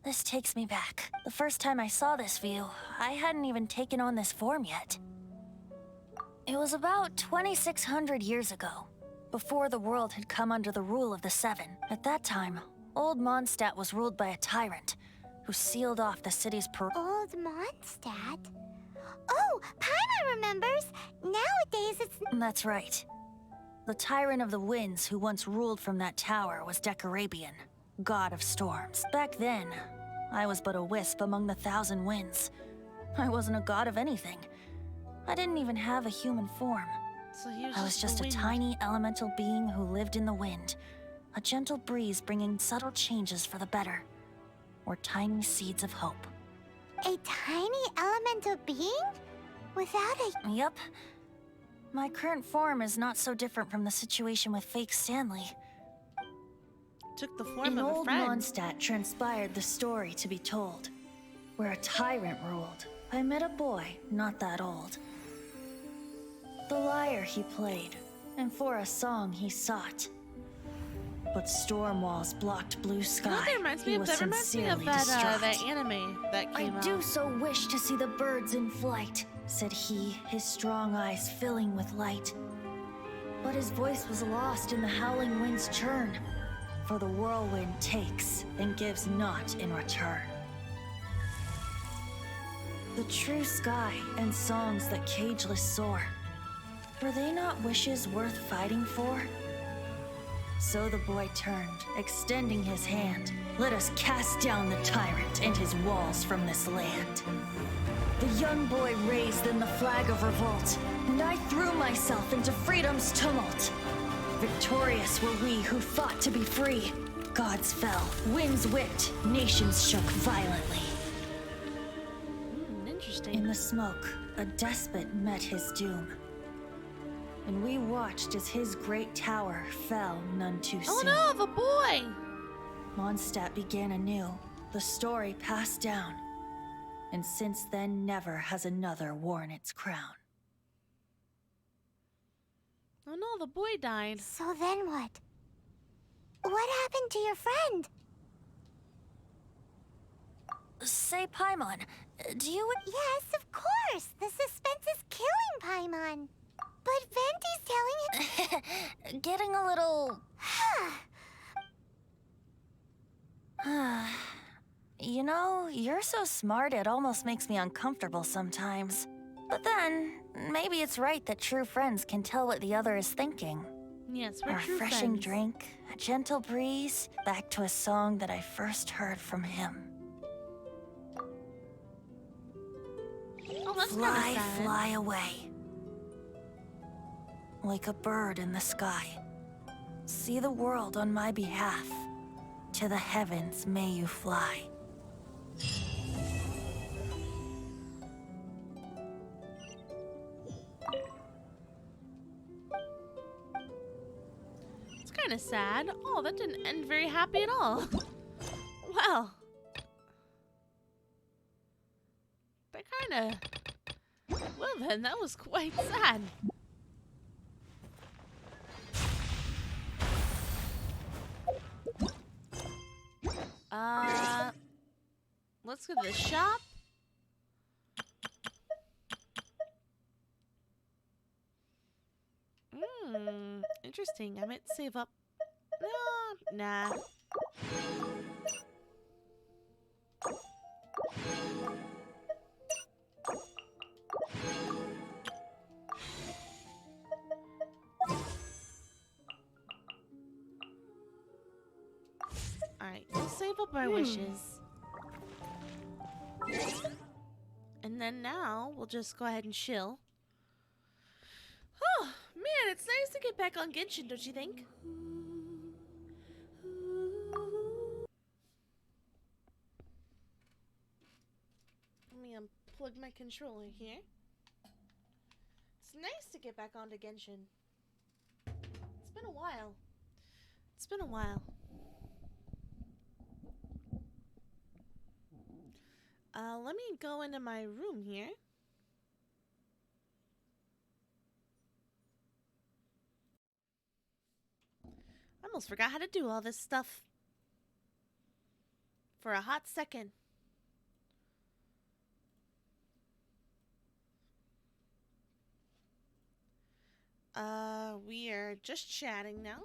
This takes me back. The first time I saw this view, I hadn't even taken on this form yet. It was about 2,600 years ago, before the world had come under the rule of the Seven. At that time, Old Mondstadt was ruled by a tyrant who sealed off the city's Old Mondstadt? Oh, Paimon remembers! Nowadays it's... That's right. The Tyrant of the Winds who once ruled from that tower was Decarabian, god of storms. Back then, I was but a wisp among the thousand winds. I wasn't a god of anything. I didn't even have a human form. So he was I was just a wind. tiny elemental being who lived in the wind. A gentle breeze bringing subtle changes for the better. Or tiny seeds of hope. A tiny elemental being? Without a... Yep. My current form is not so different from the situation with fake Stanley. Took the form In of a old friend. Mondstadt transpired the story to be told, where a tyrant ruled. I met a boy not that old. The lyre he played, and for a song he sought. But storm walls blocked blue sky. That reminds me He of was that reminds me of sincerely that distraught. anime that came out. I do so wish to see the birds in flight, said he, his strong eyes filling with light. But his voice was lost in the howling wind's churn, for the whirlwind takes and gives not in return. The true sky and songs that cageless soar, were they not wishes worth fighting for? So the boy turned, extending his hand. Let us cast down the tyrant and his walls from this land. The young boy raised then the flag of revolt, and I threw myself into freedom's tumult. Victorious were we who fought to be free. Gods fell, winds whipped, nations shook violently. Interesting. In the smoke, a despot met his doom. And we watched as his great tower fell none too soon. Oh no, the boy! Mondstadt began anew, the story passed down. And since then, never has another worn its crown. Oh no, the boy died. So then what? What happened to your friend? Say, Paimon, do you... Yes, of course! The suspense is killing Paimon. But Venti's telling him... Getting a little... You know, you're so smart it almost makes me uncomfortable sometimes. But then, maybe it's right that true friends can tell what the other is thinking. Yes, A we're true refreshing friends. drink, a gentle breeze, back to a song that I first heard from him. Oh, that's Fly, kinda sad. fly away. Like a bird in the sky. See the world on my behalf. To the heavens may you fly. It's kind of sad. Oh, that didn't end very happy at all. Well. That kind of... Well then, that was quite sad. Let's go to the shop. Interesting. I might save up. No, nah. Alright, we'll save up our wishes. And then now, we'll just go ahead and chill. Oh, man, it's nice to get back on Genshin, don't you think? Let me unplug my controller here. It's nice to get back onto Genshin. It's been a while. It's been a while. Let me go into my room here. I almost forgot how to do all this stuff. For a hot second. We are just chatting now.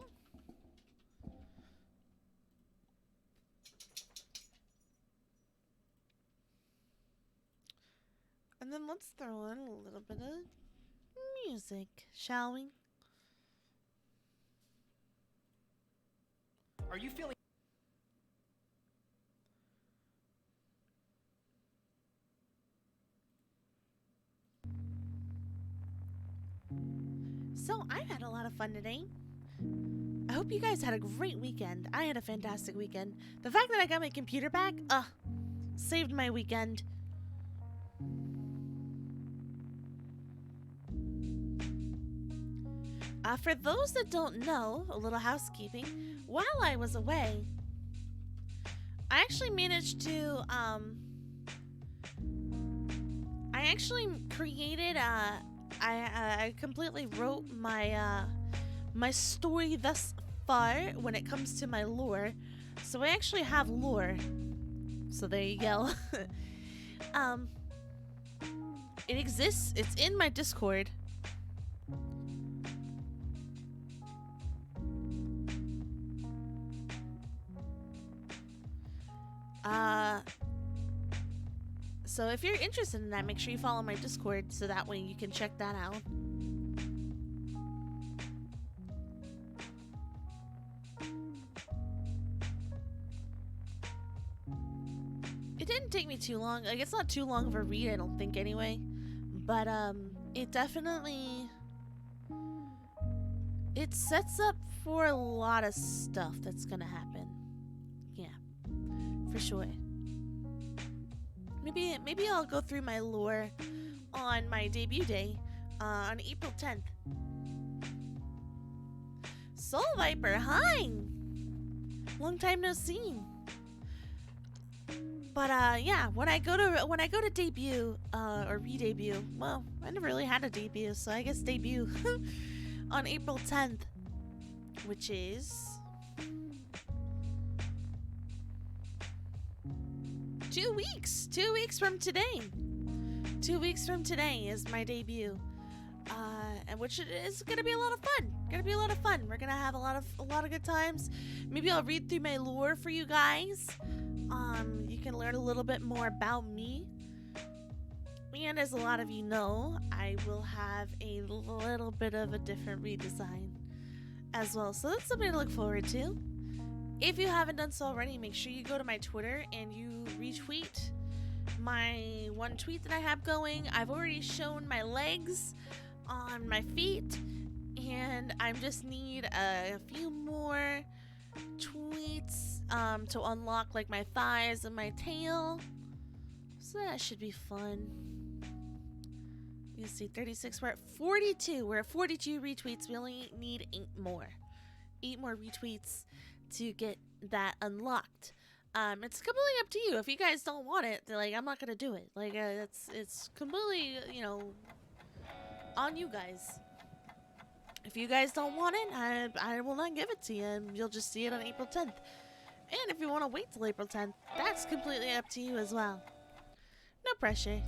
And then let's throw in a little bit of music, shall we? Are you feeling... So I've had a lot of fun today. I hope you guys had a great weekend. I had a fantastic weekend. The fact that I got my computer back, saved my weekend. For those that don't know, a little housekeeping, while I was away, I actually managed to, I actually created, I completely wrote my, my story thus far when it comes to my lore. So I actually have lore. So there you go. It exists. It's in my Discord. So if you're interested in that, make sure you follow my Discord so that way you can check that out. It didn't take me too long. Like, it's not too long of a read, I don't think, anyway. But, it definitely... It sets up for a lot of stuff that's gonna happen. Yeah. For sure. Maybe I'll go through my lore on my debut day, on April 10th. Soul Viper, hi! Long time no see. But yeah, when I go to debut or re-debut, well, I never really had a debut, so I guess debut on April 10th, which is 2 weeks. 2 weeks from today. 2 weeks from today is my debut, and which is gonna be a lot of fun. We're gonna have a lot of good times. Maybe I'll read through my lore for you guys. You can learn a little bit more about me. And as a lot of you know, I will have a little bit of a different redesign as well. So that's something to look forward to. If you haven't done so already, make sure you go to my Twitter and you retweet my one tweet that I have going. I've already shown my legs on my feet, and I just need a few more tweets to unlock like my thighs and my tail. So that should be fun. You see 36, we're at 42. We're at 42 retweets. We only need 8 more. 8 more retweets to get that unlocked. It's completely up to you. If you guys don't want it, like, I'm not gonna do it. Like, it's completely, you know, on you guys. If you guys don't want it, I will not give it to you, and you'll just see it on April 10th. And if you want to wait till April 10th, that's completely up to you as well. No pressure.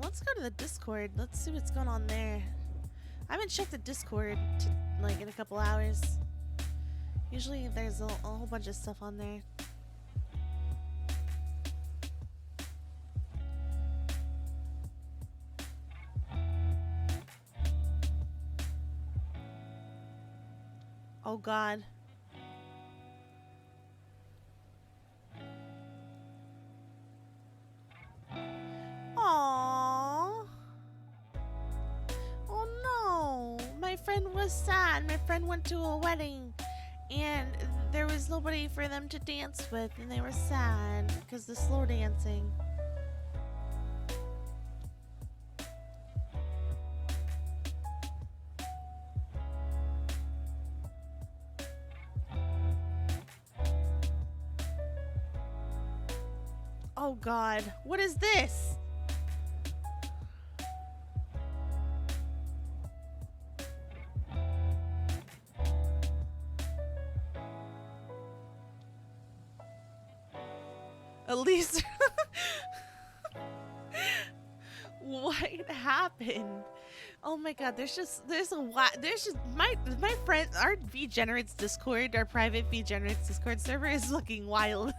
Let's go to the Discord. Let's see what's going on there. I haven't checked the Discord like in a couple hours. Usually there's a whole bunch of stuff on there. Oh God. Aww. Oh no. My friend was sad. My friend went to a wedding and there was nobody for them to dance with, and they were sad because the slow dancing. Oh God, what is this? At least what happened? Oh my God, there's my friend, our V-Generates Discord, our private V-Generates Discord server is looking wild.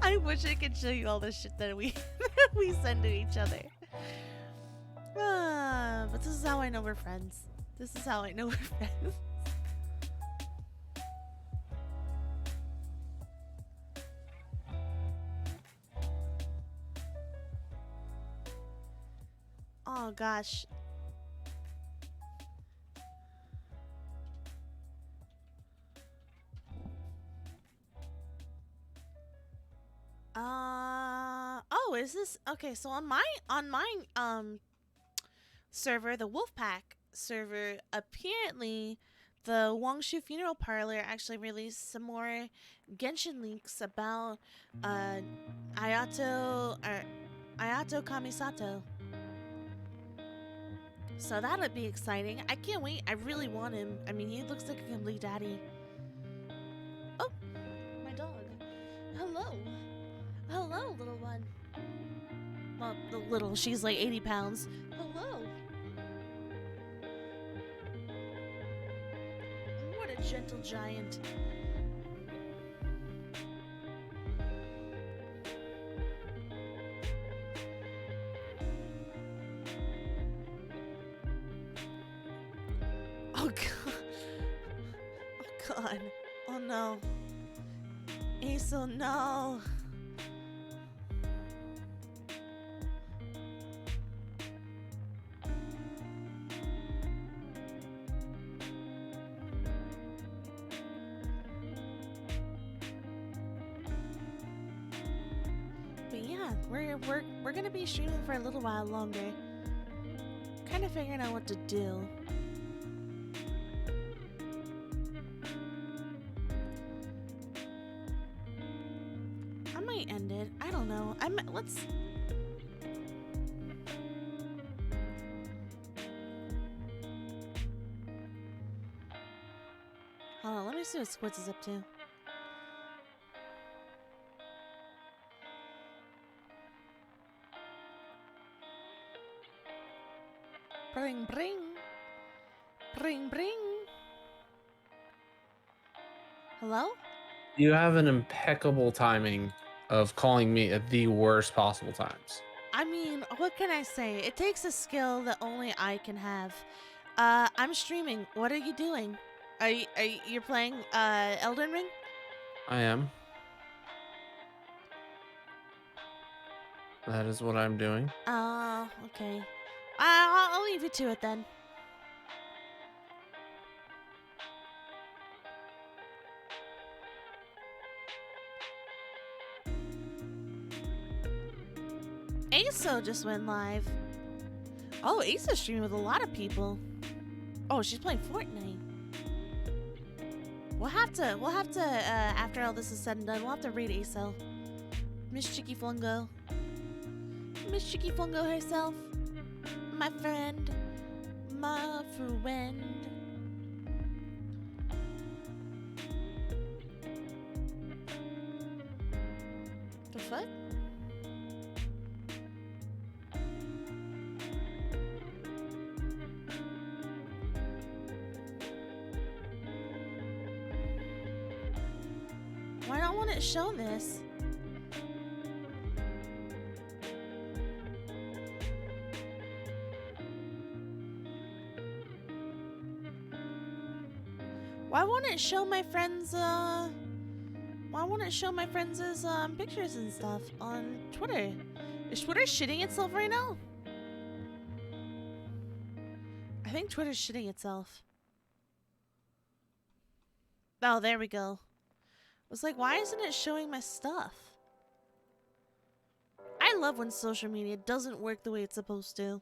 I wish I could show you all the shit that we send to each other. But this is how I know we're friends. This is how I know we're friends. Oh gosh. Oh, is this okay? So on my server, the Wolfpack server, apparently the Wangshu Funeral Parlor actually released some more Genshin leaks about Ayato Kamisato. So that'll be exciting. I can't wait. I really want him. I mean, he looks like a complete daddy. Oh, my dog. Hello. Hello, little one. Well, the little, she's like 80 pounds. Hello. What a gentle giant. Oh god. Oh god. Oh no. Aso, no. But yeah, we're gonna be streaming for a little while longer. Kind of figuring out what to do. I might end it. I don't know. Let's. Hold on. Let me see what Squids is up to. Bring, bring. Bring, bring. Hello? You have an impeccable timing of calling me at the worst possible times. I mean, what can I say? It takes a skill that only I can have. I'm streaming. What are you doing? You're playing Elden Ring? I am. That is what I'm doing. Oh, okay. I'll leave you to it then. Aso just went live. Oh, Aso's streaming with a lot of people. Oh, she's playing Fortnite. We'll have to, after all this is said and done, we'll have to raid Aso. Miss Chicky Fungo. Miss Chicky Fungo herself. My friend. My friend. The fuck? Why don't want it show this? Why won't it show my friends, why won't it show my friends' pictures and stuff on Twitter? Is Twitter shitting itself right now? I think Twitter's shitting itself. Oh, there we go. I was like, why isn't it showing my stuff? I love when social media doesn't work the way it's supposed to.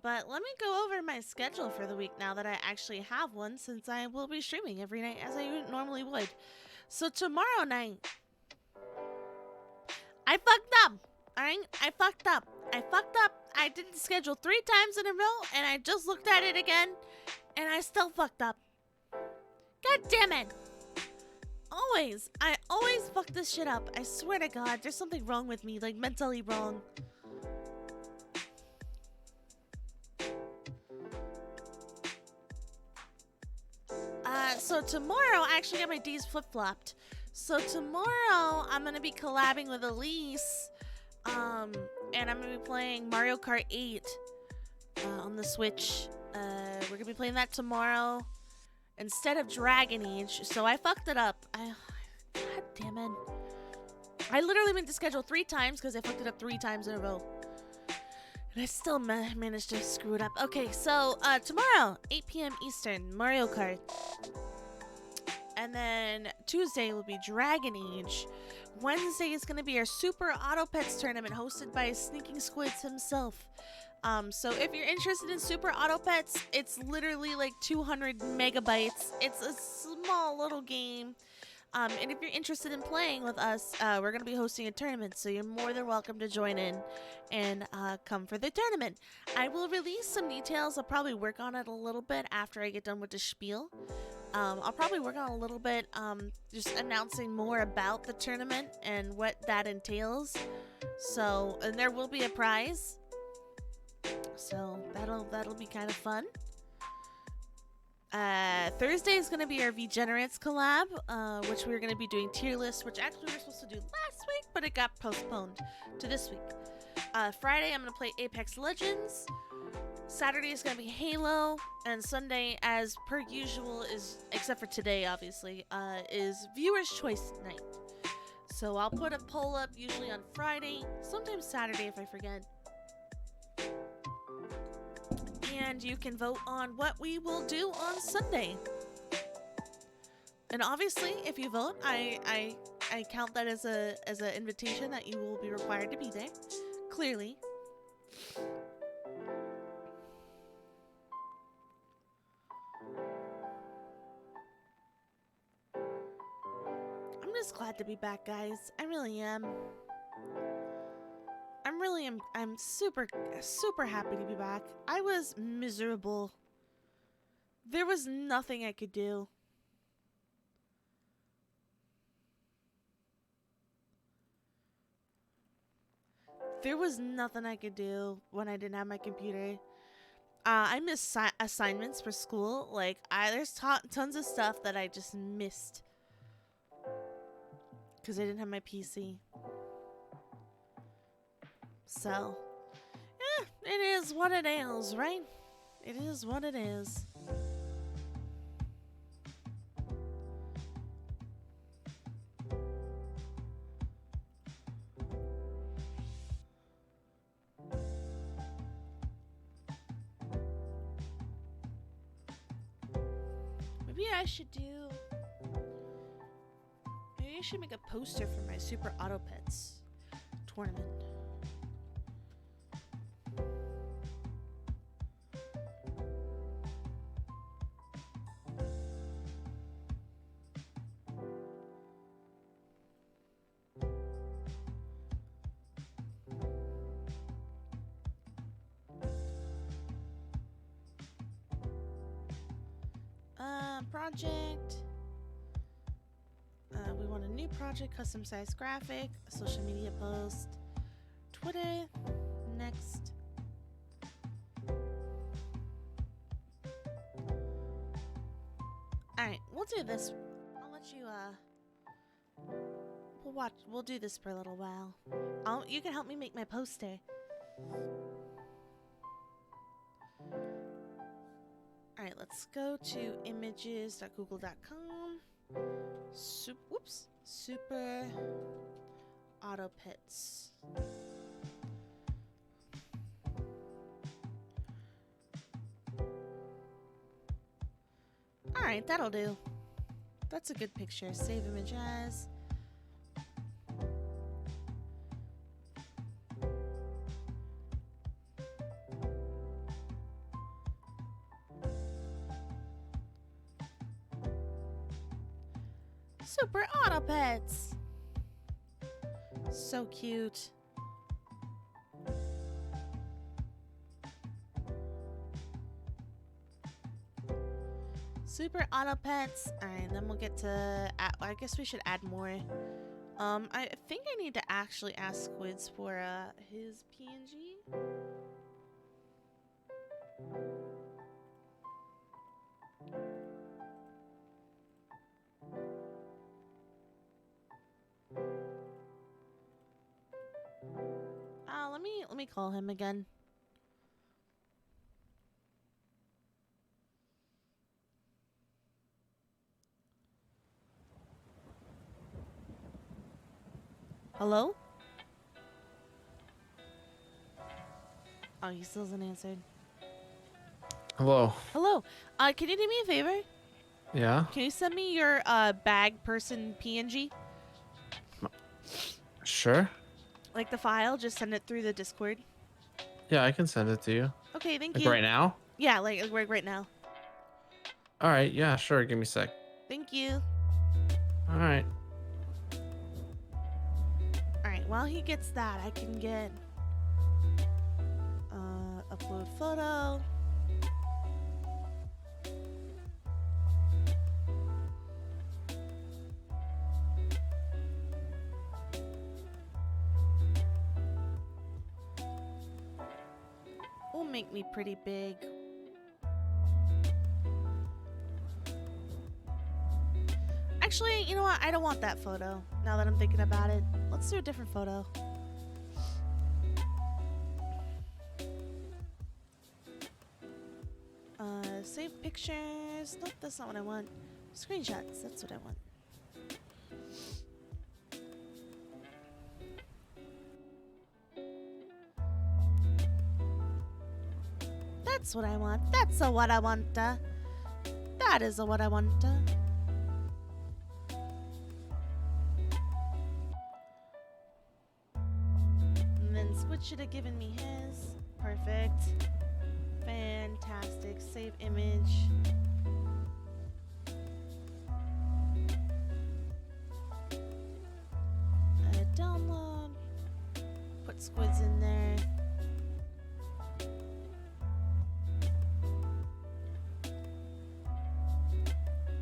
But let me go over my schedule for the week now that I actually have one, since I will be streaming every night as I normally would. So tomorrow night, I fucked up. Alright? I fucked up. I did the schedule 3 times in a row, and I just looked at it again, and I still fucked up. God damn it. I always fuck this shit up. I swear to God, there's something wrong with me, like mentally wrong. So tomorrow, I actually got my D's flip-flopped. So tomorrow, I'm gonna be collabing with Elise, and I'm gonna be playing Mario Kart 8 on the Switch. We're gonna be playing that tomorrow instead of Dragon Age. So I fucked it up. God damn it. I literally meant to schedule 3 times because I fucked it up 3 times in a row. And I still managed to screw it up. Okay, so tomorrow, 8 p.m. Eastern, Mario Kart. And then Tuesday will be Dragon Age. Wednesday is going to be our Super Auto Pets tournament hosted by Sneaking Squids himself. So if you're interested in Super Auto Pets, it's literally like 200 megabytes. It's a small little game. And if you're interested in playing with us, we're going to be hosting a tournament, so you're more than welcome to join in and come for the tournament. I will release some details. I'll probably work on it a little bit after I get done with the spiel. I'll probably work on a little bit, just announcing more about the tournament and what that entails. So, and there will be a prize. So that'll be kind of fun. Thursday is going to be our V-Generates collab, which we're going to be doing tier lists, which actually we were supposed to do last week, but it got postponed to this week. Friday, I'm going to play Apex Legends. Saturday is going to be Halo, and Sunday, as per usual, is, except for today, obviously, is Viewer's Choice Night. So I'll put a poll up usually on Friday, sometimes Saturday if I forget. And you can vote on what we will do on Sunday. And obviously, if you vote, I count that as an invitation that you will be required to be there. Clearly. I'm just glad to be back, guys. I really am. I'm super happy to be back. I was miserable. There was nothing I could do. There was nothing I could do when I didn't have my computer. I missed assignments for school. Like, there's tons of stuff that I just missed because I didn't have my PC. So, it is what it is, right? It is what it is. Maybe I should make a poster for my Super Auto Pets tournament. Project. We want a new project, custom size graphic, a social media post, Twitter, next. Alright, we'll do this. I'll let you, we'll do this for a little while. You can help me make my poster. Alright, let's go to images.google.com. Super Auto Pets. Alright, that'll do. That's a good picture. Save image as. Super Auto Pets. So cute. Super Auto Pets. Alright, then we'll get to... I guess we should add more. I think I need to actually ask Squids for his PNG. Let me call him again. Hello? Oh, he still hasn't answered. Hello. Hello. Can you do me a favor? Yeah? Can you send me your bag person PNG? Sure. Like the file, just send it through the Discord. Yeah, I can send it to you. Okay, thank Like you. right now? Yeah, like right now. All right. Yeah, sure. Give me a sec. Thank you. All right. Alright, while he gets that, I can get upload photo. Will make me pretty big. Actually, you know what? I don't want that photo. Now that I'm thinking about it, let's do a different photo. Save pictures. Nope, that's not what I want. Screenshots. That's what I want. That's what I want. That's a what I want. That is a what I want. And then Switch should have given me his. Perfect. Fantastic. Save image. Download. Put squids in there.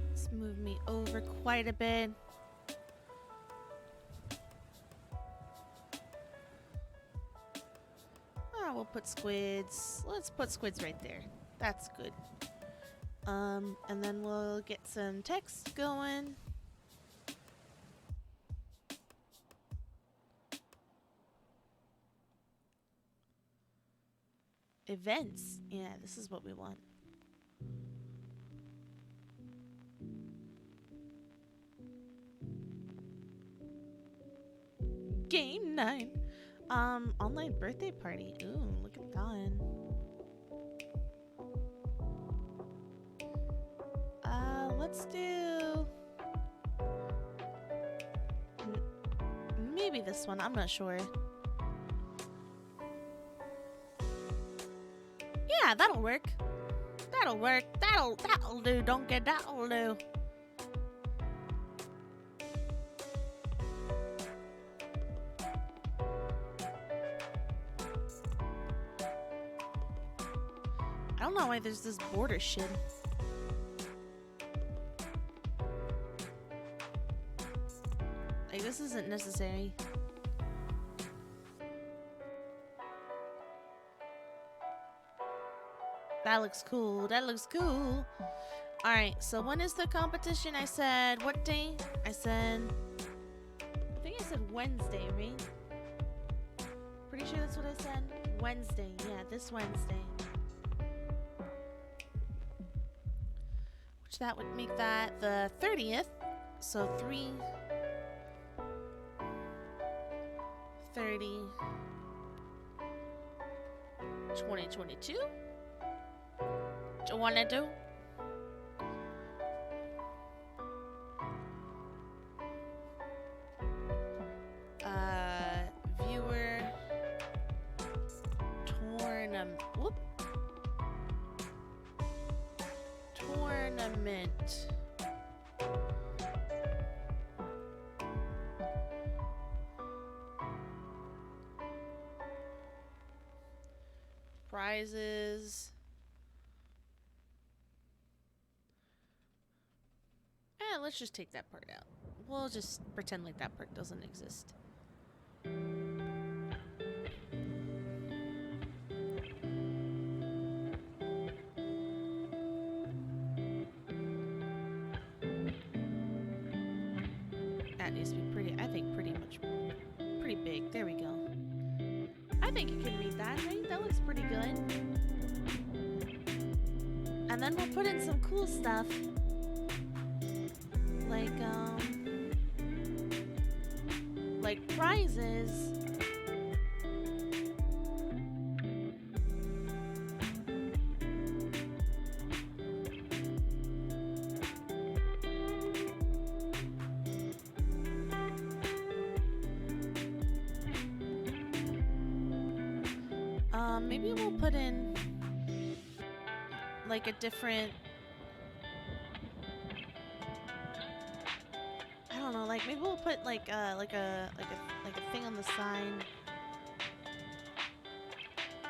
Let's move me over quite a bit. We'll put squids. Let's put squids right there. That's good. And then we'll get some text going. Events. Yeah, this is what we want. Game 9. Online birthday party. Ooh, look at that. Let's do maybe this one. I'm not sure. Yeah, that'll work. That'll work. That'll do. Don't get that'll do. I don't know why there's this border shit. Like, this isn't necessary. That looks cool. That looks cool. Alright, so when is the competition? I said, what day? I think I said Wednesday, right? Pretty sure that's what I said. Wednesday. Yeah, this Wednesday. Which that would make that the 30th. So 3/30/2022. What you wanna do? Viewer tournament. Prizes. Let's just take that part out. We'll just pretend like that part doesn't exist. That needs to be pretty, I think pretty big. There we go. I think you can read that, right? That looks pretty good. And then we'll put in some cool stuff. Like like prizes. Maybe we'll put in like a different, I don't know, like maybe we'll put like a thing on the sign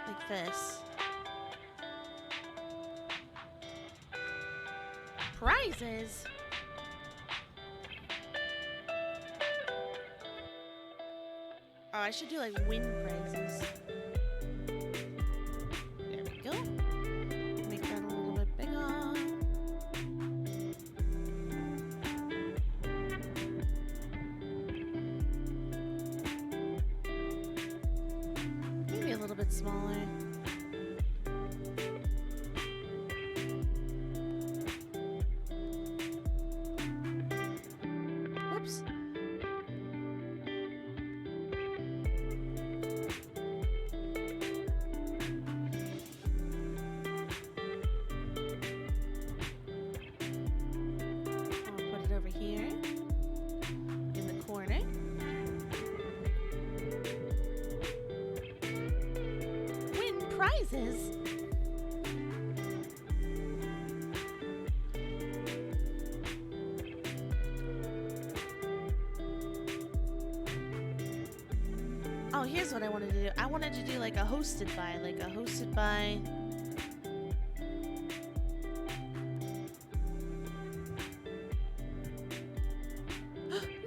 like this. Prizes? Oh, I should do like win prizes. There we go. Make that a little bit bigger. Maybe a little bit smaller. Whoops. Prizes? Oh, here's what I wanted to do. I wanted to do like a hosted by,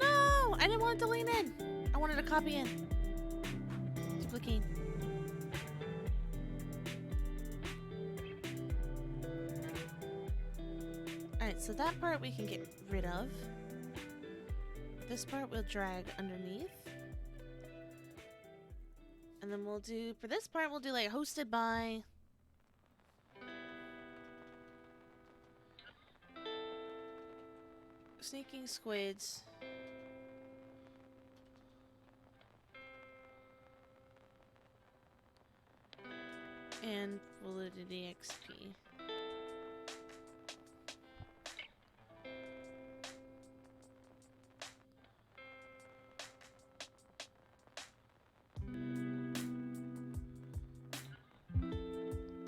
No! I didn't want it to lean in. I wanted to copy in. Duplicate. Alright, so that part we can get rid of. This part we'll drag underneath. And then we'll do, for this part, we'll do like hosted by. Sneaking Squids. And Validity XP.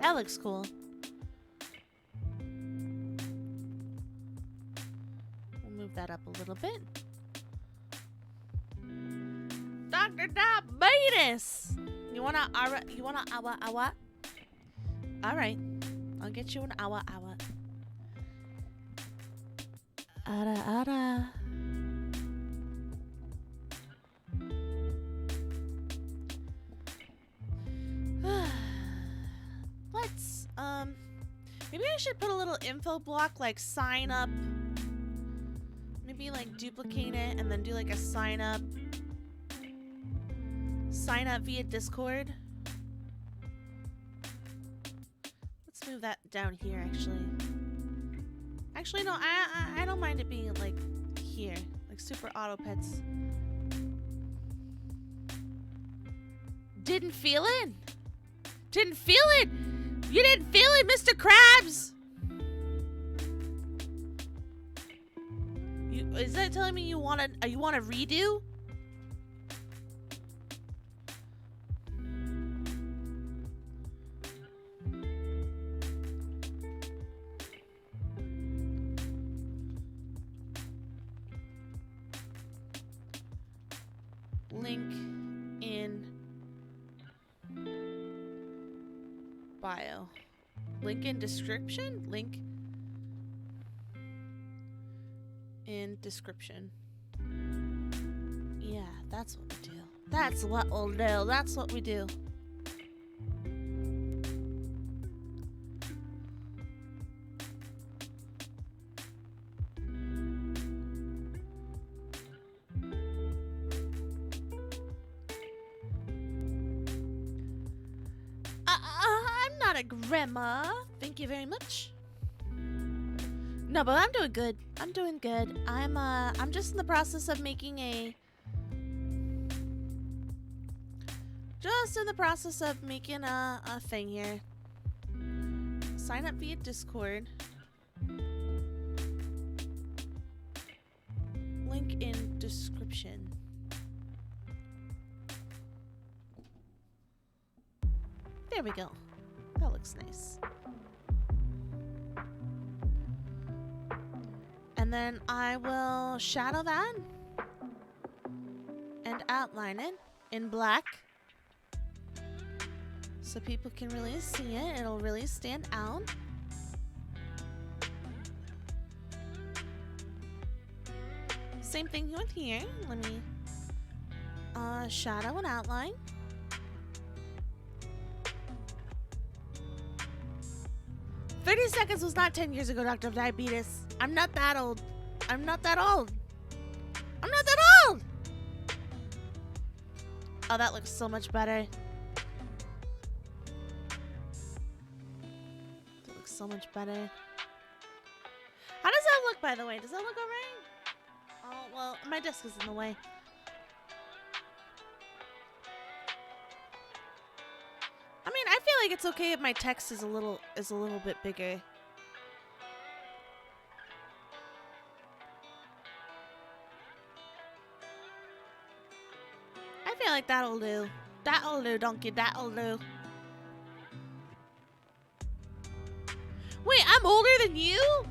That looks cool. We'll move that up a little bit. Dr. Diabetes! You wanna awa? Alright. I'll get you an awa. Ara. Let's, maybe I should put a little info block, like sign up. Maybe like duplicate it and then do like a sign up. Sign up via Discord. Let's move that down here, actually. Actually, no, I don't mind it being like here, like super auto pets. Didn't feel it? Didn't feel it? You didn't feel it, Mr. Krabs? Is that telling me you want a redo? Link in bio. Link in description? Link in description. Yeah, that's what we do. That's what we'll do. That's what we do. I'm not a grandma. Thank you very much. No, but I'm doing good. I'm doing good. I'm just in the process of making a Just in the process of making a thing here. Sign up via Discord. Link in description. There we go. That looks nice. And then I will shadow that and outline it in black so people can really see it. It'll really stand out. Same thing with here. Let me shadow and outline. "30 seconds was not 10 years ago, Dr. Diabetes. I'm not that old. I'm not that old. I'm not that old!" Oh, that looks so much better. That looks so much better. How does that look, by the way? Does that look alright? Oh, well, my desk is in the way. I mean, I feel like it's okay if my text is a little bit bigger. I feel like that'll do. That'll do, donkey. That'll do. Wait, I'm older than you?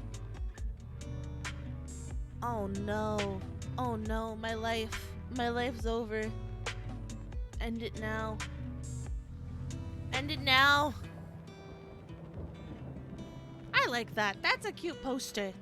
Oh no. Oh no, my life's over. End it now. End it now. I like that. That's a cute poster.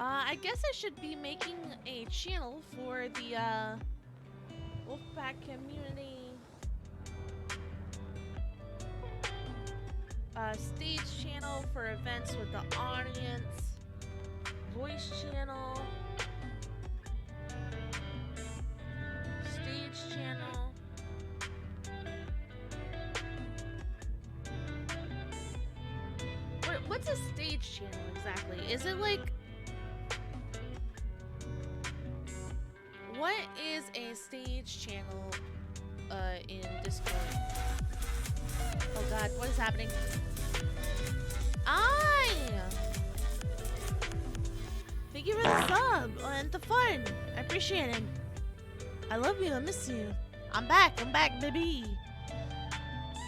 I guess I should be making a channel for the Wolfpack community stage channel for events with the audience, voice channel, stage channel. What's a stage channel exactly? Is it like... What is a stage channel in Discord? Oh god, what is happening? Thank you for the sub and the fun. I appreciate it. I love you, I miss you. I'm back, baby.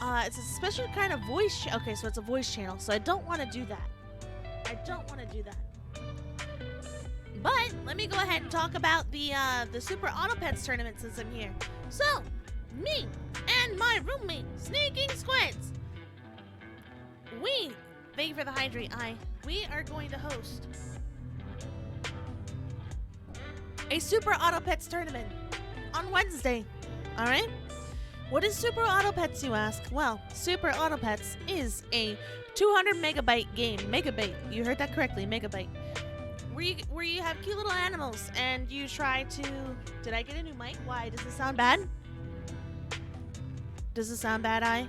It's a special kind of voice. Okay, so it's a voice channel, so I don't want to do that. But let me go ahead and talk about the Super Auto Pets tournament since I'm here. So, me and my roommate, Sneaking Squids, thank you for the hydrate, we are going to host a Super Auto Pets tournament on Wednesday. Alright? What is Super Auto Pets, you ask? Well, Super Auto Pets is a 200 megabyte game. Megabyte. You heard that correctly, megabyte. Where you have cute little animals and you try to... Did I get a new mic? Why? Does it sound bad? Does it sound bad, I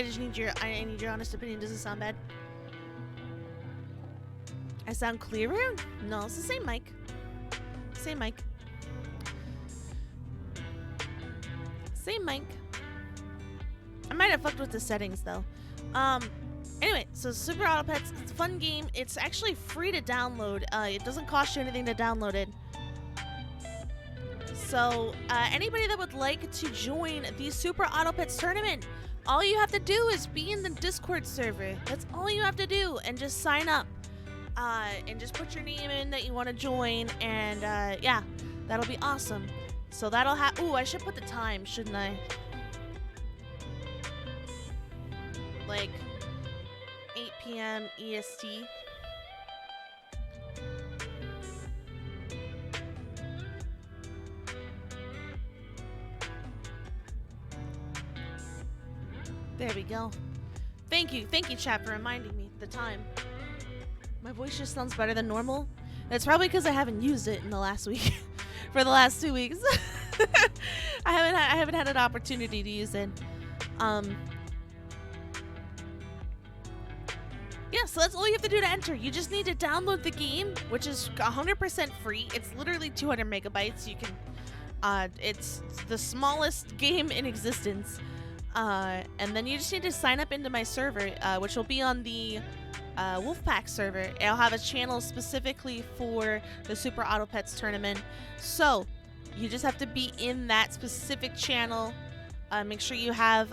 just need your honest opinion. Does it sound bad? I sound clearer? No, it's the same mic. Same mic. Same mic. I might have fucked with the settings though. Anyway, so Super Auto Pets, it's a fun game. It's actually free to download. It doesn't cost you anything to download it. So, anybody that would like to join the Super Auto Pets tournament, all you have to do is be in the Discord server. That's all you have to do, and just sign up. And just put your name in that you want to join, and yeah, that'll be awesome. So that'll have... Ooh, I should put the time, shouldn't I? Like... 8 p.m. EST. There we go. Thank you, chat, for reminding me the time. My voice just sounds better than normal. That's probably because I haven't used it in the last week. For the last 2 weeks. I haven't had an opportunity to use it. Yeah, so that's all you have to do to enter. You just need to download the game, which is 100% free. It's literally 200 megabytes. You can, it's the smallest game in existence. And then you just need to sign up into my server, which will be on the Wolfpack server. I'll have a channel specifically for the Super Auto Pets tournament. So you just have to be in that specific channel. Make sure you have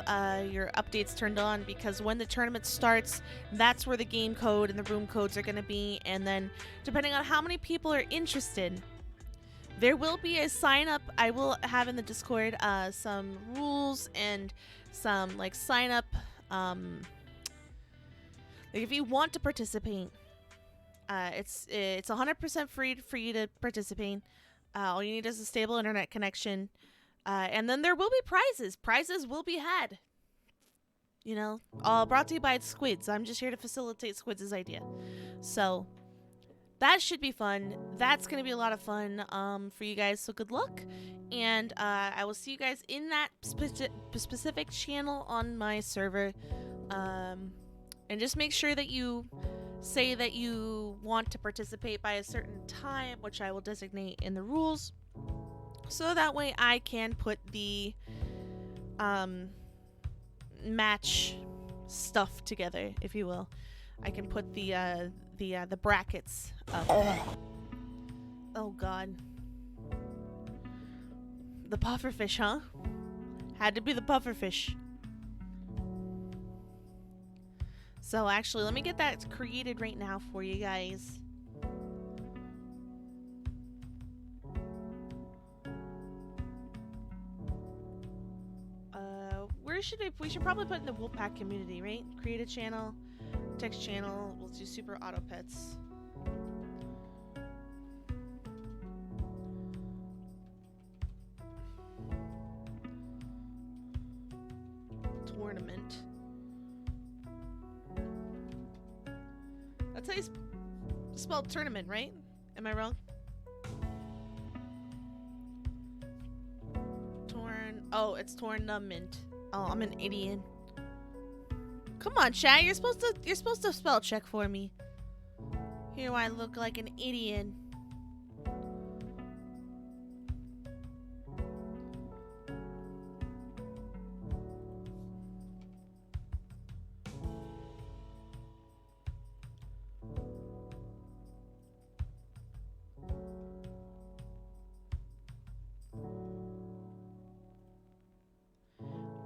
your updates turned on, because when the tournament starts, that's where the game code and the room codes are going to be. And then depending on how many people are interested, there will be a sign up. I will have in the Discord some rules and some like sign up. Like if you want to participate, it's 100% free for you to participate. All you need is a stable internet connection. And then there will be prizes. Prizes will be had. You know, all brought to you by Squids. I'm just here to facilitate Squids' idea. So that should be fun. That's going to be a lot of fun for you guys. So good luck. And I will see you guys in that specific channel on my server. And just make sure that you say that you want to participate by a certain time, which I will designate in the rules. So that way I can put the match stuff together, if you will. I can put the brackets up. Oh god. The pufferfish, huh? Had to be the pufferfish. So actually, let me get that created right now for you guys. We should probably put in the Wolfpack community, right? Create a channel, text channel. We'll do Super Auto Pets. Tournament. That's how you spell tournament, right? Am I wrong? Oh, it's tournament. Oh, I'm an idiot. Come on, chat. You're supposed to spell check for me. Here I look like an idiot.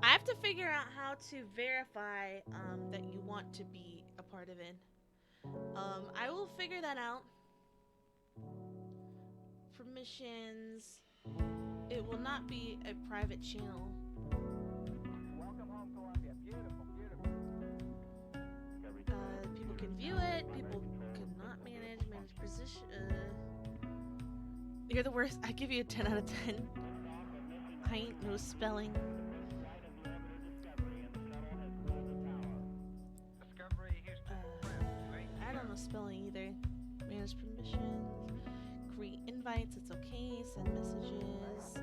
I have to figure out how to verify that you want to be a part of it. I will figure that out. Permissions. It will not be a private channel. Welcome home, Columbia. Beautiful, beautiful. People can view it. People cannot manage position. You're the worst. I give you a 10 out of 10. I ain't no spelling. I don't know spelling either. Manage permissions. Create invites. It's okay. Send messages.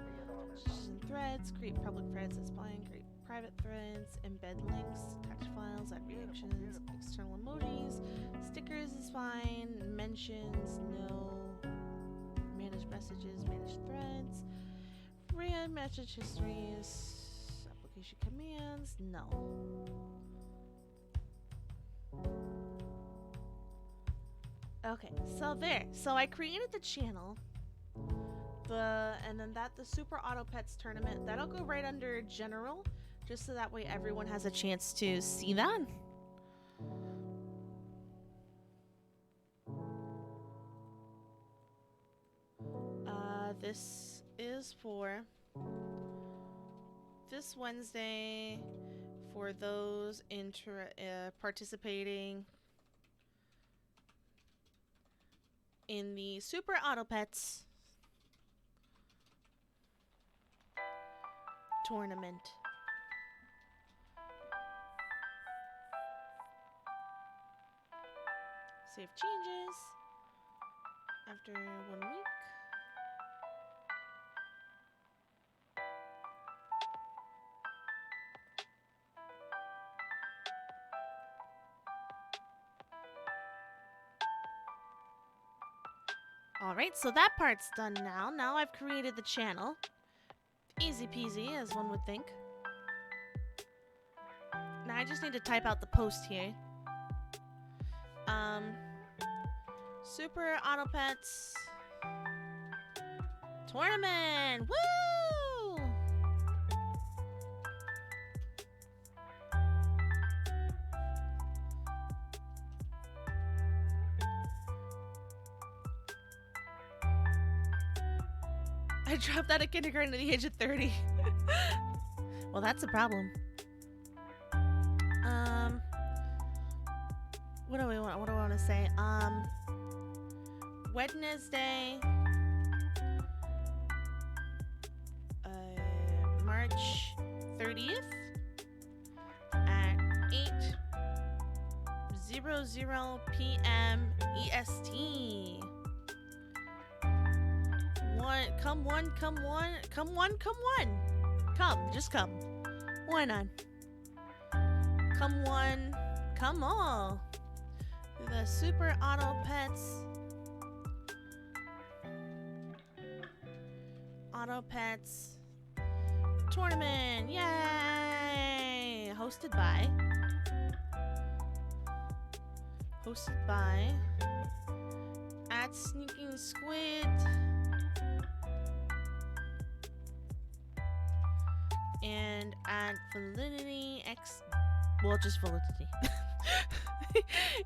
And threads. Create public threads. That's fine. Create private threads. Embed links. Attach files. Add reactions. External emojis. Stickers is fine. Mentions. No. Manage messages. Manage threads. Read message histories. Application commands. No. Okay, so there. So I created the channel. And then the Super Auto Pets tournament, that'll go right under general, just so that way everyone has a chance to see that. This is for this Wednesday for those participating in the Super Auto Pets tournament. Save changes after 1 week. Alright, so that part's done now. Now I've created the channel. Easy peasy, as one would think. Now I just need to type out the post here. Super Auto Pets Tournament! Woo! I dropped out of kindergarten at the age of 30. Well, that's a problem. What do we want? What do I want to say? Wednesday, March 30th at 8:00 p.m. EST. Come, just come. Why not? Come all. The Super Auto Pets Tournament. Yay! Hosted by at Sneaking Squid and at Validity X. Well, just Validity.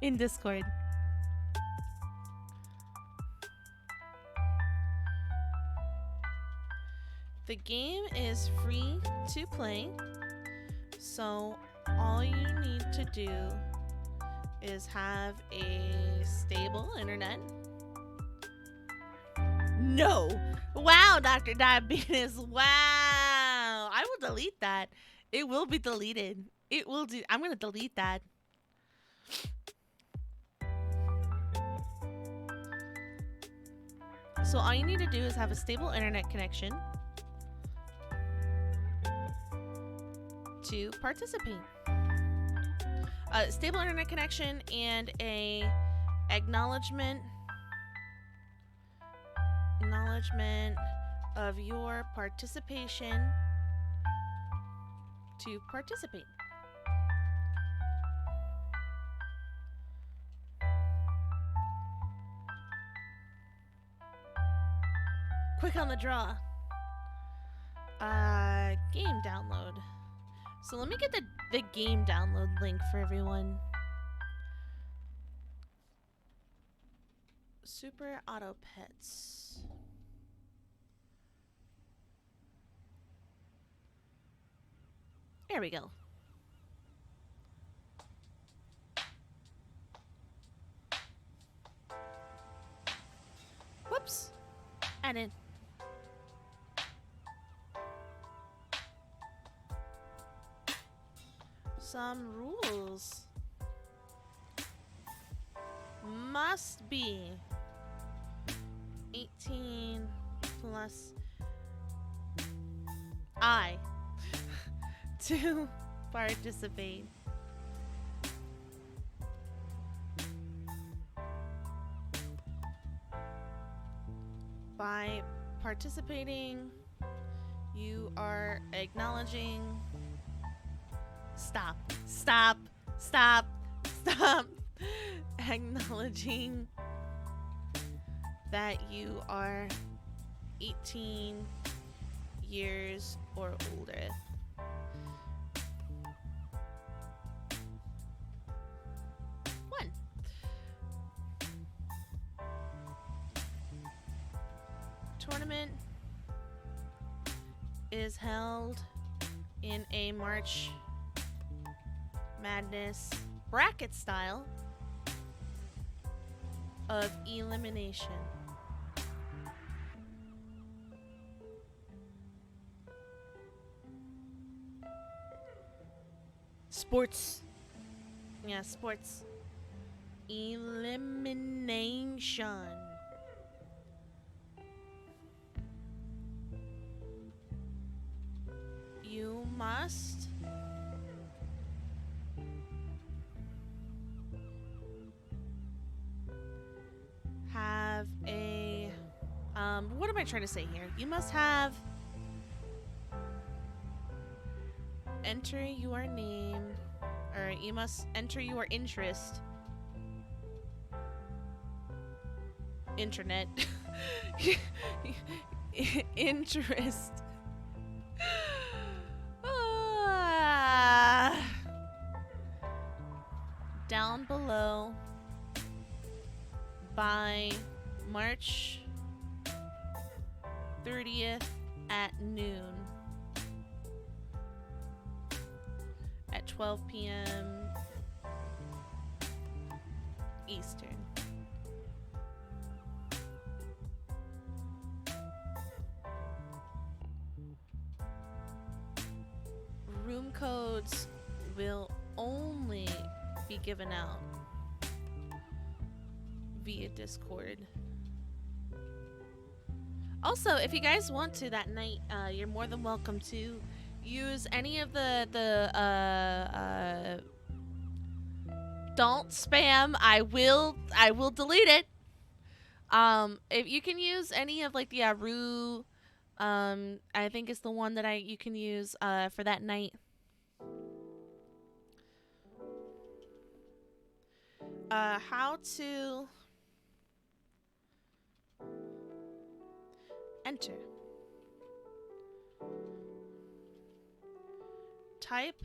In Discord. The game is free to play, so all you need to do is have a stable internet. No! Wow, Dr. Diabetes, wow! I will delete that. It will be deleted. It will do. I'm gonna delete that. So all you need to do is have a stable internet connection to participate. A stable internet connection and a acknowledgement of your participation to participate. Quick on the draw. Game download. So let me get the game download link for everyone. Super Auto Pets. There we go. Whoops. Add in. Some rules. Must be 18 plus I to participate. By participating, you are acknowledging. Stop. Acknowledging that you are 18 years or older. Tournament is held in a March Madness bracket style of elimination. Sports. Yeah, sports. Elimination. You must have a What am I trying to say here? You must have enter your name, or you must enter your interest. Internet. Interest. Down below by March 30th at noon. At 12 p.m. Eastern. Room codes will only be given out via Discord. Also, if you guys want to that night, you're more than welcome to use any of the don't spam. I will delete it. If you can use any of like the Aru, I think it's the one that you can use for that night. How to enter. Type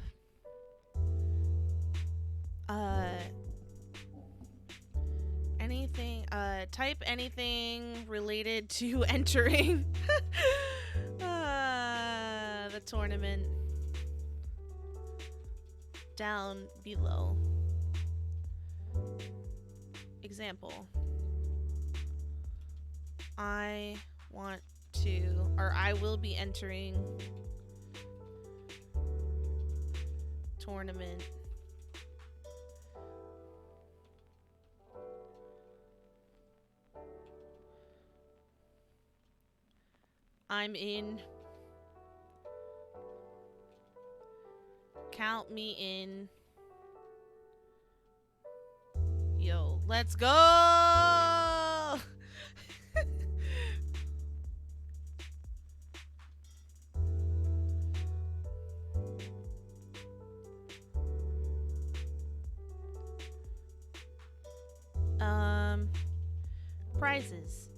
anything, type anything related to entering the tournament down below. Example, I want to, or I will be entering tournament I'm in. Count me in. Yo, let's go! Prizes.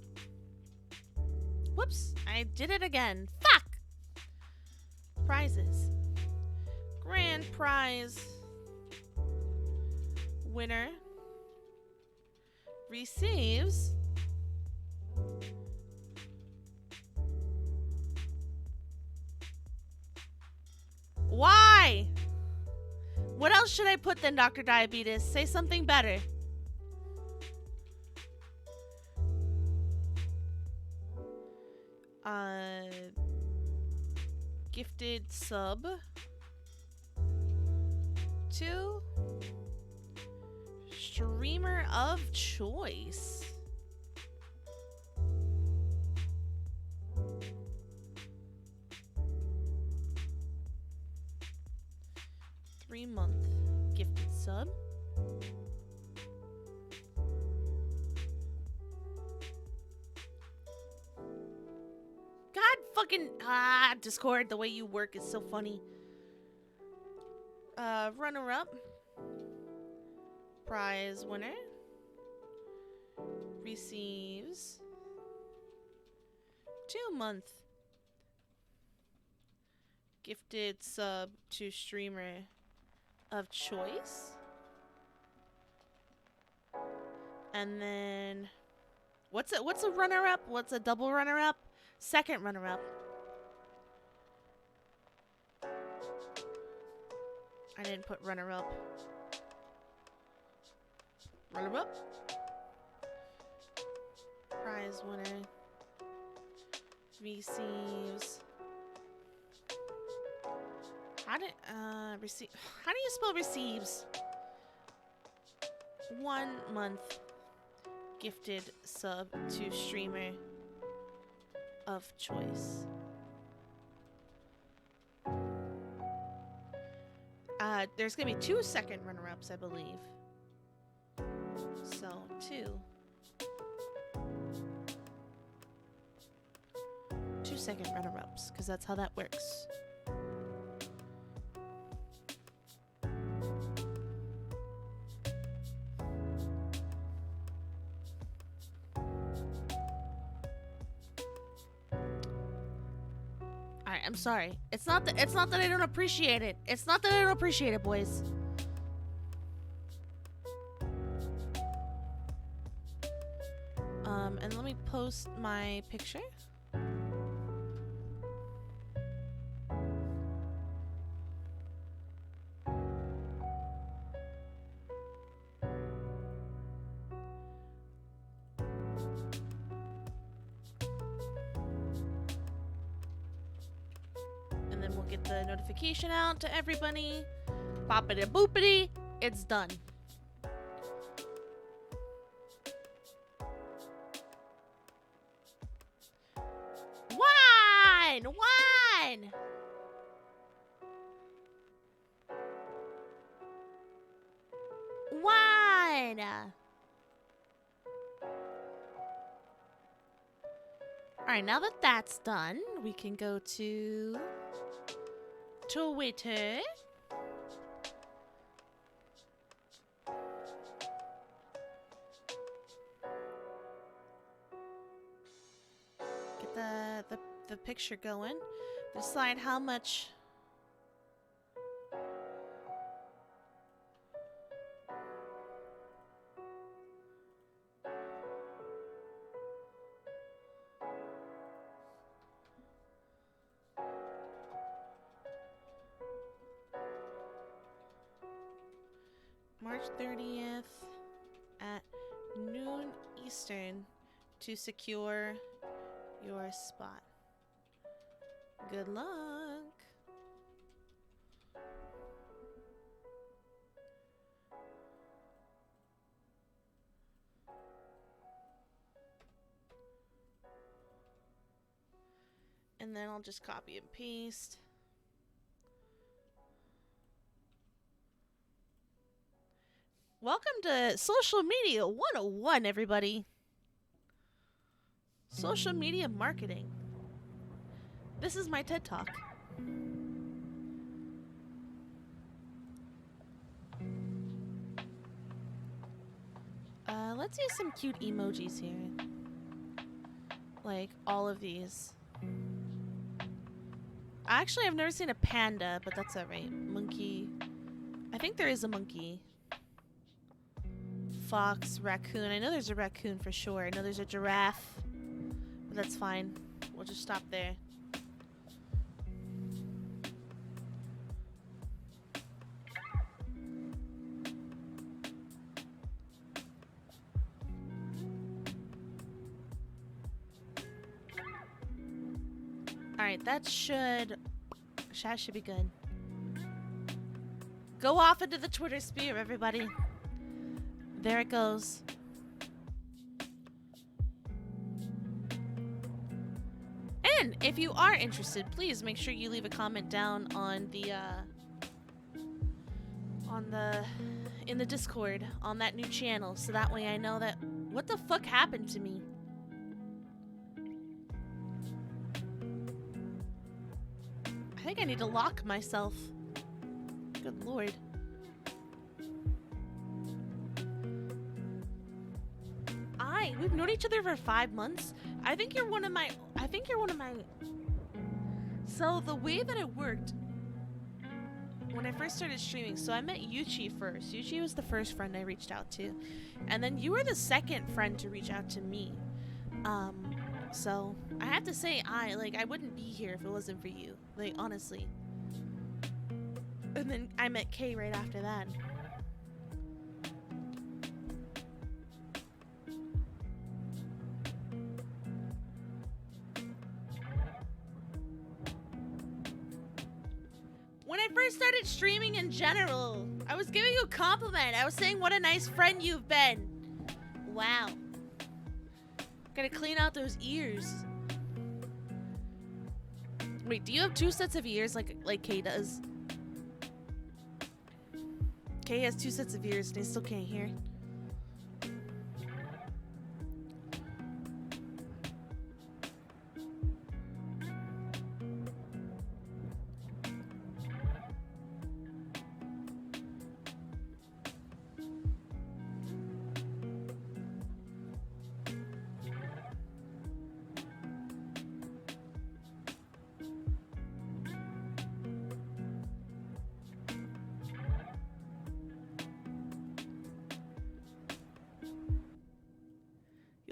Whoops, I did it again. Fuck! Prizes. Grand prize winner receives why? What else should I put then, Dr. Diabetes? Say something better. Gifted sub to streamer of choice. Three-month gifted sub. God fucking Discord, the way you work is so funny. Runner-up. Prize winner receives 2-month gifted sub to streamer of choice. And then what's a runner-up? What's a double runner-up? Second runner-up. I didn't put runner-up. Runner-up. Prize winner receives. How do you spell receives? 1 month gifted sub to streamer of choice. There's gonna be 2 second runner-ups, I believe. So 2. 2-second runner-ups, because that's how that works. Alright, I'm sorry. It's not that I don't appreciate it. It's not that I don't appreciate it, boys. And let me post my picture. And then we'll get the notification out to everybody. Boppity boopity. It's done. Wine! Wine! Alright, now that that's done, we can go to Twitter. Get the picture going. Decide how much. March 30th at noon Eastern to secure your spot. Good luck. And then I'll just copy and paste. Welcome to Social Media 101, everybody. Social media marketing. This is my TED Talk. Let's use some cute emojis here. Like all of these. Actually, I've never seen a panda, but that's alright. Monkey. I think there is a monkey. Fox, raccoon. I know there's a raccoon for sure. I know there's a giraffe. But that's fine. We'll just stop there. Alright, that should be good. Go off into the Twitter sphere, everybody. There it goes. And if you are interested, please make sure you leave a comment down on the in the Discord on that new channel, so that way I know that what the fuck happened to me. I think I need to lock myself. Good lord. We've known each other for 5 months. I think you're one of my. So the way that it worked when I first started streaming, so I met Yuchi first. Yuchi was the first friend I reached out to, and then you were the second friend to reach out to me. So I have to say, I wouldn't be here if it wasn't for you. Like, honestly. And then I met Kay right after that. When I first started streaming in general, I was giving you a compliment. I was saying what a nice friend you've been. Wow. Gotta clean out those ears. Wait, do you have 2 sets of ears like Kay does? Kay has 2 sets of ears and he still can't hear.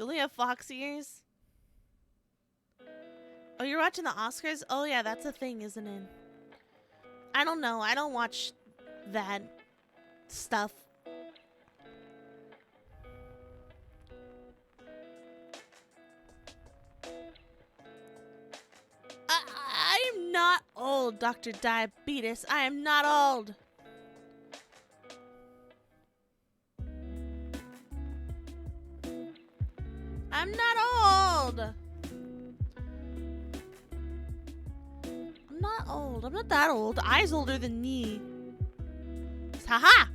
Don't they have fox ears? Oh, you're watching the Oscars? Oh yeah, that's a thing, isn't it? I don't know. I don't watch that stuff. I'm not old, Dr. Diabetes. I am not old. I'm not old. I'm not old. I'm not that old. I's older than me. Haha!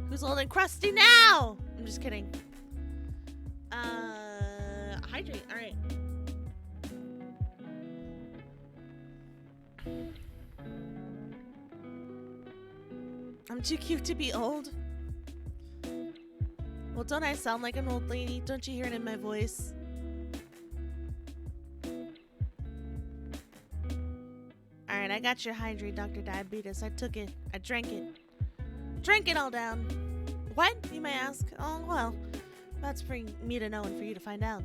Who's old and crusty now? I'm just kidding. Hydrate. All right. I'm too cute to be old. Well, don't I sound like an old lady? Don't you hear it in my voice? Alright, I got your hydrate, Dr. Diabetes. I took it. I drank it. Drank it all down. What? You may ask. Oh, well. That's for me to know and for you to find out.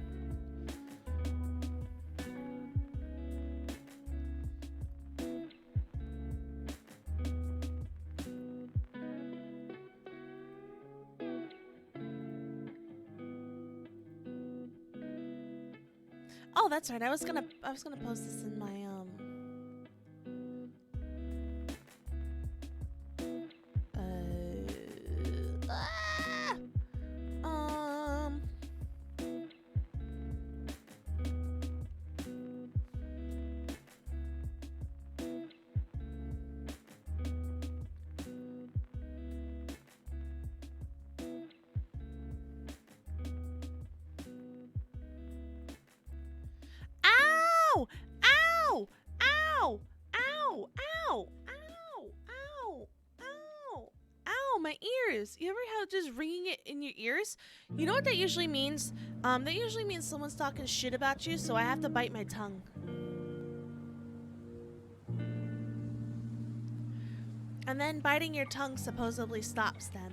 Oh, that's right. I was gonna post this in my Ow! Ow! Ow! Ow! Ow! Ow! Ow! Ow! Ow! My ears! You ever have just ringing it in your ears? You know what that usually means? That usually means someone's talking shit about you, so I have to bite my tongue. And then biting your tongue supposedly stops them.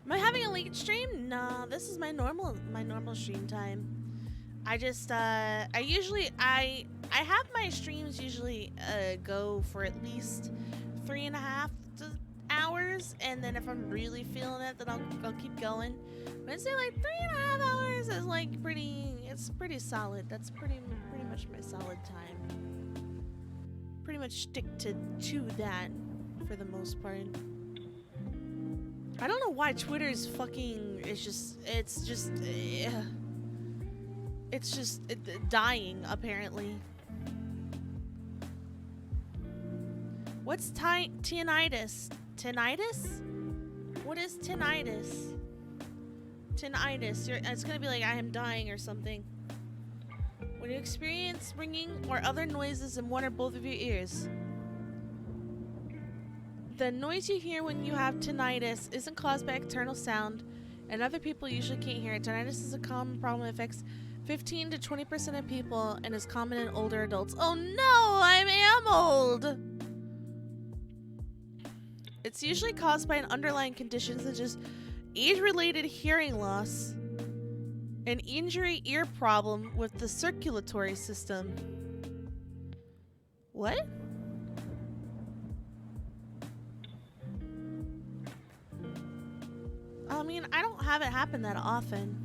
Am I having a late stream? No, this is my normal stream time. I just I have my streams usually go for at least 3.5 hours, and then if I'm really feeling it, then I'll keep going. But I'd say like 3.5 hours is like it's pretty solid. That's pretty much my solid time. Pretty much stick to that for the most part. I don't know why Twitter's fucking it's just dying apparently. What's tinnitus? Tinnitus? What is tinnitus? Tinnitus. It's gonna be like I am dying or something. When you experience ringing or other noises in one or both of your ears. The noise you hear when you have tinnitus isn't caused by external sound, and other people usually can't hear it. Tinnitus is a common problem that affects 15 to 20% of people and is common in older adults. Oh no, I am old! It's usually caused by an underlying condition such as age-related hearing loss, an injury ear problem with the circulatory system. What? I mean, I don't have it happen that often.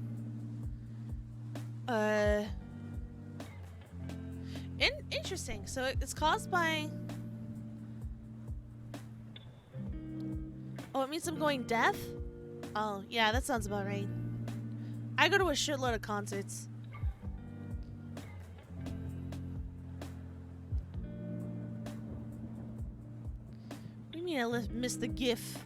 Interesting. So it's caused by... Oh, it means I'm going deaf? Oh, yeah, that sounds about right. I go to a shitload of concerts. What do you mean I missed the GIF?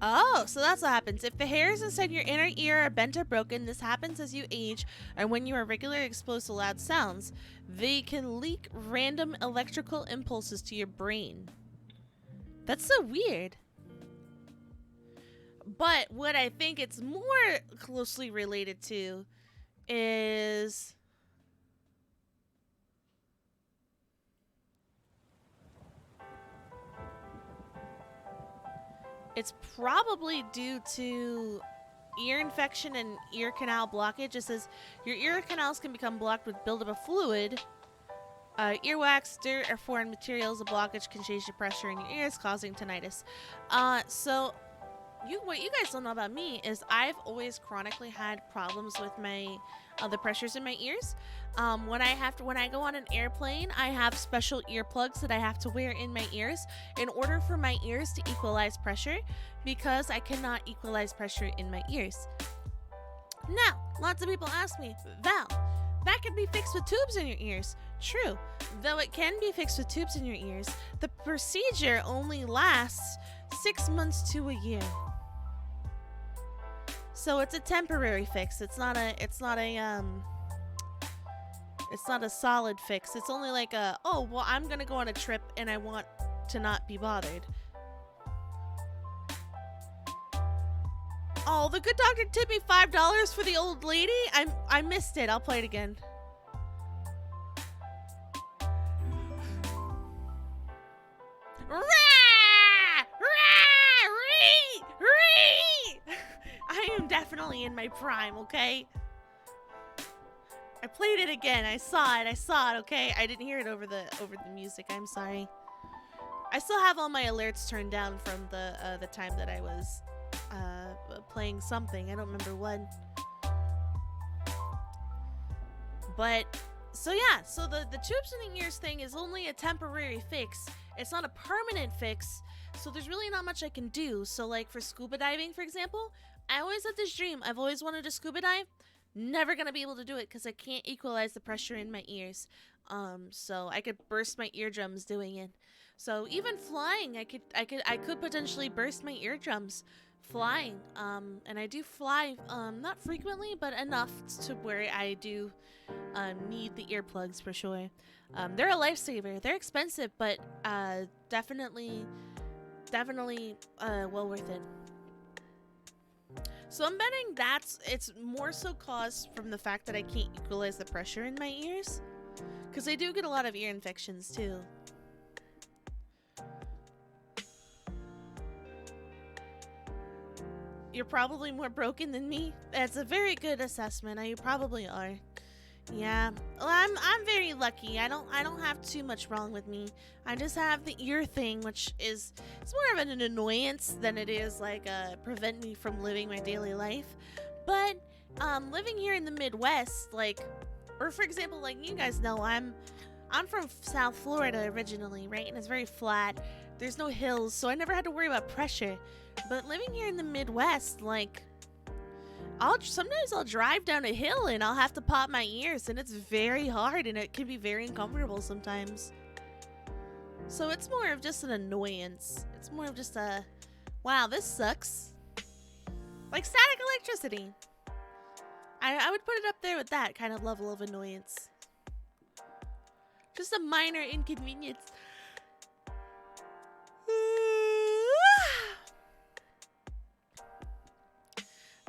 Oh, so that's what happens. If the hairs inside your inner ear are bent or broken, this happens as you age, and when you are regularly exposed to loud sounds, they can leak random electrical impulses to your brain. That's so weird. But what I think it's more closely related to is... it's probably due to ear infection and ear canal blockage. It says your ear canals can become blocked with buildup of fluid. Earwax, dirt, or foreign materials. A blockage can change the pressure in your ears, causing tinnitus. So what you guys don't know about me is I've always chronically had problems with my the pressures in my ears. When I go on an airplane, I have special earplugs that I have to wear in my ears in order for my ears to equalize pressure, because I cannot equalize pressure in my ears. Now, lots of people ask me, Val, that can be fixed with tubes in your ears. True, though it can be fixed with tubes in your ears, the procedure only lasts 6 months to a year. So it's a temporary fix. It's not a solid fix. It's only like a, oh, well, I'm gonna go on a trip and I want to not be bothered. Oh, the good doctor tipped me $5 for the old lady. I missed it. I'll play it again. I am definitely in my prime, okay? I played it again. I saw it, okay? I didn't hear it over the music. I'm sorry. I still have all my alerts turned down from the time that I was playing something. I don't remember what. But so yeah, so the tubes in the ears thing is only a temporary fix. It's not a permanent fix. So there's really not much I can do. So like for scuba diving, for example, I always had this dream. I've always wanted to scuba dive. Never gonna be able to do it because I can't equalize the pressure in my ears. So I could burst my eardrums doing it. So even flying, I could potentially burst my eardrums flying. And I do fly, not frequently, but enough to where I do need the earplugs for sure. They're a lifesaver. They're expensive, but definitely well worth it. So I'm betting it's more so caused from the fact that I can't equalize the pressure in my ears, because I do get a lot of ear infections too. You're probably more broken than me. That's a very good assessment. You probably are. Yeah, well, I'm very lucky. I don't have too much wrong with me. I just have the ear thing, which is, it's more of an annoyance than it is like prevent me from living my daily life. But living here in the Midwest, like, or for example, like you guys know, I'm from South Florida originally, right? And it's very flat. There's no hills, so I never had to worry about pressure. But living here in the Midwest, like, sometimes I'll drive down a hill and I'll have to pop my ears, and it's very hard and it can be very uncomfortable sometimes. So it's more of just an annoyance. It's more of just a, wow, this sucks. Like static electricity. I would put it up there with that kind of level of annoyance. Just a minor inconvenience.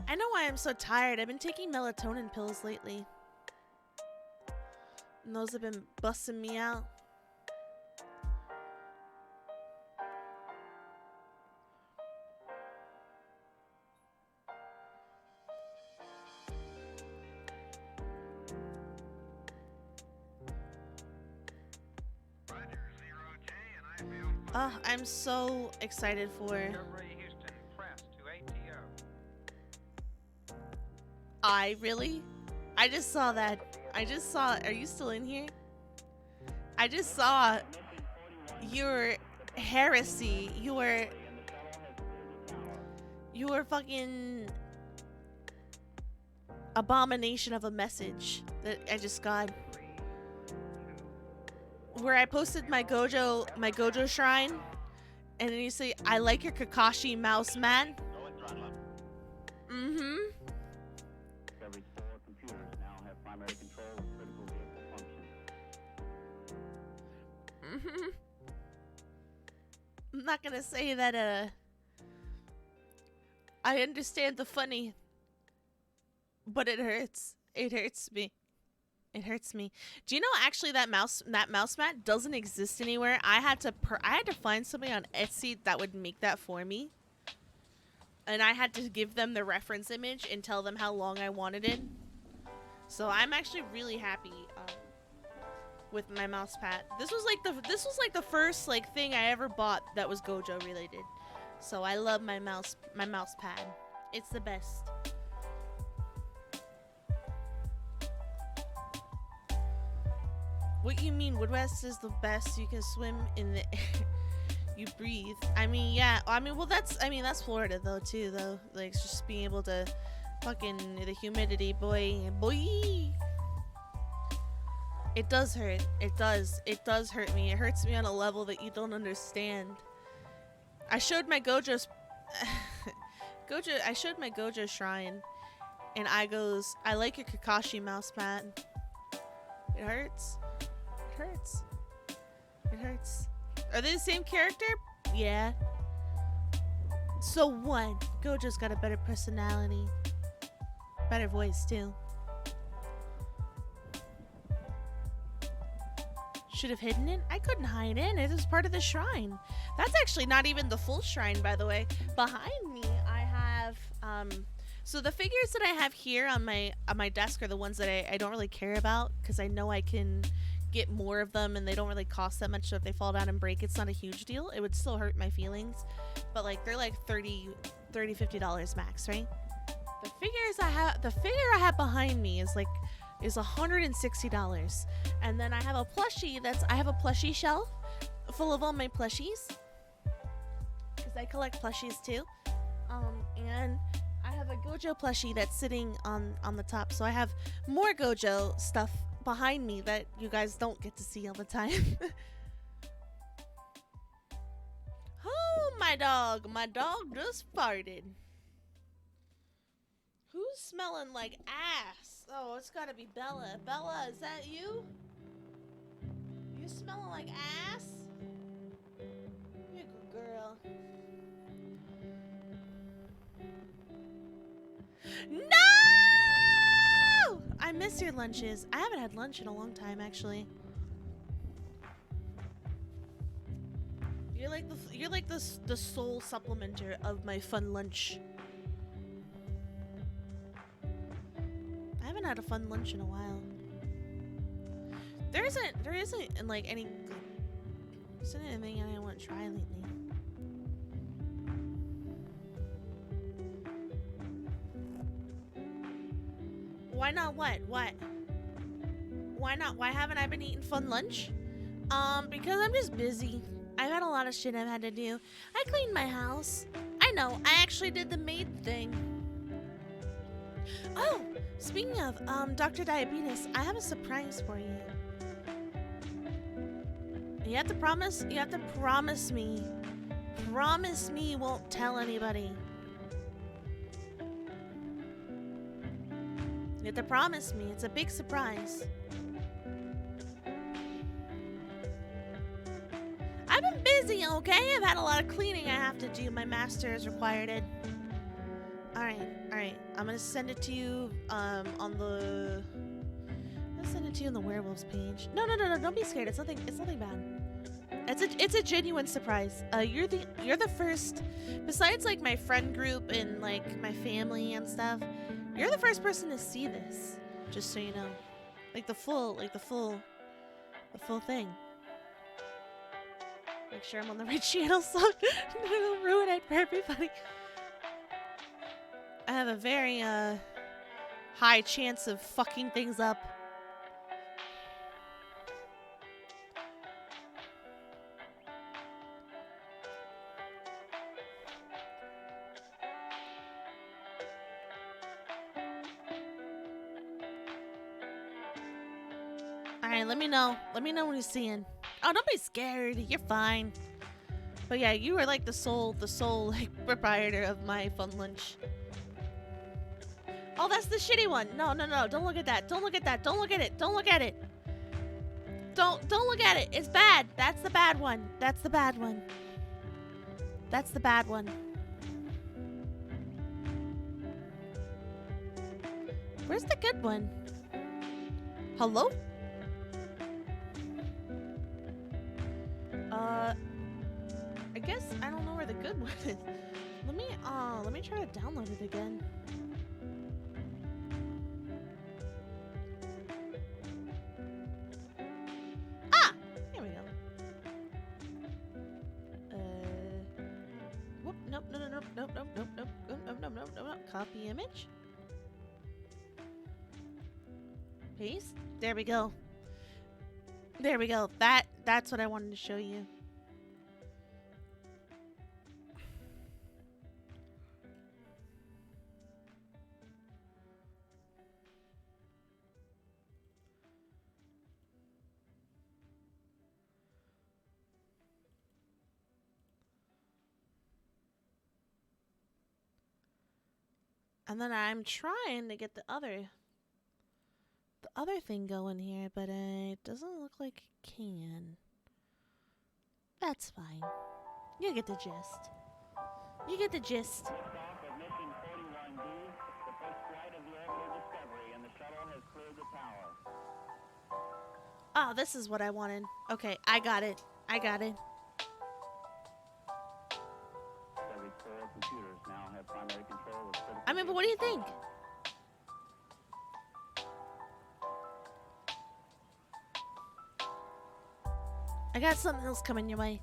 I know why I'm so tired. I've been taking melatonin pills lately. And those have been busting me out. I'm so excited for... I just saw that. Are you still in here? I just saw your heresy, your fucking abomination of a message that I just got. Where I posted my Gojo shrine, and then you say, I like your Kakashi mouse man. Mm-hmm. Discovery's 4 computers now have primary control of critical vehicle functions. Mm-hmm. I'm not gonna say that, I understand the funny, but it hurts. It hurts me. It hurts me. Do you know actually that mouse mat doesn't exist anywhere? I had to find somebody on Etsy that would make that for me. And I had to give them the reference image and tell them how long I wanted it. So I'm actually really happy with my mouse pad. This was like the first like thing I ever bought that was Gojo related. So I love my mouse pad. It's the best. What you mean? Woodwest is the best. You can swim in the you breathe. I mean, yeah. I mean, well, that's Florida though too though. Like just being able to fucking the humidity, boy. It does hurt. It does hurt me. It hurts me on a level that you don't understand. I showed my Gojo's I showed my Gojo shrine and I goes, I like your Kakashi mouse pad. It hurts. It hurts. It hurts. Are they the same character? Yeah. So what? Gojo's got a better personality. Better voice too. Should have hidden it? I couldn't hide it. It was part of the shrine. That's actually not even the full shrine, by the way. Behind me, I have so the figures that I have here on my desk are the ones that I don't really care about because I know I can get more of them and they don't really cost that much, so if they fall down and break, it's not a huge deal. It would still hurt my feelings, but like they're like $50 max, right? The figure I have behind me is $160, and then I have a plushie shelf full of all my plushies because I collect plushies too, and I have a Gojo plushie that's sitting on the top, so I have more Gojo stuff behind me that you guys don't get to see all the time. Oh, my dog just farted. Who's smelling like ass? Oh, it's gotta be Bella. Bella, is that you? You smelling like ass? You're a good girl. No! I miss your lunches. I haven't had lunch in a long time, actually. You're like the sole supplementer of my fun lunch. I haven't had a fun lunch in a while. There isn't like any. Isn't anything I want to try lately? Why not? What? Why not? Why haven't I been eating fun lunch? Because I'm just busy. I've had a lot of shit I've had to do. I cleaned my house. I know. I actually did the maid thing. Oh, speaking of, Dr. Diabetes, I have a surprise for you. You have to promise me. Promise me you won't tell anybody. You have to promise me. It's a big surprise. I've been busy, okay? I've had a lot of cleaning I have to do. My master has required it. Alright. I'm gonna send it to you on the werewolves page. No, don't be scared. It's nothing bad. It's a genuine surprise. You're the first, besides like my friend group and like my family and stuff, you're the first person to see this. Just so you know. Like the full thing. Make sure I'm on the right channel so I don't ruin it for everybody. I have a very high chance of fucking things up. Alright, let me know. Let me know when you're seeing. Oh, don't be scared. You're fine. But yeah, you are like the sole like proprietor of my fun lunch. Oh, that's the shitty one. No, no, no. Don't look at that. Don't look at that. Don't look at it. Don't look at it. Don't look at it. It's bad. That's the bad one. That's the bad one. That's the bad one. Where's the good one? Hello? I guess I don't know where the good one is. Let me try to download it again. Ah! Here we go. Whoop, nope, no, no, nope, nope, nope, nope, nope, nope, nope, nope, nope, nope. Copy image. Paste. There we go. There we go. That's what I wanted to show you. And then I'm trying to get the other thing going here, but it doesn't look like it can. That's fine. You get the gist. You get the gist. Oh, this is what I wanted. Okay, I got it. I got it. I mean, but what do you think? I got something else coming your way.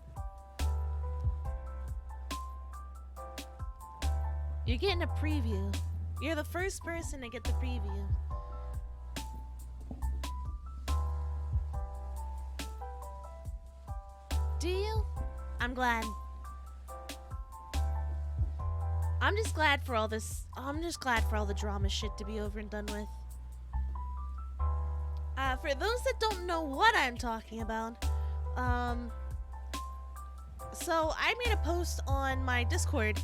You're getting a preview. You're the first person to get the preview. Do you? I'm glad. I'm just glad for all this. I'm just glad for all the drama shit to be over and done with. For those that don't know what I'm talking about, so I made a post on my Discord,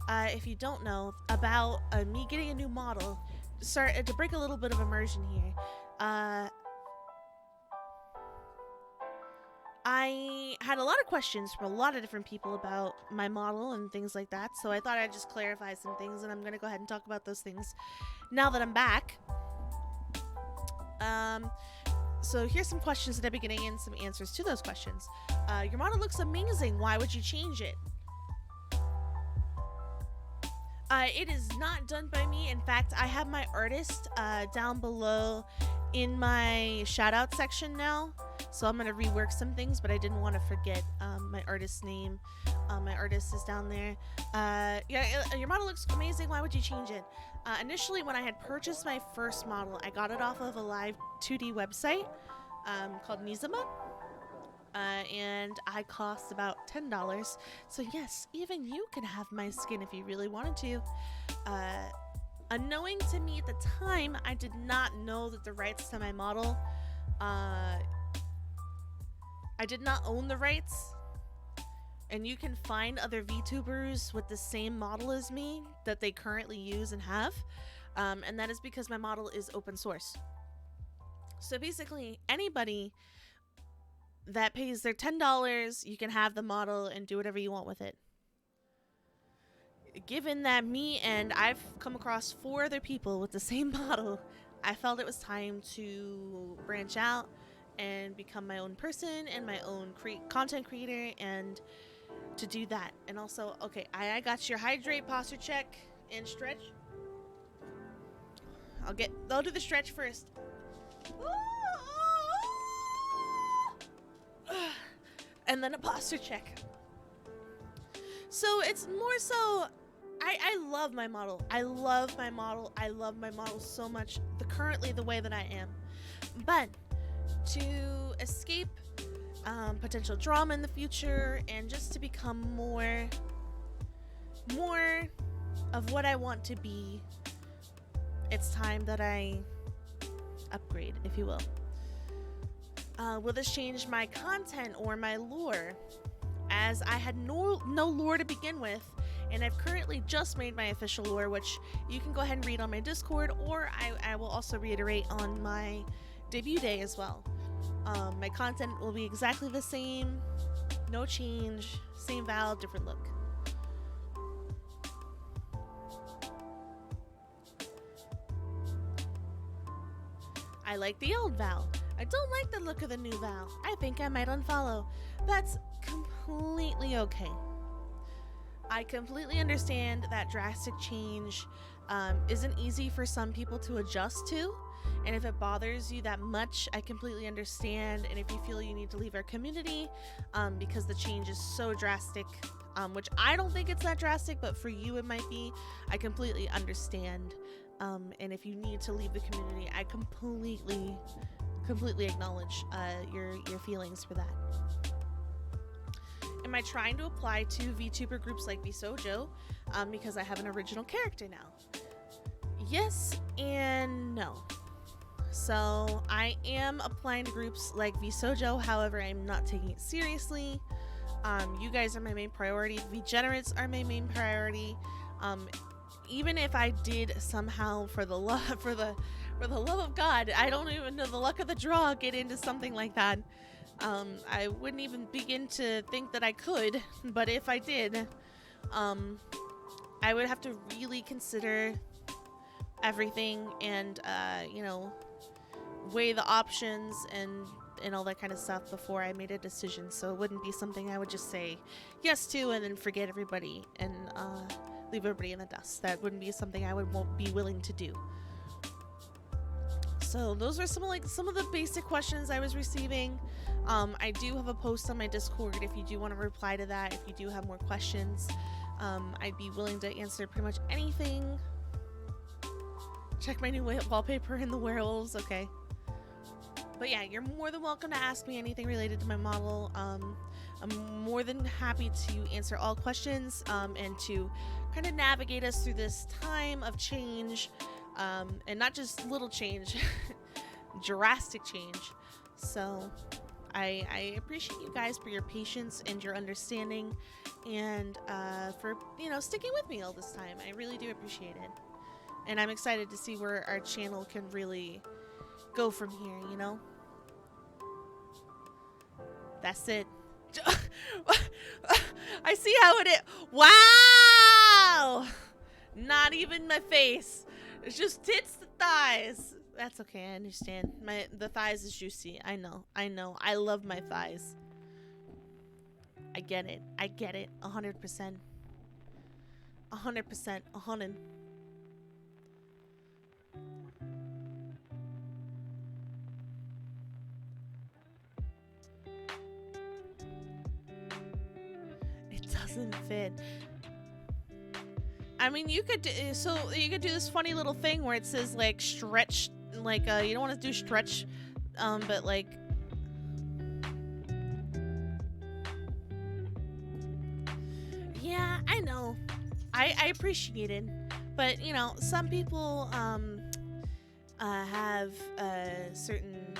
if you don't know, about me getting a new model. To break a little bit of immersion here. I had a lot of questions from a lot of different people about my model and things like that, so I thought I'd just clarify some things, and I'm going to go ahead and talk about those things now that I'm back. So here's some questions that I've been getting and some answers to those questions. Your model looks amazing. Why would you change it? It is not done by me. In fact, I have my artist down below in my shout-out section now. So I'm going to rework some things, but I didn't want to forget my artist's name. My artist is down there. Yeah, your model looks amazing. Why would you change it? Initially, when I had purchased my first model, I got it off of a live 2D website called Inazuma. And I cost about $10. So yes, even you can have my skin if you really wanted to. Unknowing to me at the time, I did not know that the rights to my model, I did not own the rights. And you can find other VTubers with the same model as me that they currently use and have. And that is because my model is open source. So basically, anybody that pays their $10, you can have the model and do whatever you want with it. Given that me and I've come across 4 other people with the same model, I felt it was time to branch out and become my own person and my own content creator, and to do that. And also, okay, I got your hydrate, posture check, and stretch. I'll do the stretch first. And then a posture check. So it's more so, I love my model. I love my model. I love my model so much, currently the way that I am. But to escape potential drama in the future and just to become more of what I want to be, it's time that I upgrade, if you will. Will this change my content or my lore? As I had no lore to begin with, And I've currently just made my official lore, which you can go ahead and read on my Discord, or I will also reiterate on my debut day as well. My content will be exactly the same, no change, same Val, different look. I like the old Val. I don't like the look of the new Val. I think I might unfollow. That's completely okay. I completely understand that drastic change isn't easy for some people to adjust to. And if it bothers you that much, I completely understand. And if you feel you need to leave our community because the change is so drastic, which I don't think it's that drastic, but for you it might be, I completely understand. And if you need to leave the community, I completely acknowledge your feelings for that. Am I trying to apply to VTuber groups like VSojo because I have an original character now? Yes and no. So I am applying to groups like VSojo, however, I'm not taking it seriously. You guys are my main priority. VGenerates are my main priority. Even if I did somehow, for the love of God, I don't even know the luck of the draw, get into something like that. I wouldn't even begin to think that I could, but if I did, I would have to really consider everything and weigh the options and all that kind of stuff before I made a decision. So it wouldn't be something I would just say yes to and then forget everybody and leave everybody in the dust. That wouldn't be something I won't be willing to do. So those are some of the basic questions I was receiving. I do have a post on my Discord if you do want to reply to that, if you do have more questions. I'd be willing to answer pretty much anything. Check my new wallpaper in the werewolves, okay. But yeah, you're more than welcome to ask me anything related to my model. I'm more than happy to answer all questions and to kind of navigate us through this time of change. And not just little change, drastic change. So I appreciate you guys for your patience and your understanding and for sticking with me all this time. I really do appreciate it. And I'm excited to see where our channel can really go from here, you know? That's it. I see how it is. Wow! Not even my face. It's just tits to thighs. That's okay, I understand. The thighs is juicy. I know. I love my thighs. I get it. 100%. 100%. 100. It doesn't fit. I mean, you could do this funny little thing where it says like stretch, like you don't want to do stretch, but like yeah, I know, I appreciate it, but some people have certain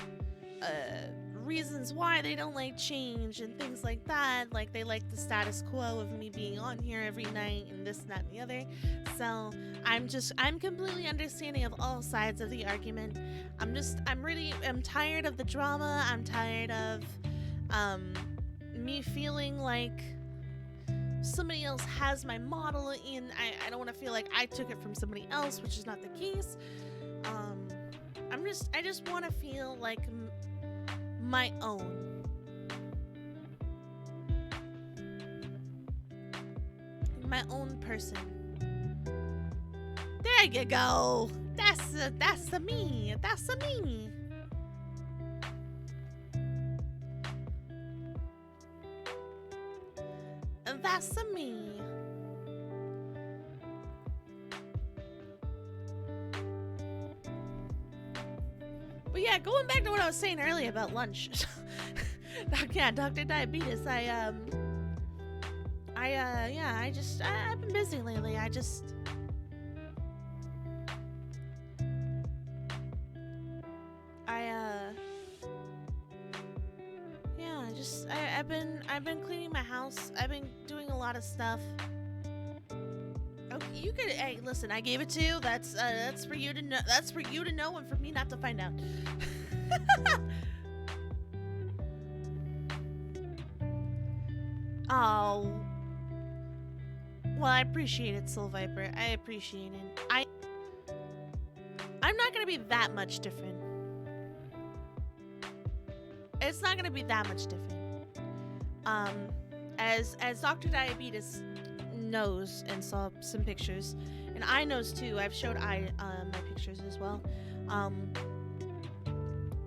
reasons why they don't like change and things like that. Like they like the status quo of me being on here every night and this, that, and the other. So I'm completely understanding of all sides of the argument. I'm tired of the drama. I'm tired of me feeling like somebody else has my model and I don't want to feel like I took it from somebody else, which is not the case. I just want to feel like my own. My own person. There you go. That's the me. That's the me. And that's the me. But yeah, going back to what I was saying earlier about lunch. Yeah, Dr. Diabetes. I've been busy lately. I've been cleaning my house. I've been doing a lot of stuff. you could. Hey, listen, I gave it to you. That's for you to know. That's for you to know, and for me not to find out. Oh. Well, I appreciate it, Soul Viper. I appreciate it. I'm not gonna be that much different. It's not gonna be that much different. As Dr. Diabetes knows and saw some pictures, and I knows too. I've showed my pictures as well.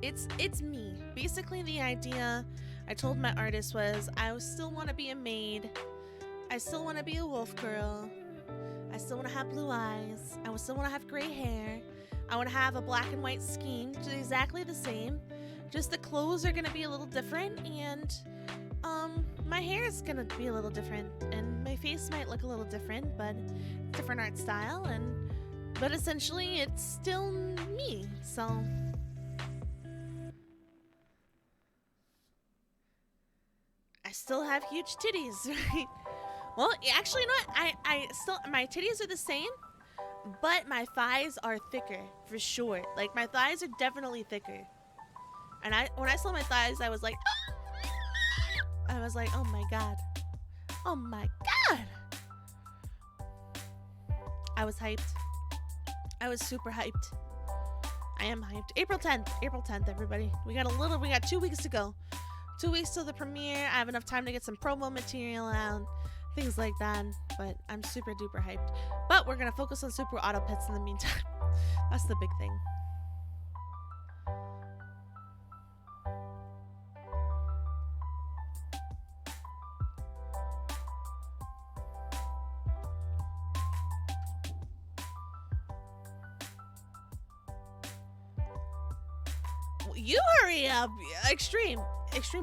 It's me. Basically, the idea I told my artist was I still want to be a maid. I still want to be a wolf girl. I still want to have blue eyes. I still want to have gray hair. I want to have a black and white scheme, just exactly the same. Just the clothes are gonna be a little different, and my hair is gonna be a little different, and my face might look a little different, but different art style, but essentially it's still me. So I still have huge titties, right? Well, actually, you know what? I still, my titties are the same, but my thighs are thicker for sure. Like, my thighs are definitely thicker. And when I saw my thighs, I was like, oh my god. Oh my god. I was hyped. I was super hyped. I am hyped. April 10th, everybody. We got 2 weeks to go. 2 weeks till the premiere. I have enough time to get some promo material out, things like that. But I'm super duper hyped. But we're gonna focus on Super Auto Pets in the meantime. That's the big thing. You hurry up, Extreme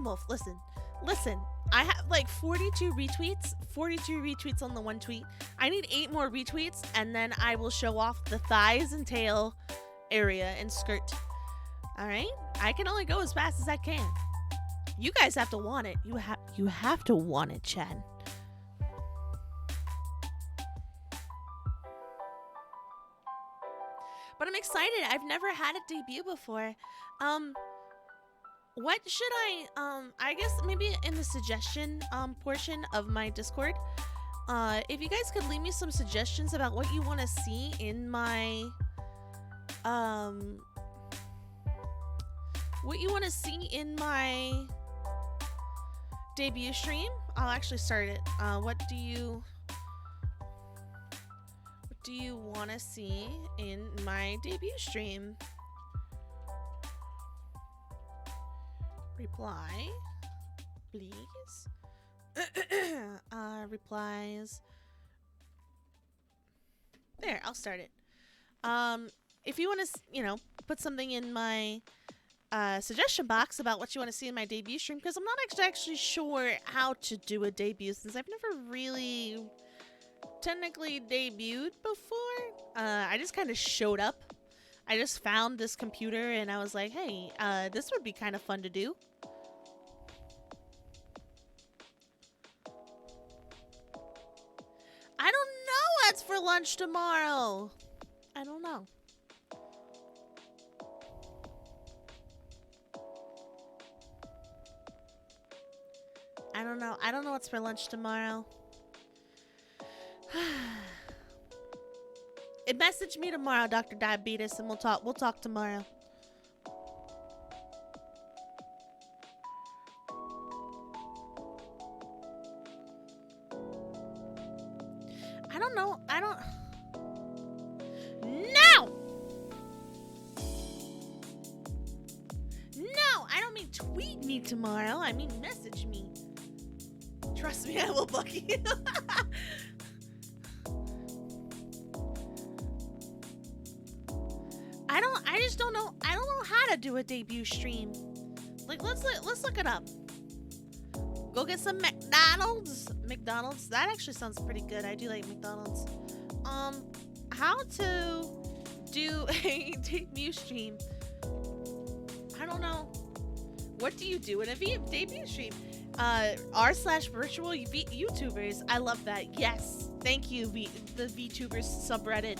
Wolf. Listen. I have like 42 retweets on the one tweet. I need 8 more retweets, and then I will show off the thighs and tail area and skirt. All right, I can only go as fast as I can. You guys have to want it. You have to want it, Chad. But I'm excited. I've never had a debut before. What should I guess maybe in the suggestion portion of my Discord, if you guys could leave me some suggestions about what you want to see in my debut stream, I'll actually start it. What do you want to see in my debut stream? Reply, please. Replies. There, I'll start it. If you want to, put something in my suggestion box about what you want to see in my debut stream, because I'm not actually sure how to do a debut since I've never really technically debuted before. I just kind of showed up. I just found this computer and I was like, hey, this would be kind of fun to do. I don't know what's for lunch tomorrow. I don't know. I don't know what's for lunch tomorrow. Message me tomorrow, Dr. Diabetes, and we'll talk tomorrow. I don't know. No, I don't mean tweet me tomorrow. I mean message me. Trust me, I will bug you. I don't know how to do a debut stream. Like, let's look it up. Go get some McDonald's. That actually sounds pretty good. I do like McDonald's. How to do a debut stream? I don't know. What do you do in a debut stream? r/virtual YouTubers. I love that. Yes. Thank you, the VTubers subreddit.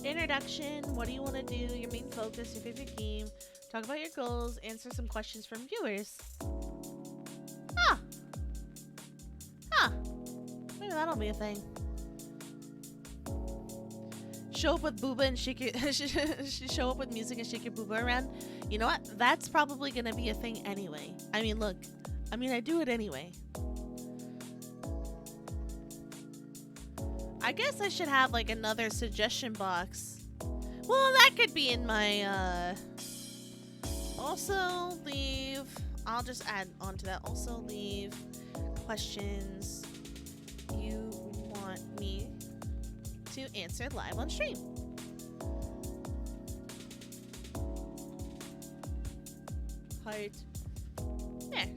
Introduction. What do you want to do? Your main focus, your favorite game. Talk about your goals. Answer some questions from viewers. Maybe that'll be a thing. Show up with booba and shake your show up with music and shake your booba around. You know what? That's probably gonna be a thing anyway. I mean, look. I mean, I do it anyway. I guess I should have like another suggestion box. Well, that could be in my also leave. I'll just add on to that. Also leave questions you want me to answer live on stream. Heart. There.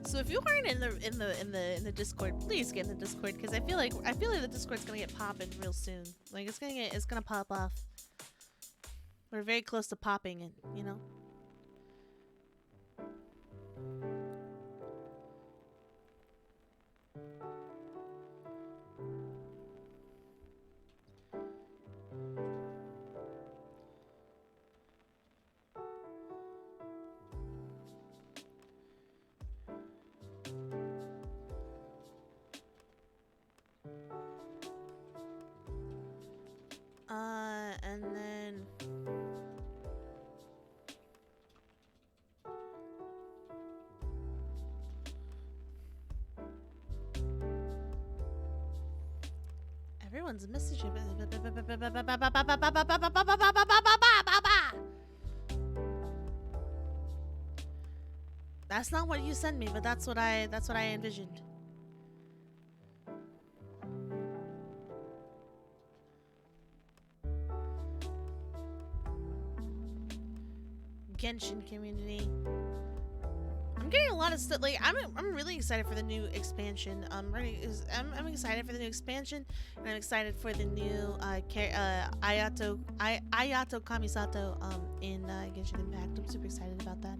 So if you aren't in the Discord, please get in the Discord because I feel like the Discord's gonna get popping real soon. Like it's gonna pop off. We're very close to popping it, you know. And then everyone's messaging. That's not what you sent me, but that's what I envisioned. Genshin community. I'm getting a lot of stuff. Like I'm really excited for the new expansion. I'm excited for the new expansion, and I'm excited for the new Ayato Kamisato in Genshin Impact. I'm super excited about that.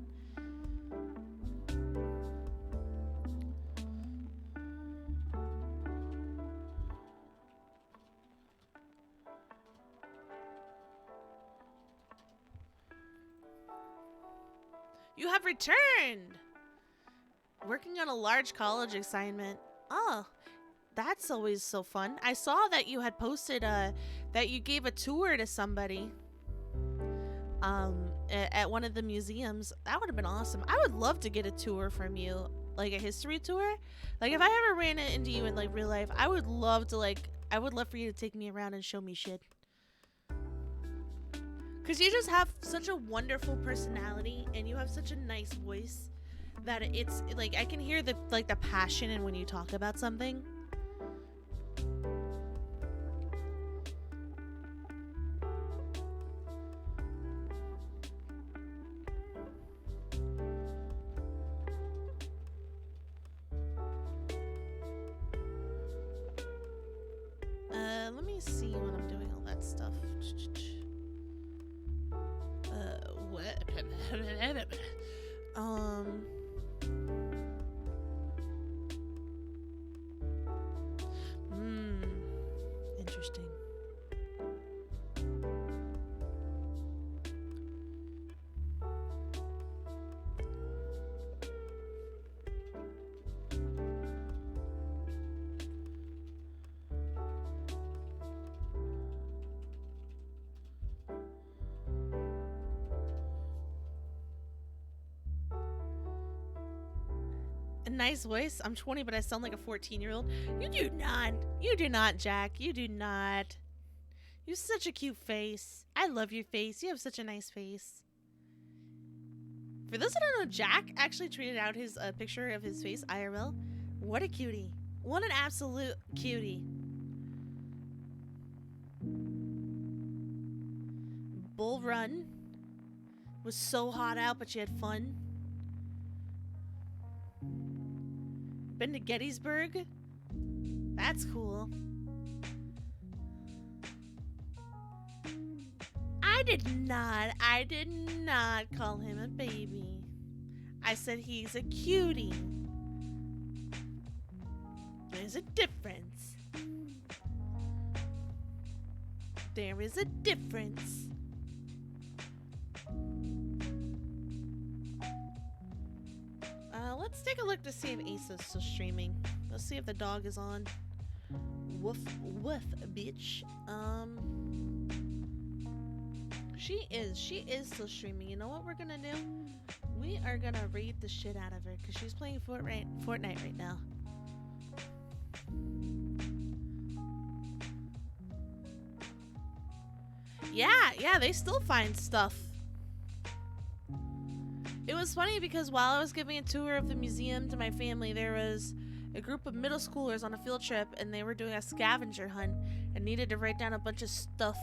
You have returned! Working on a large college assignment. Oh, that's always so fun. I saw that you had posted that you gave a tour to somebody at one of the museums. That would have been awesome. I would love to get a tour from you, like a history tour. Like if I ever ran into you in like real life, I would love for you to take me around and show me shit. Because you just have such a wonderful personality and you have such a nice voice that it's like I can hear the passion in when you talk about something. Let me see when I'm doing all that stuff. Interesting. A nice voice. I'm 20, but I sound like a 14-year-old. You do not. You do not, Jack. You do not. You have such a cute face. I love your face. You have such a nice face. For those that don't know, Jack actually tweeted out his picture of his face, IRL. What a cutie. What an absolute cutie. Bull Run was so hot out, but she had fun. Been to Gettysburg? That's cool. I did not call him a baby. I said he's a cutie. There's a difference. There is a difference. Let's take a look to see if Asa's still streaming. Let's see if the dog is on. Woof, woof, bitch. She is still streaming. You know what we're gonna do? We are gonna raid the shit out of her because she's playing Fortnite right now. Yeah, they still find stuff. It was funny because while I was giving a tour of the museum to my family, there was a group of middle schoolers on a field trip and they were doing a scavenger hunt and needed to write down a bunch of stuff.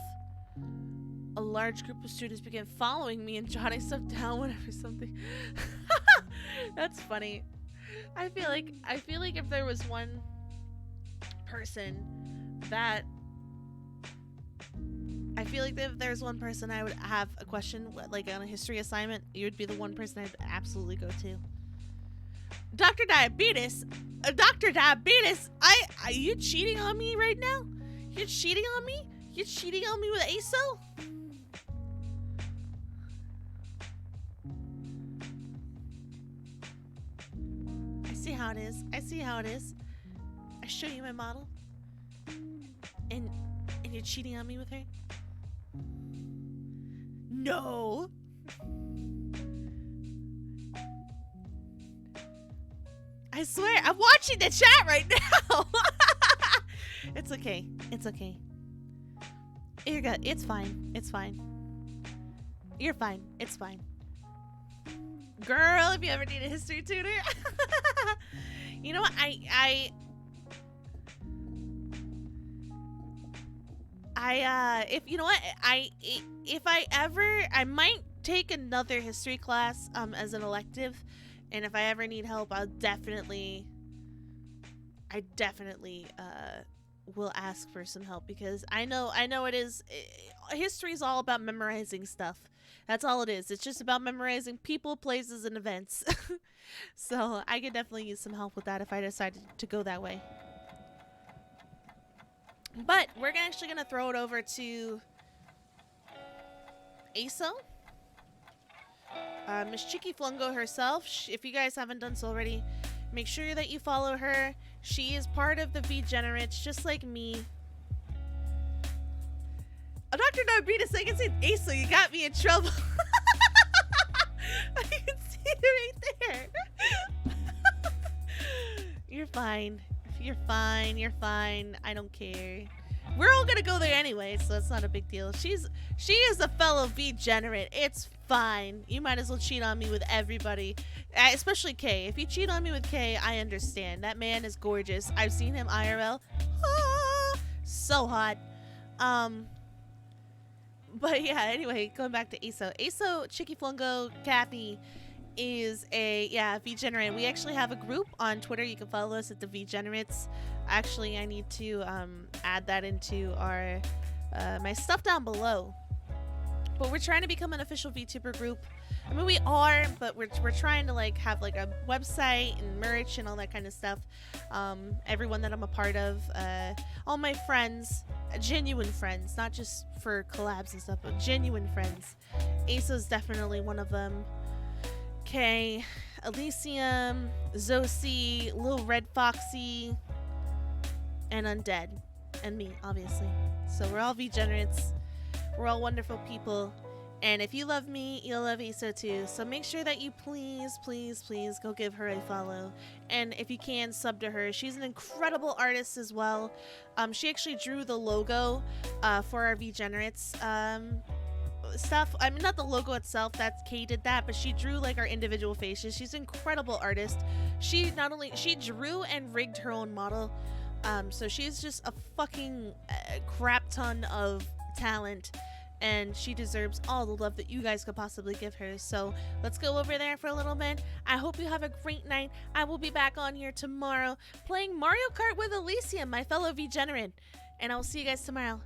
A large group of students began following me and jotting stuff down whenever something. That's funny. I feel like if there was one person that if there's one person I would have a question like on a history assignment, you would be the one person I'd absolutely go to. Dr. Diabetes, are you cheating on me right now? You're cheating on me? You're cheating on me with ASO? I see how it is. I show you my model. And you're cheating on me with her? No. I swear, I'm watching the chat right now. It's okay. You're good. It's fine. You're fine. It's fine. Girl, if you ever need a history tutor. You know what? I might take another history class as an elective, and if I ever need help, I definitely will ask for some help, because I know history is all about memorizing stuff. That's all it is. It's just about memorizing people, places, and events. So I could definitely use some help with that if I decided to go that way. But we're actually going to throw it over to ASO. Miss Chicky Flungo herself. If you guys haven't done so already, make sure that you follow her. She is part of the V-Generates, just like me. Oh, Dr. Diabetes, I can say ASO, you got me in trouble. I can see it right there. You're fine. You're fine. I don't care. We're all gonna go there anyway, so it's not a big deal. She is a fellow V-Generate. It's fine. You might as well cheat on me with everybody, especially Kay. If you cheat on me with Kay, I understand. That man is gorgeous. I've seen him IRL. So hot. But yeah, anyway, going back to ASO. ASO, Chicky Flungo, Kathy is a V-Generate. We actually have a group on Twitter. You can follow us at the V-Generates. Actually, I need to add that into our my stuff down below. But we're trying to become an official VTuber group. I mean, we are, but we're trying to like have like a website and merch and all that kind of stuff. Everyone that I'm a part of, all my friends, genuine friends, not just for collabs and stuff, but genuine friends. Asa's definitely one of them. Kay, Elysium, Zosie, Little Red Foxy, and Undead, and me, obviously. So we're all V-Generates. We're all wonderful people. And if you love me, you'll love Asa too. So make sure that you please go give her a follow. And if you can, sub to her. She's an incredible artist as well. She actually drew the logo for our V-Generates stuff. I mean, not the logo itself, that's Kay did that, but she drew like our individual faces. She's an incredible artist. She drew and rigged her own model. So she's just a fucking crap ton of talent. and she deserves all the love that you guys could possibly give her. So let's go over there for a little bit. I hope you have a great night. I will be back on here tomorrow playing Mario Kart with Elysium, my fellow Degenerate, and I'll see you guys tomorrow.